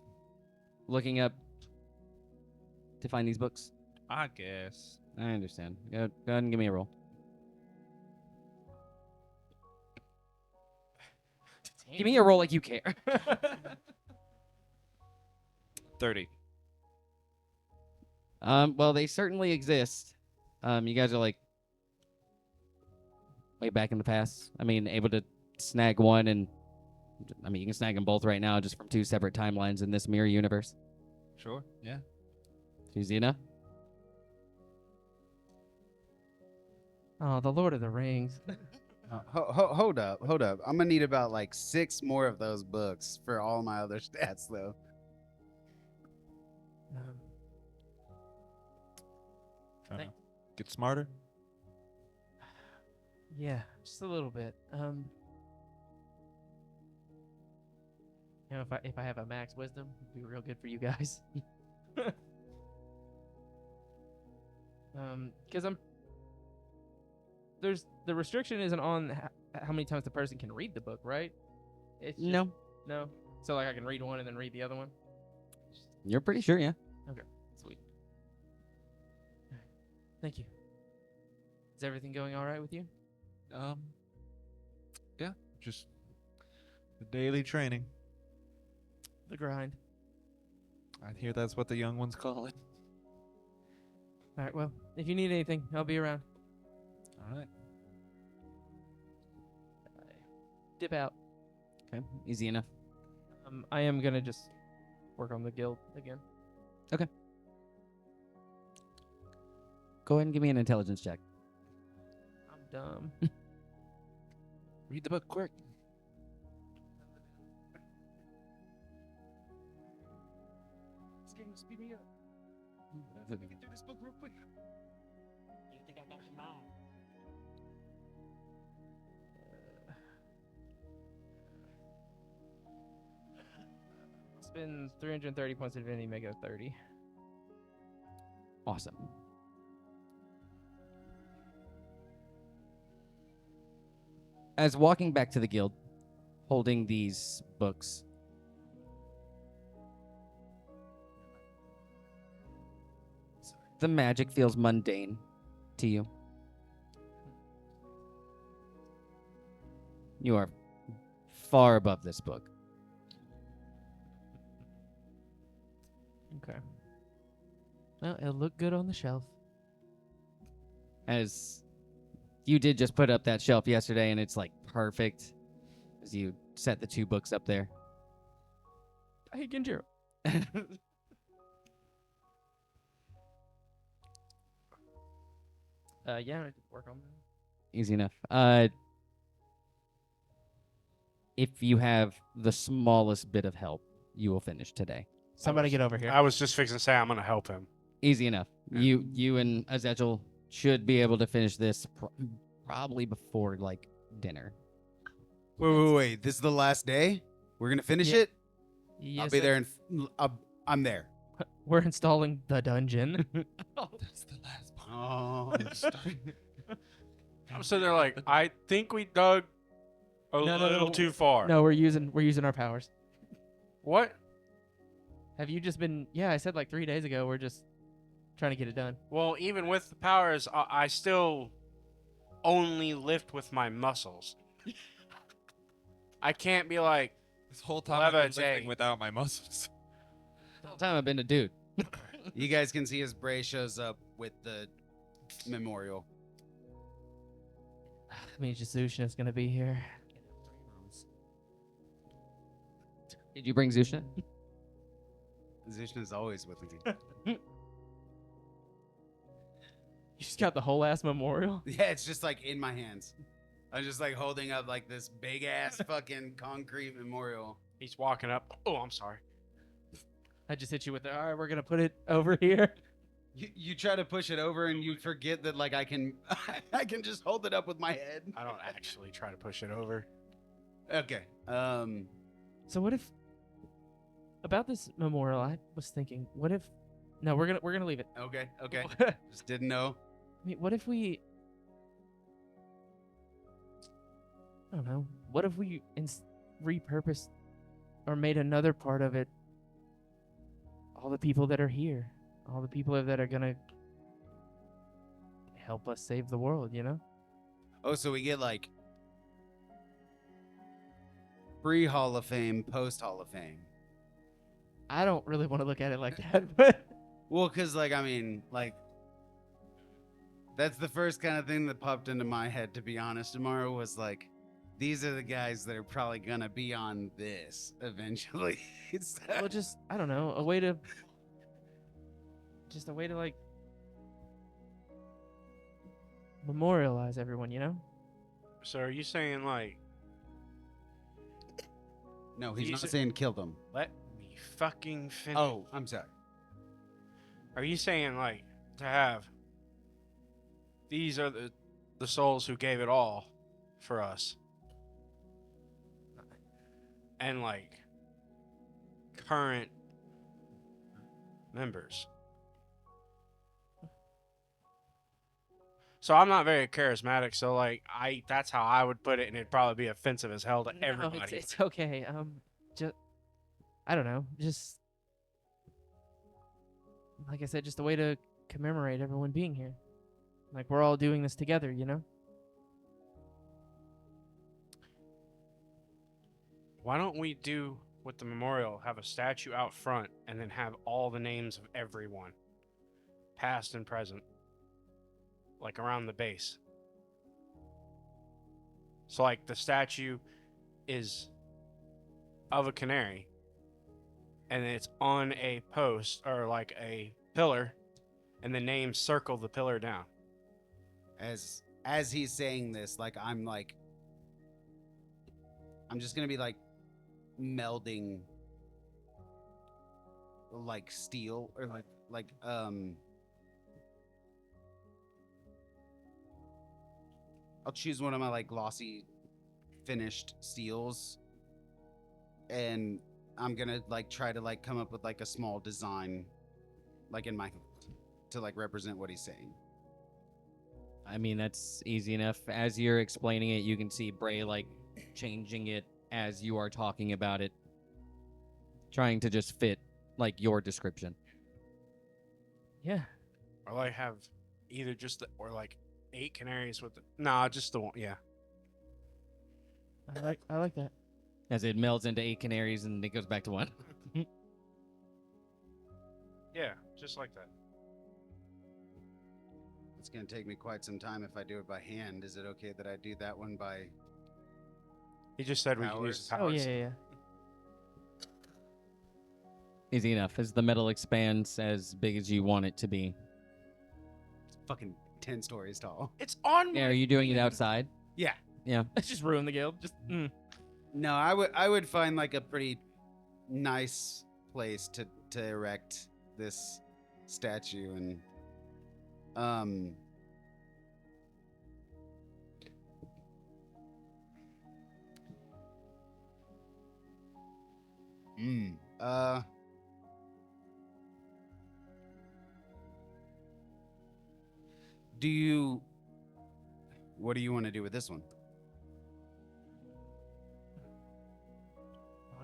Looking up to find these books. I guess. I understand. Go ahead and give me a roll. Give me a roll like you care. 30. Well, they certainly exist. You guys are like way back in the past. I mean, able to snag one, and I mean, you can snag them both right now, just from 2 separate timelines in this mirror universe. Sure. Yeah. Easy enough. Oh, the Lord of the Rings. Hold up. I'm gonna need about like 6 more of those books for all my other stats, though. I don't know. Get smarter. Yeah, just a little bit. You know, if I have a max wisdom, it'd be real good for you guys. Because there's the restriction isn't on how many times the person can read the book, right? It's just, No. no. So like I can read one and then read the other one. You're pretty sure, yeah. Okay, sweet. All right. Thank you. Is everything going all right with you? Yeah. Just the daily training. The grind. I hear that's what the young ones call it. All right. Well, if you need anything, I'll be around. All right. Dip out. Okay, easy enough. I am gonna just work on the guild again. Go ahead and give me an intelligence check. I'm dumb. Read the book quick. This game will speed me up. We can do this book real quick. Spend 330 points of divinity, make it a 30. Awesome. As walking back to the guild, holding these books, the magic feels mundane to you. You are far above this book. Okay. Well, it'll look good on the shelf. As you did just put up that shelf yesterday, and it's like perfect as you set the two books up there. Hey, Genjiro. Yeah, I work on that. Easy enough. If you have the smallest bit of help, you will finish today. Somebody get over here. I was just fixing to say I'm gonna help him. Easy enough. You and Azechel should be able to finish this probably before like dinner. Wait. This is the last day? We're going to finish Yeah. it? Yes, I'll be sir. there and I'm there. We're installing the dungeon. That's the last part. Oh. I'm sitting there like, I think we dug a No, little too far. No, we're using our powers. What? Have you just been? Yeah, I said like 3 days ago. We're just trying to get it done. Well, even with the powers, I still only lift with my muscles. I can't be like, This whole time I've been Levitate. lifting without my muscles. The whole time I've been a dude. You guys can see as Bray shows up with the memorial. I mean, Jushushna's gonna be here. Did you bring Zushna? Zushna is always with me. You just got the whole ass memorial. Yeah, it's just like in my hands. I'm just like holding up like this big ass fucking concrete memorial. he's walking up. Oh, I'm sorry. I just hit you with it. All right, we're gonna put it over here. You try to push it over and you forget that like I can I can just hold it up with my head. I don't actually try to push it over. Okay. So what if about this memorial? I was thinking, what if? No, we're gonna leave it. Okay. I Just didn't know. mean, what if we? I don't know. What if we repurposed or made another part of it? All the people that are here, all the people that are gonna help us save the world, you know? Oh, so we get like pre Hall of Fame, post Hall of Fame. I don't really want to look at it like that, but Well, cause like I mean, like that's the first kind of thing that popped into my head. To be honest, tomorrow was like, these are the guys that are probably gonna be on this eventually. well, just I don't know, a way to like memorialize everyone, you know? So are you saying like, No, he's These not are- saying kill them. let me fucking finish? Oh, I'm sorry. Are you saying like to have these are the souls who gave it all for us? And like current members. So I'm not very charismatic, so like that's how I would put it, and it'd probably be offensive as hell to No, everybody. it's okay. Just I don't know, just like I said, just a way to commemorate everyone being here. Like we're all doing this together, you know? Why don't we do with the memorial, have a statue out front, and then have all the names of everyone, past and present, like around the base. So like the statue is of a canary, and it's on a post or like a pillar, and the names circle the pillar down. As he's saying this, like I'm just gonna be like melding like steel or like I'll choose one of my like glossy finished steels, and I'm gonna like try to like come up with like a small design, like in my to like represent what he's saying. I mean, that's easy enough. As you're explaining it, you can see Bray like changing it as you are talking about it, trying to just fit like your description. Yeah. Or like have either just the, or like 8 canaries with the, nah, just the one. Yeah. I like that. As it melds into 8 canaries and it goes back to 1. Yeah, just like that. It's gonna take me quite some time if I do it by hand. Is it okay that I do that one by? He just said we can use the Oh powers. yeah. Easy enough. As the metal expands as big as you want it to be. It's fucking 10 stories tall. It's on. Yeah, are you doing it outside? Yeah. Yeah. Let's just ruin the guild. Just No, I would find like a pretty nice place to erect this statue, and mm, uh do you what do you want to do with this one?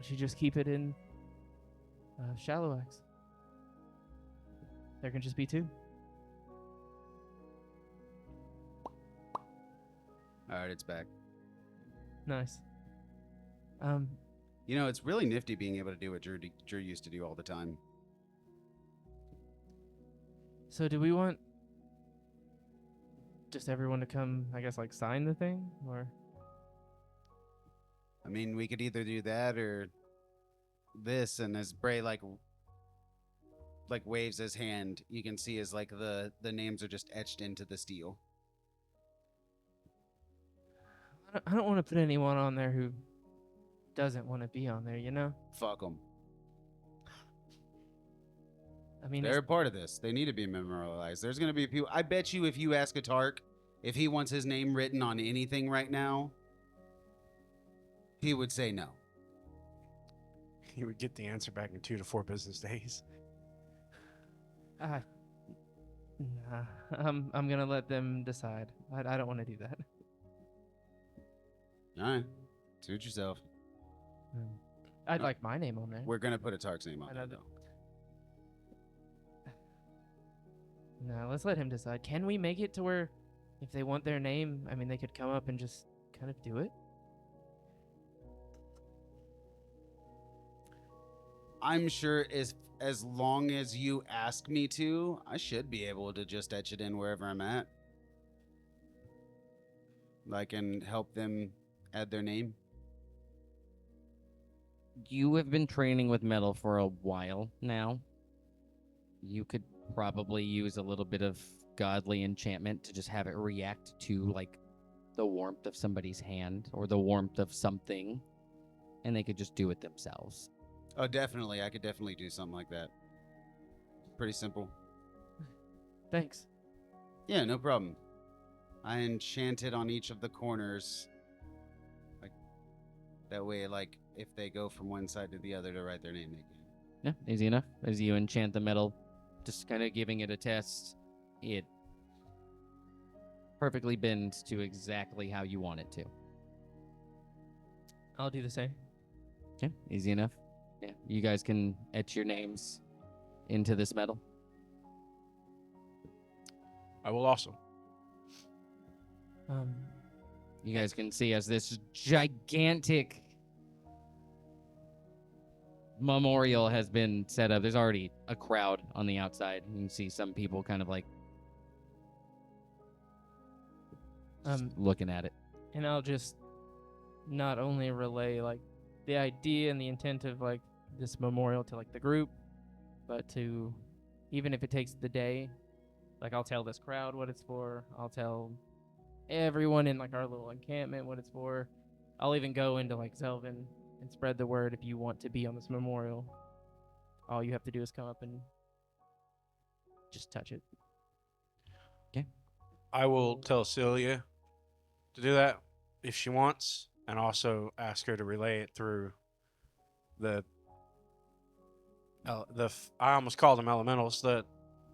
why don't you just keep it in shallow axe? There can just be 2. All right, it's back. Nice. You know, it's really nifty being able to do what Drew used to do all the time. So do we want just everyone to come, I guess, like sign the thing, or? I mean, we could either do that or this, and as Bray like waves his hand, you can see as like the names are just etched into the steel. I don't want to put anyone on there who doesn't want to be on there, you know? Fuck them. I mean, They're a part of this. They need to be memorialized. There's gonna be people. I bet you, if you ask a Tark if he wants his name written on anything right now, he would say no. He would get the answer back in 2 to 4 business days. nah, I'm gonna let them decide. I don't want to do that. All right, suit yourself. I'd like my name on there. We're gonna put a Tark's name on I know there, that- though. No, let's let him decide. Can we make it to where, if they want their name, I mean, they could come up and just kind of do it? I'm sure as long as you ask me to, I should be able to just etch it in wherever I'm at. Like, and help them add their name. You have been training with metal for a while now. You could probably use a little bit of godly enchantment to just have it react to like the warmth of somebody's hand or the warmth of something, and they could just do it themselves. Oh, definitely. I could definitely do something like that. Pretty simple. Thanks. Yeah, no problem. I enchanted on each of the corners. Like, that way, like, if they go from one side to the other to write their name, they can. Yeah, easy enough. As you enchant the metal, just kind of giving it a test, it perfectly bends to exactly how you want it to. I'll do the same. Yeah, easy enough. Yeah, you guys can etch your names into this metal. I will also. You guys can see as this gigantic memorial has been set up. There's already a crowd on the outside. You can see some people kind of like looking at it. And I'll just not only relay like the idea and the intent of like this memorial to like the group, but to, even if it takes the day, like I'll tell this crowd what it's for. I'll tell everyone in like our little encampment what it's for. I'll even go into like Zelvin and spread the word. If you want to be on this memorial, all you have to do is come up and just touch it. Okay. I will tell Celia to do that if she wants, and also ask her to relay it through the I almost called them elementals.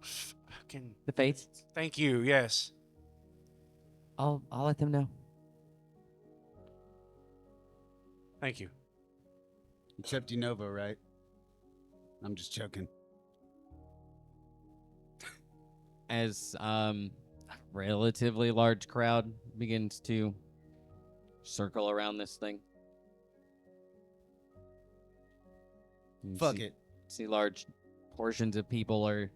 Fucking The fates. thank you. Yes. I'll let them know. Thank you. Except Unova, right? I'm just joking. As a relatively large crowd begins to circle around this thing. You Fuck see- it. See large portions of people are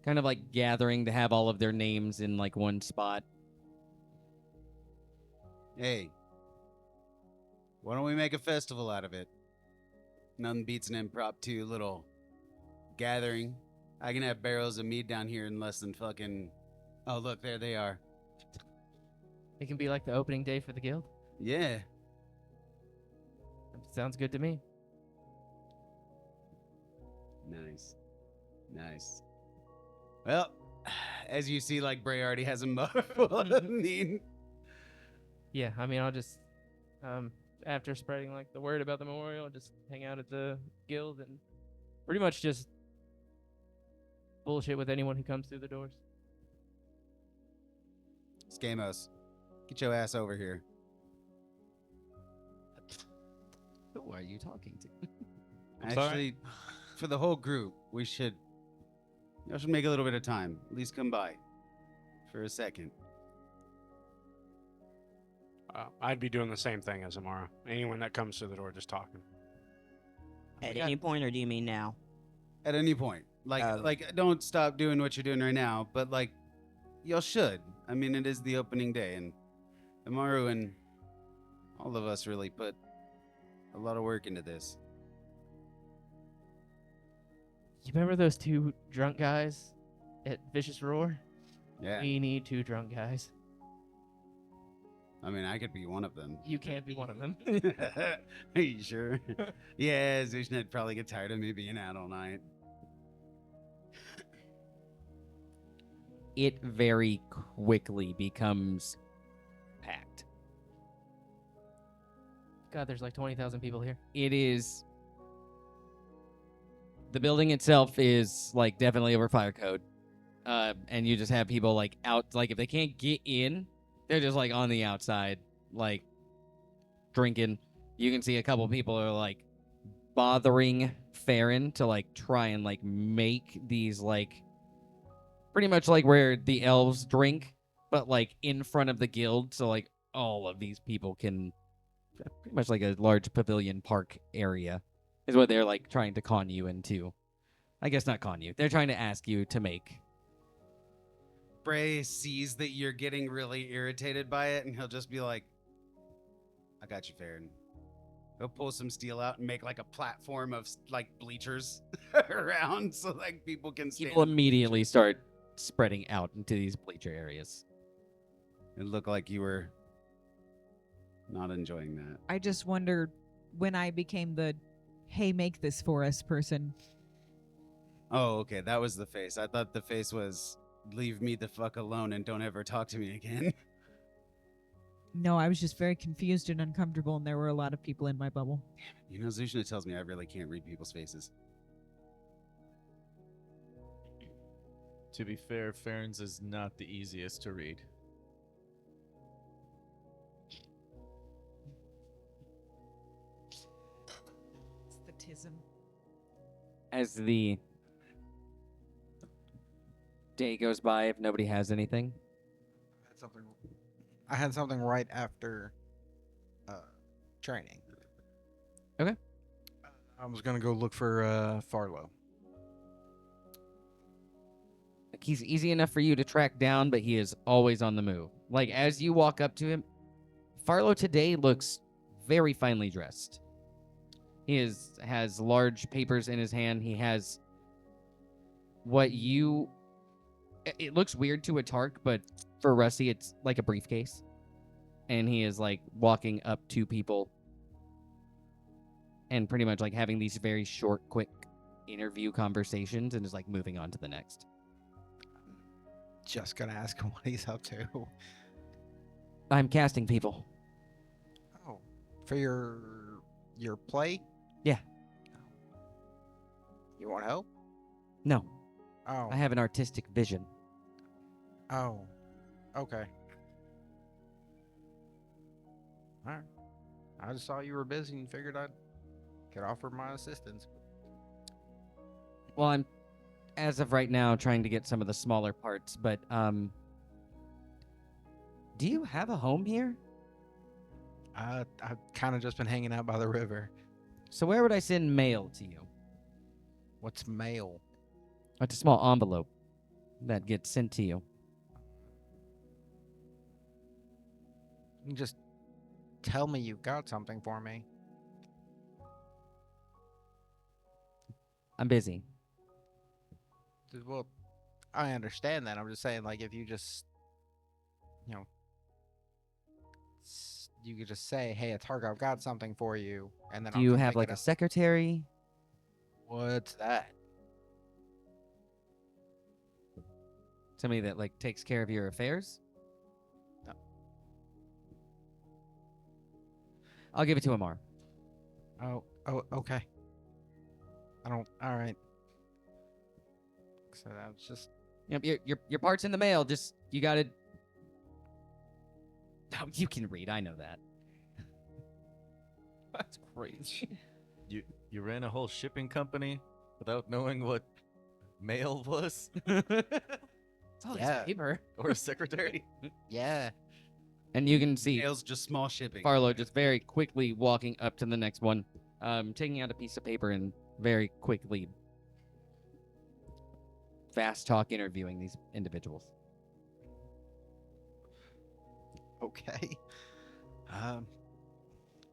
kind of like gathering to have all of their names in like one spot. Hey, why don't we make a festival out of it? Nothing beats an impromptu little gathering. I can have barrels of mead down here in less than fucking. Oh, look, there they are. It can be like the opening day for the guild. Yeah. Sounds good to me. Nice. Well, as you see, like Bray already has a mug full of mead. Yeah, I mean, I'll just, after spreading like the word about the memorial, I'll just hang out at the guild and pretty much just bullshit with anyone who comes through the doors. Skamos, get your ass over here. Who are you talking to? Actually, for the whole group, we should. Y'all should make a little bit of time. At least come by for a second. I'd be doing the same thing as Amara. Anyone that comes through the door, just talking. At any point, or do you mean now? At any point, like, don't stop doing what you're doing right now. But like, y'all should. I mean, it is the opening day, and Amaru and all of us really put a lot of work into this. You remember those two drunk guys at Vicious Roar? Yeah. We need two drunk guys. I mean, I could be one of them. You can't be one of them. Are you sure? Yeah, Zushna'd probably get tired of me being out all night. It very quickly becomes packed. God, there's like 20,000 people here. It is. The building itself is like definitely over fire code. And you just have people like out, like if they can't get in, they're just like on the outside, like drinking. You can see a couple people are like bothering Farron to like try and like make these like pretty much like where the elves drink, but like in front of the guild. So like all of these people can pretty much like a large pavilion park area is what they're like trying to con you into. I guess not con you. They're trying to ask you to make. Bray sees that you're getting really irritated by it, and he'll just be like, I got you, Farron. He'll pull some steel out and make like a platform of like bleachers around so like people can stand. People immediately start spreading out into these bleacher areas. It looked like you were not enjoying that. I just wondered when I became the hey, make this for us person. Oh, okay. That was the face. I thought the face was leave me the fuck alone and don't ever talk to me again. No, I was just very confused and uncomfortable, and there were a lot of people in my bubble. You know, Zushna tells me I really can't read people's faces. To be fair, Farron's is not the easiest to read. It's the tism. As the day goes by, if nobody has anything, I had something right after training. Okay. I was gonna go look for Farlow. like, he's easy enough for you to track down, but he is always on the move. Like as you walk up to him, Farlow today looks very finely dressed. He has large papers in his hand. He has what you. It looks weird to a Tark, but for Rusty, it's like a briefcase. And he is like walking up to people and pretty much like having these very short, quick interview conversations and is like moving on to the next. Just gonna ask him what he's up to. I'm casting people. Oh, for your play? Yeah. You want help? No, Oh. I have an artistic vision. Oh. Okay. All right. I just saw you were busy and figured I could offer my assistance. Well, I'm, as of right now, trying to get some of the smaller parts, but, do you have a home here? I've kind of just been hanging out by the river. So where would I send mail to you? What's mail? It's a small envelope that gets sent to you. You can just tell me you got something for me. I'm busy. Well, I understand that. I'm just saying, like, if you just, you know, you could just say, "Hey, it's Hargo, I've got something for you," and then Do I'll you come have pick like it a up. secretary? What's that? Somebody that like takes care of your affairs? No. I'll give it to Amar. Oh, okay. I don't. All right. So that's just. Yep, your part's in the mail. Just you got to. Oh, you can read. I know that. That's crazy. You ran a whole shipping company without knowing what mail was, It's all Yeah. this paper. or a secretary. Yeah. And you can see Mail's just small shipping. Farlow just very quickly walking up to the next one, taking out a piece of paper and very quickly fast talk interviewing these individuals. Okay. All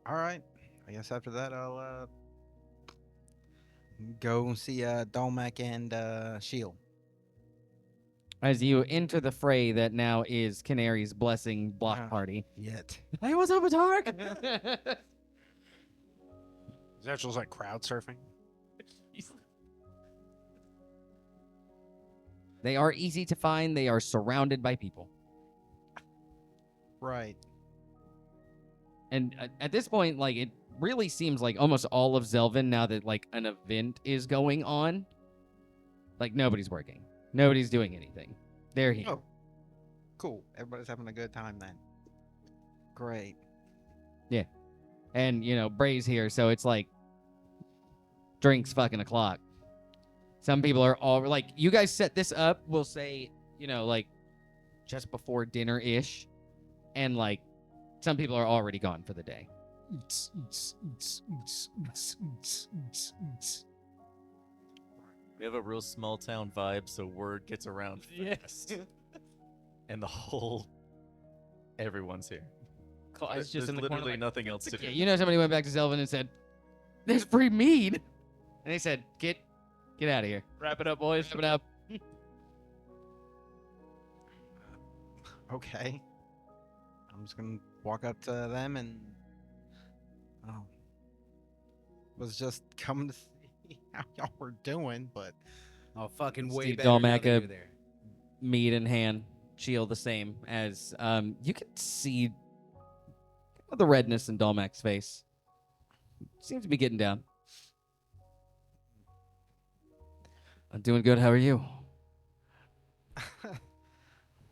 right. I guess after that I'll go and see Dolmec and Shield. As you enter the fray that now is Canary's Blessing block Ah. party. Yet. Hey, what's up with Tark? Zetchel's like crowd surfing. They are easy to find. They are surrounded by people. Right. And at this point, like, it really seems like almost all of Zelvin, now that, like, an event is going on, like, nobody's working. Nobody's doing anything. They're here. Oh. Cool. Everybody's having a good time then. Great. And, you know, Bray's here, so it's like drinks fucking o'clock. Some people are all like, you guys set this up, we'll say, you know, like just before dinner-ish. And like some people are already gone for the day. We have a real small town vibe, so word gets around fast. And the whole everyone's here. Clyde's just There's in the corner. literally Like, nothing else to do. Yeah, you know, somebody went back to Zelvin and said, "There's free mead," and they said, "Get out of here, wrap it up, boys. wrap it up." Okay. I'm just gonna walk up to them and was just coming to see how y'all were doing, but Oh, fucking way Steve better now Dolmack, that you're there. Mead in hand, shield the same as you can see the redness in Dolmac's face. Seems to be getting down. I'm doing good. How are you?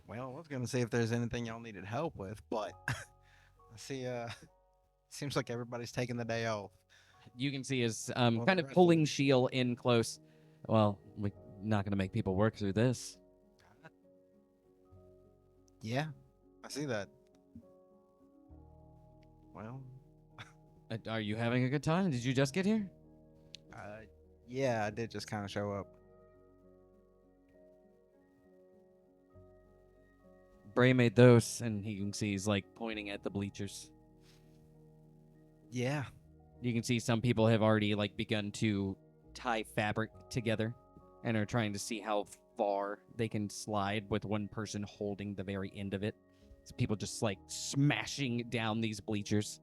well, I was gonna see if there's anything y'all needed help with, but I see seems like everybody's taking the day off. You can see is Well, kind the of rest pulling Shield in close. Well, we're not going to make people work through this. Yeah, I see that. Well, Are you having a good time? Did you just get here? yeah, I did just kind of show up. Bray made those, and you can see he's like pointing at the bleachers. Yeah. You can see some people have already like begun to tie fabric together and are trying to see how far they can slide with one person holding the very end of it. So people just like smashing down these bleachers.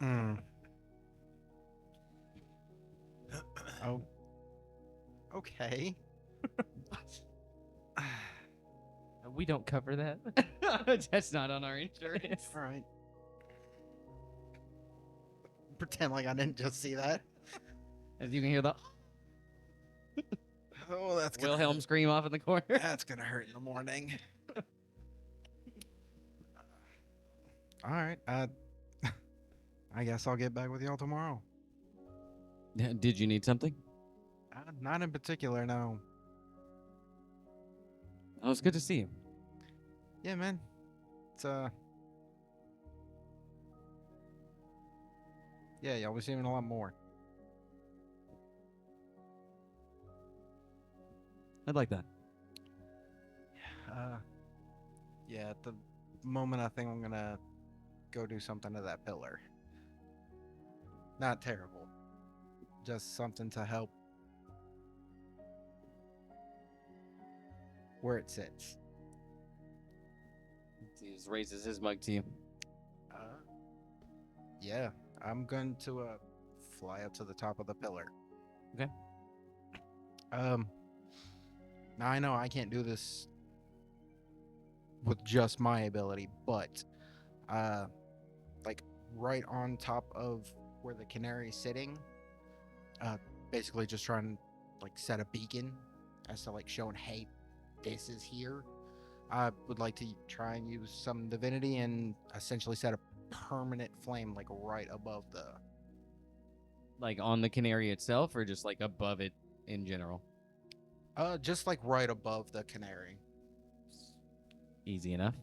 Mm. Oh. Okay. We don't cover that. That's not on our insurance. All right. Pretend like I didn't just see that. As you can hear the Oh, that's gonna Wilhelm hurt. scream off in the corner. That's gonna hurt in the morning. All right. I guess I'll get back with y'all tomorrow. Did you need something? Not in particular, no. Oh, it's good to see you. Yeah, man. It's yeah, y'all be seeing a lot more. I'd like that. Yeah, at the moment I think I'm gonna go do something to that pillar. Not terrible. Just something to help where it sits. He just raises his mug to you. Yeah, I'm going to fly up to the top of the pillar. Okay. Now I know I can't do this with just my ability, but like right on top of where the canary's sitting, basically just trying to like set a beacon as to like showing, hey, this is here. I would like to try and use some divinity and essentially set a permanent flame like right above the Like on the canary itself, or just like above it in general? just like right above the canary. Easy enough.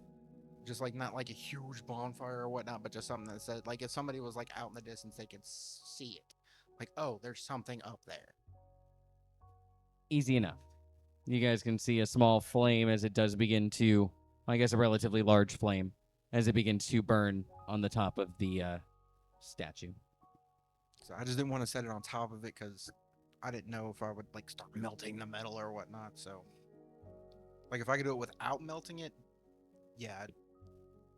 Just like not like a huge bonfire or whatnot, but just something that said like if somebody was like out in the distance, they could see it. Like, oh, there's something up there. Easy enough. You guys can see a small flame as it does begin to, I guess a relatively large flame, as it begins to burn on the top of the statue. So I just didn't want to set it on top of it because I didn't know if I would like start melting the metal or whatnot. So, like, if I could do it without melting it, yeah, I'd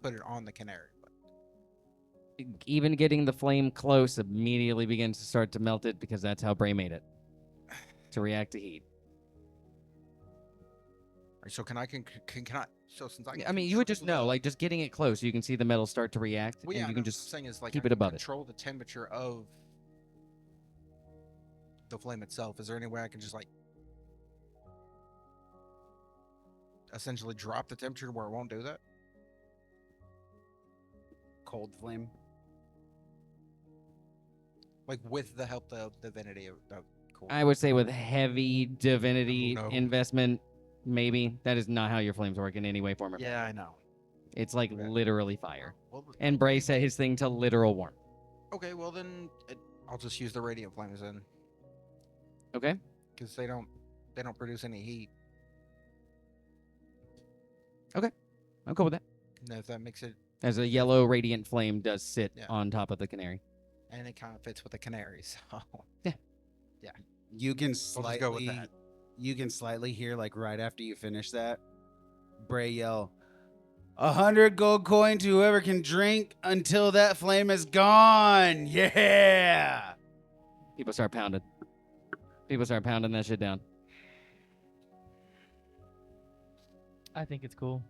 put it on the canary. But Even getting the flame close immediately begins to start to melt it, because that's how Bray made it. To react to heat. Alright, so can I so since I mean, you would just know, like, just getting it close, you can see the metal start to react, well, and yeah, you no, can what I'm just saying is like keep I it can above it. control the temperature of the flame itself. Is there any way I can just like essentially drop the temperature where it won't do that? Cold flame. Like with the help of divinity. Cool. I would say with heavy divinity Oh, no. investment, maybe. That is not how your flames work in any way, form, or Yeah, I know. It's like Okay. literally fire. Well, And Bray set his thing to literal warm. okay, well then I'll just use the radiant flames then, Okay? because they don't produce any heat. I'm cool with that. And if that makes it, As a yellow radiant flame does sit Yeah. on top of the canary. and it kind of fits with the canaries. So You can we'll just go with slightly, that. you can slightly hear, like right after you finish that, Bray yell, 100 gold coin to whoever can drink until that flame is gone. Yeah. People start pounding. People start pounding that shit down. I think it's cool.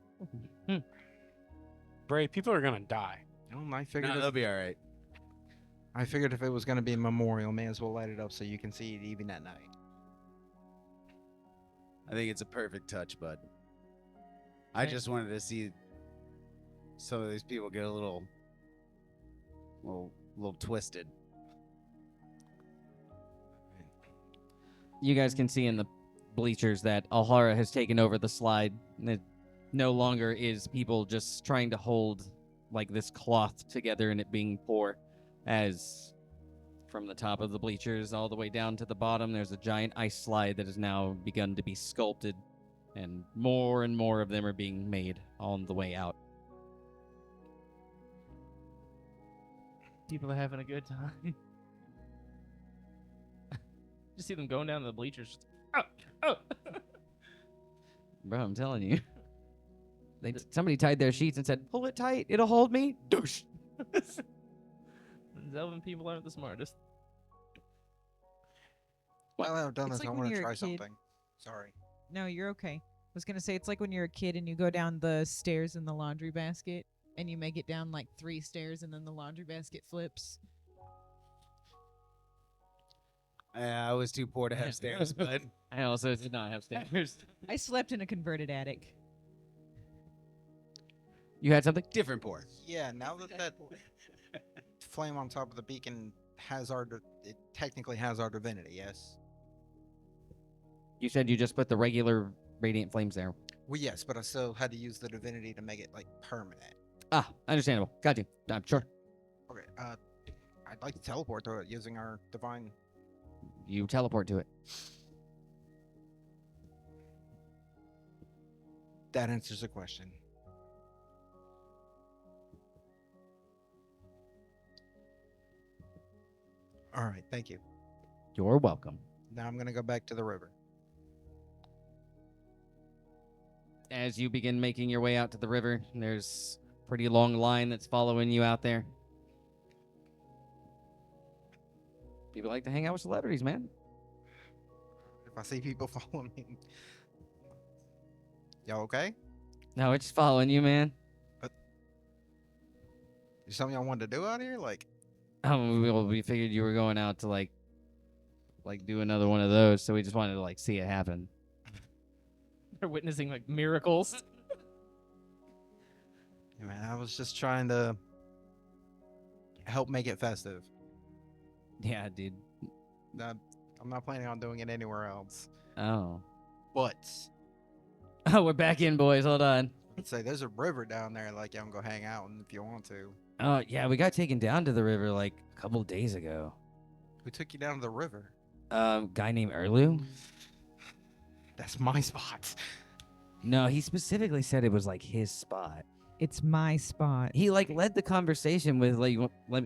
Bray, people are gonna die. I figured No, they'll be all right. I figured if it was gonna be a memorial, may as well light it up so you can see it even at night. I think it's a perfect touch, bud. I just wanted to see some of these people get a little twisted. You guys can see in the bleachers that Alhara has taken over the slide. And it no longer is people just trying to hold like this cloth together and it being poor, as from the top of the bleachers all the way down to the bottom, there's a giant ice slide that has now begun to be sculpted, and more of them are being made on the way out. People are having a good time. Just see them going down to the bleachers. Oh, oh. Bro, I'm telling you. Somebody tied their sheets and said, "Pull it tight, it'll hold me." Douche. Zelvin people aren't the smartest. Well, I've done It's this. like I when want to you're a try kid. something. Sorry. No, you're okay. was gonna say it's like when you're a kid and you go down the stairs in the laundry basket and you make it down like 3 stairs and then the laundry basket flips. I was too poor to have stairs, but I also did not have stairs. I slept in a converted attic. You had something? different poor. Yeah, now that flame on top of the beacon has it technically has our divinity, yes. You said you just put the regular radiant flames there. Well, yes, but I still had to use the divinity to make it like permanent. Ah, understandable. Got you. I'm sure. Okay, I'd like to teleport to it using our divine. You teleport to it. That answers the question. All right, thank you. You're welcome. Now I'm gonna go back to the river. As you begin making your way out to the river, there's a pretty long line that's following you out there. People like to hang out with celebrities, man. If I see people following me, y'all okay? No, it's following you, man. Is something y'all wanted to do out here? Like, Well, we figured you were going out to like do another one of those, so we just wanted to like see it happen. They're witnessing like miracles. man, I was just trying to help make it festive. Yeah, dude. I'm not planning on doing it anywhere else. Oh. But Oh, we're back in, boys. Hold on. I'd say there's a river down there. Like, y'all can go hang out if you want to. Oh, yeah, we got taken down to the river like a couple days ago. Who took you down to the river? Guy named Erlu? That's my spot. No, he specifically said it was like his spot. It's my spot. He like led the conversation with like, let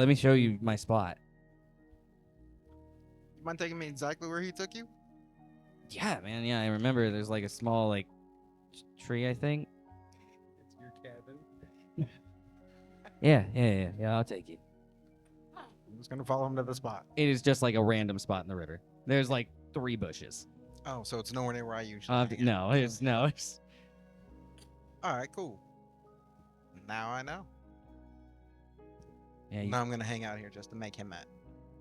me show you my spot. You mind taking me exactly where he took you? Yeah, man. Yeah, I remember. There's like a small like tree, I think. It's your cabin. Yeah. I'll take you. I'm just gonna follow him to the spot. It is just like a random spot in the river. There's like 3 bushes. Oh, so it's nowhere near where I usually hang out. No, it's. All right, cool. Now I know. Yeah. Now I'm gonna hang out here just to make him mad.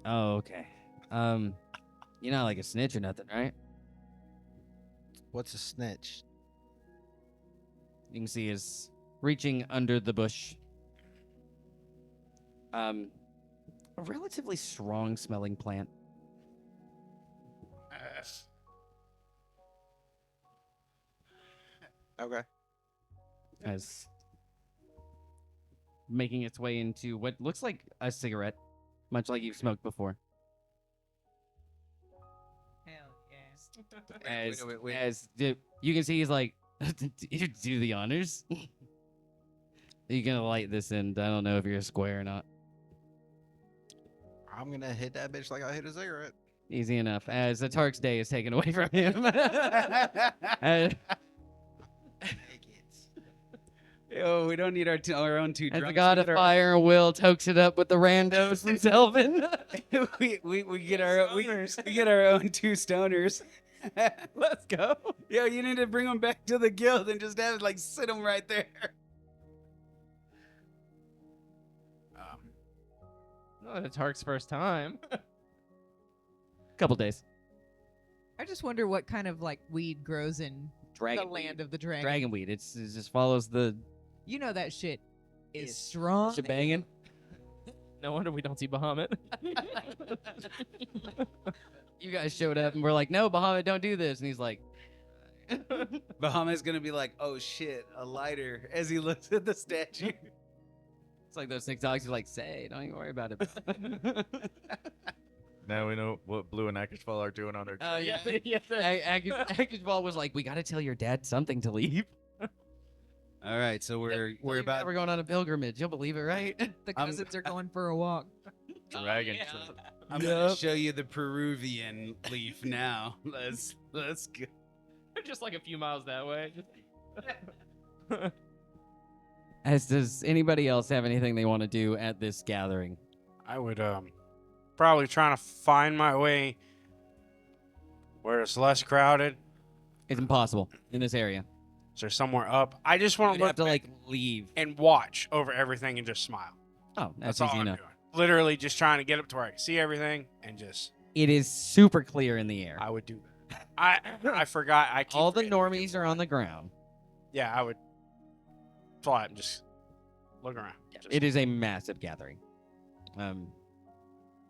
Oh, okay. You're not like a snitch or nothing, right? What's a snitch? You can see is reaching under the bush. A relatively strong smelling plant. Okay. As making its way into what looks like a cigarette, much like you've smoked before. Hell yes. As you can see, he's like, you do the honors. You're gonna light this, and I don't know if you're a square or not. I'm gonna hit that bitch like I hit a cigarette. Easy enough. As the Tark's day is taken away from him. Yo, we don't need our own two As drunks. the god of fire and will tokes it up with the randos from Selvin. we get our own 2 stoners. Let's go. Yo, you need to bring them back to the guild and just have like sit them right there. No, it's Hark's first time. Couple days. I just wonder what kind of like weed grows in Dragon the land of the dragon. Dragonweed. It just follows the You know that shit is strong. shebangin'. No wonder we don't see Bahamut. You guys showed up and we're like, no, Bahamut, don't do this. And he's like, Bahamut's gonna be like, oh shit, a lighter, as he looks at the statue. it's like those 6 dogs. You're like, say, don't even worry about it. Now we know what Blue and Akishfall are doing on their. Oh yeah. Akishbal was like, we got to tell your dad something to leave. All right, so we're about. We're going on a pilgrimage. You'll believe it, right? The cousins are going for a walk. Dragon. I'm gonna show you the Peruvian leaf now. Let's go. Just like a few miles that way. As does anybody else have anything they want to do at this gathering? I would probably trying to find my way where it's less crowded. It's impossible in this area. Is there somewhere up? I just want You'd to have look to back like leave. and watch over everything and just smile. Oh, That's that's all easy I'm enough. doing. Literally just trying to get up to where I can see everything and just. It is super clear in the air. I would do that. I forgot. I keep All the forgetting we can normies are on the ground. Yeah, I would fly up and just look around. Just- It is a massive gathering.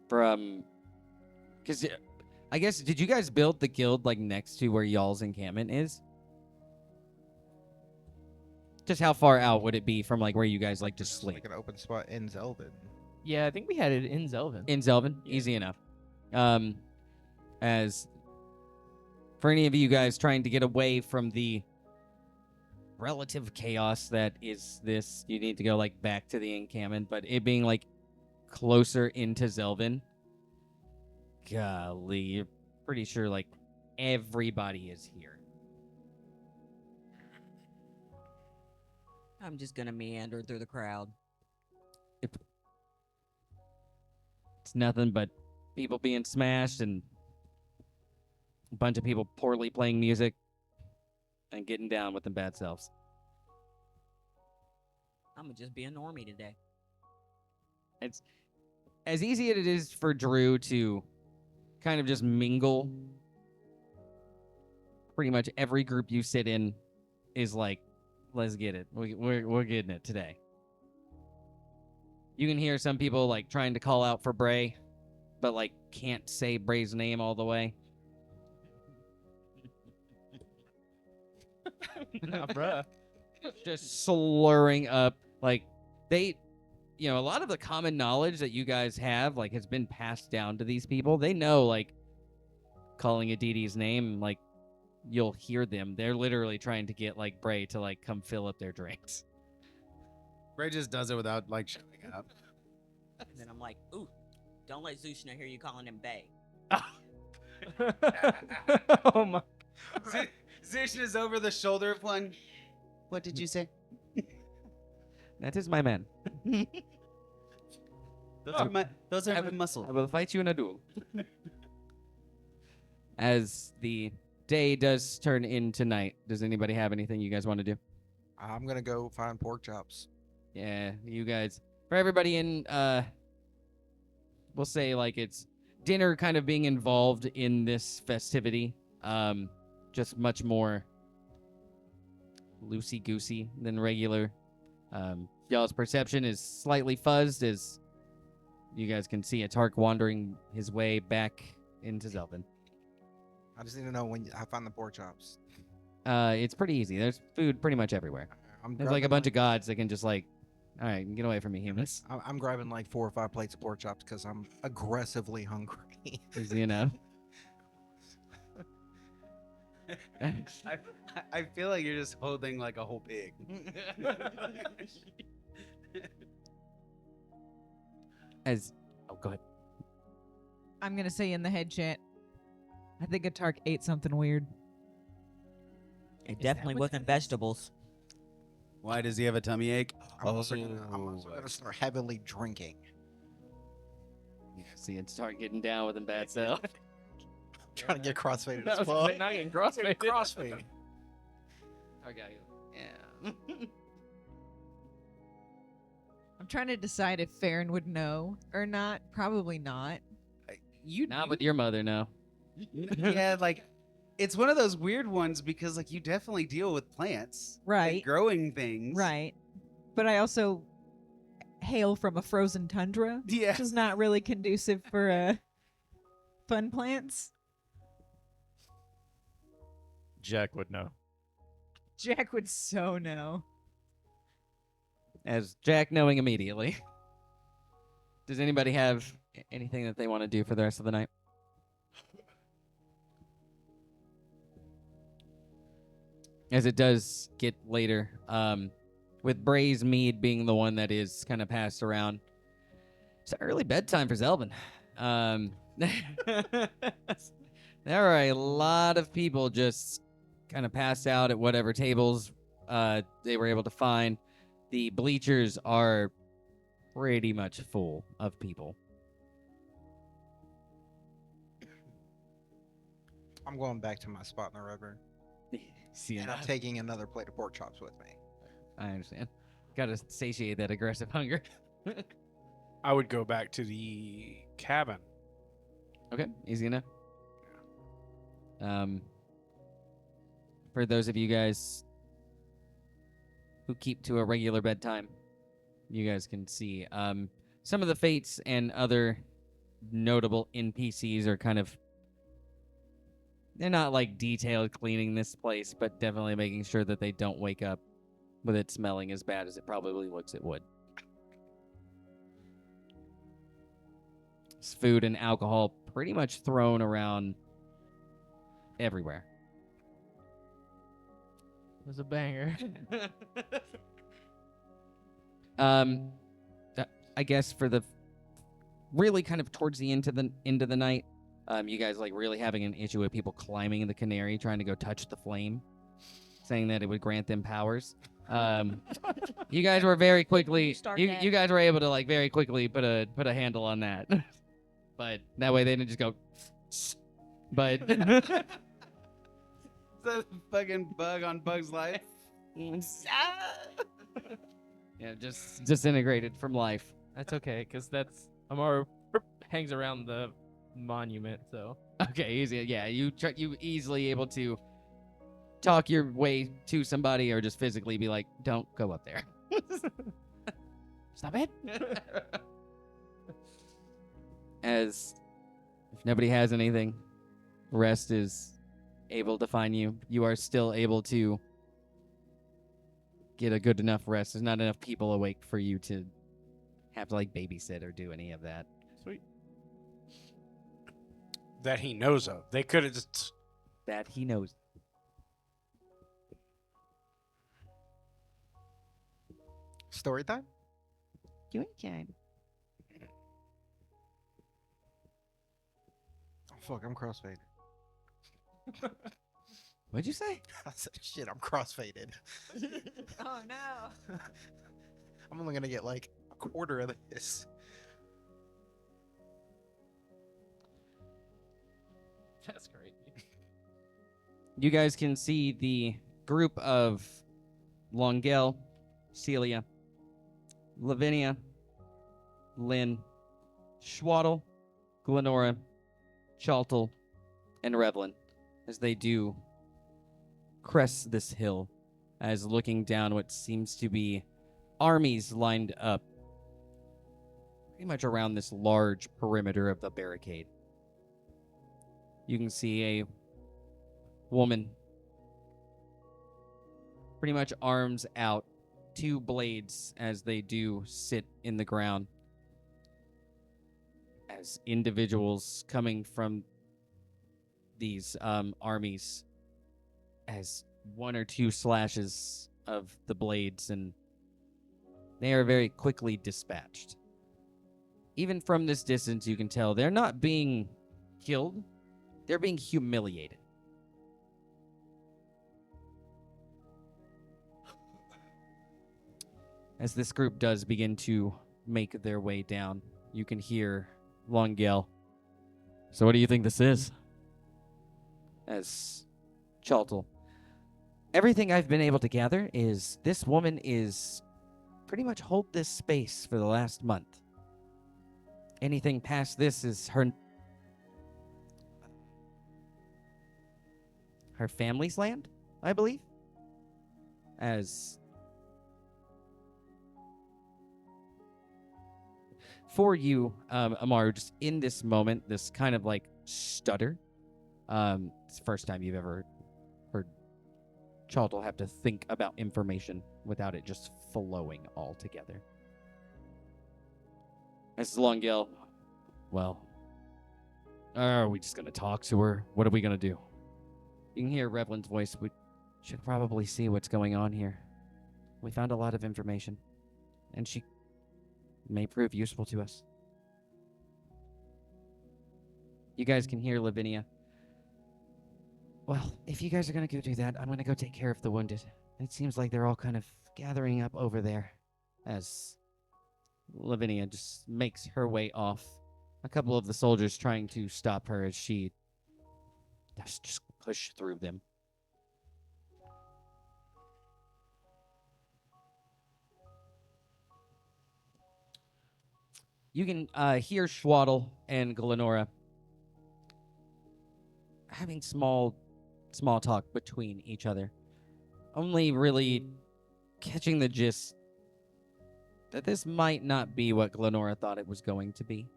Because I guess, did you guys build the guild like next to where y'all's encampment is? Just how far out would it be from like where you guys like to Just sleep? like an open spot in Zelvin. Yeah, I think we had it in Zelvin. In Zelvin, Yeah. easy enough. As for any of you guys trying to get away from the relative chaos that is this, you need to go like back to the encampment, but it being like closer into Zelvin, golly, you're pretty sure like everybody is here. I'm just gonna meander through the crowd. It's nothing but people being smashed and a bunch of people poorly playing music and getting down with them bad selves. I'm gonna just be a normie today. It's as easy as it is for Drew to kind of just mingle. Pretty much every group you sit in is like, let's get it. We're getting it today. You can hear some people like trying to call out for Bray, but like can't say Bray's name all the way. Nah, bruh. Just slurring up like they, you know, a lot of the common knowledge that you guys have like has been passed down to these people. They know like calling Aditi's name, like you'll hear them. They're literally trying to get like Bray to like come fill up their drinks. Bray just does it without like showing up. And then I'm like, ooh, don't let Zushna hear you calling him Bay. Oh my. Zish is over the shoulder one. What did you say? That is my man. Those are my muscles. I will fight you in a duel. As the day does turn into night, does anybody have anything you guys want to do? I'm gonna go find pork chops. Yeah, you guys. For everybody in, we'll say like it's dinner kind of being involved in this festivity. Just much more loosey-goosey than regular. Y'all's perception is slightly fuzzed as you guys can see a Tark wandering his way back into Zelvin. I just need to know when I find the pork chops. It's pretty easy. There's food pretty much everywhere. There's like a bunch of gods that can just like, all right, get away from me, humans. I'm grabbing like 4 or 5 plates of pork chops because I'm aggressively hungry. You know. I feel like you're just holding like a whole pig. Go ahead. I'm gonna say in the head chat, I think a Tark ate something weird. It definitely wasn't vegetables. Why does he have a tummy ache? I'm also gonna start heavily drinking. See, it's Tark getting down with him bad self. Trying to get crossfaded That as was fuck. not getting crossfaded. Crossfade. Yeah. I'm trying to decide if Farron would know or not. Probably not. Not with your mother, no. Yeah, like it's one of those weird ones because like you definitely deal with plants, and Right. growing things, Right. But I also hail from a frozen tundra, Yeah. which is not really conducive for fun plants. Jack would know. Jack would so know. As Jack knowing immediately. Does anybody have anything that they want to do for the rest of the night? As it does get later, with Bray's mead being the one that is kind of passed around, it's early bedtime for Zelvin. There are a lot of people just kind of passed out at whatever tables they were able to find. The bleachers are pretty much full of people. I'm going back to my spot in the river. See And I'm enough. taking another plate of pork chops with me. I understand. Gotta satiate that aggressive hunger. I would go back to the cabin. Okay, easy enough. For those of you guys who keep to a regular bedtime, you guys can see some of the fates and other notable NPCs are kind of, they're not like detailed cleaning this place, but definitely making sure that they don't wake up with it smelling as bad as it probably looks it would. It's food and alcohol pretty much thrown around everywhere. It was a banger. I guess for the really kind of towards the end of the night, you guys like really having an issue with people climbing the canary, trying to go touch the flame, saying that it would grant them powers. You guys were very quickly Start you that. you guys were able to like very quickly put a handle on that. But that way they didn't just go but It's a fucking bug on Bug's Life. yeah, just disintegrated from life. That's okay, because that's Amaru hangs around the monument, so. Okay, easy. Yeah, you easily able to talk your way to somebody or just physically be like, don't go up there. Stop it. As if nobody has anything, rest is able to find you. You are still able to get a good enough rest. There's not enough people awake for you to have to like babysit or do any of that. Sweet. That he knows of. They could have just. That he knows. Story time? You can. Oh, fuck, I'm crossfaded. What'd you say? I said, shit, I'm crossfaded. Oh no. I'm only gonna get like a quarter of this. That's crazy. You guys can see the group of Longel, Celia, Lavinia, Lynn, Schwaddle, Glenora, Chaltel, and Revlin as they do crest this hill, as looking down what seems to be armies lined up pretty much around this large perimeter of the barricade. You can see a woman pretty much arms out, two blades as they do sit in the ground, as individuals coming from these armies, as one or two slashes of the blades, and they are very quickly dispatched. Even from this distance, you can tell they're not being killed, they're being humiliated. As this group does begin to make their way down, you can hear Longel. So what do you think this is? As Chaltel. Everything I've been able to gather is this woman is pretty much hold this space for the last month. Anything past this is her family's land, I believe. As for you, Amaru, just in this moment, this kind of like stutter. It's the first time you've ever heard Chaltel have to think about information without it just flowing all together. As Longel, well, are we just gonna talk to her? What are we gonna do? You can hear Revlin's voice. We should probably see what's going on here. We found a lot of information, and she may prove useful to us. You guys can hear Lavinia. Well, if you guys are going to go do that, I'm going to go take care of the wounded. It seems like they're all kind of gathering up over there. As Lavinia just makes her way off. A couple of the soldiers trying to stop her as she just push through them. You can hear Schwaddle and Glenora having small talk between each other. Only really catching the gist that this might not be what Glenora thought it was going to be.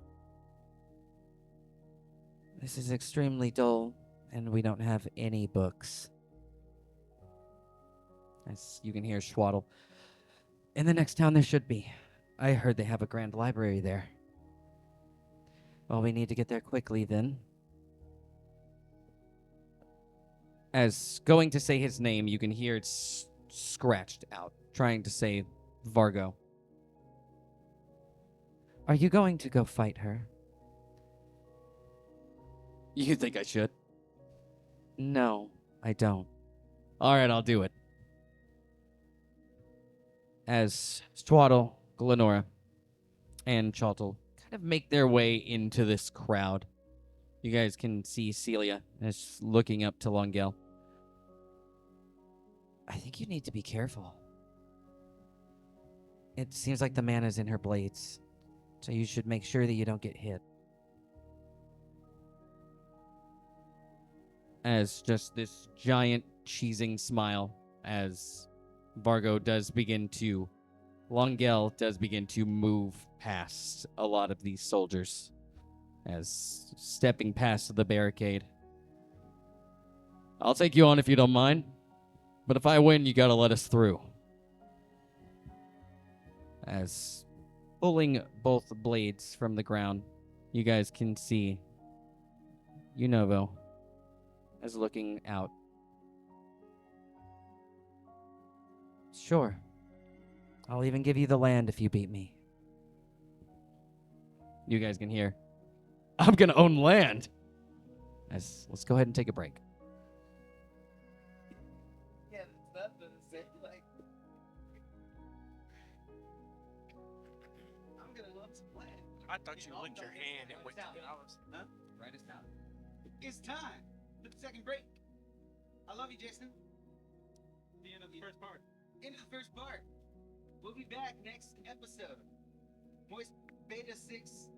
This is extremely dull, and we don't have any books. As you can hear Schwaddle. In the next town there should be. I heard they have a grand library there. Well, we need to get there quickly then. As going to say his name, you can hear it scratched out, trying to say Vargo. Are you going to go fight her? You think I should? No, I don't. All right, I'll do it. As Stwaddle, Glenora, and Chottle kind of make their way into this crowd, you guys can see Celia as looking up to Longel. I think you need to be careful. It seems like the mana's in her blades, so you should make sure that you don't get hit. As just this giant cheesing smile as Vargo does begin to, Longel does begin to move past a lot of these soldiers as stepping past the barricade. I'll take you on if you don't mind, but if I win, you gotta let us through. As pulling both blades from the ground, you guys can see Unovo as looking out. Sure. I'll even give you the land if you beat me. You guys can hear, I'm gonna own land. As let's go ahead and take a break. Yeah, that's nothing to say. Like, I'm gonna love some land. I thought you licked your hand and went to the house. Huh? Write us down. It's time for the second break. I love you, Jason. The end of the first part. End of the first part. We'll be back next episode. Moist Beta 6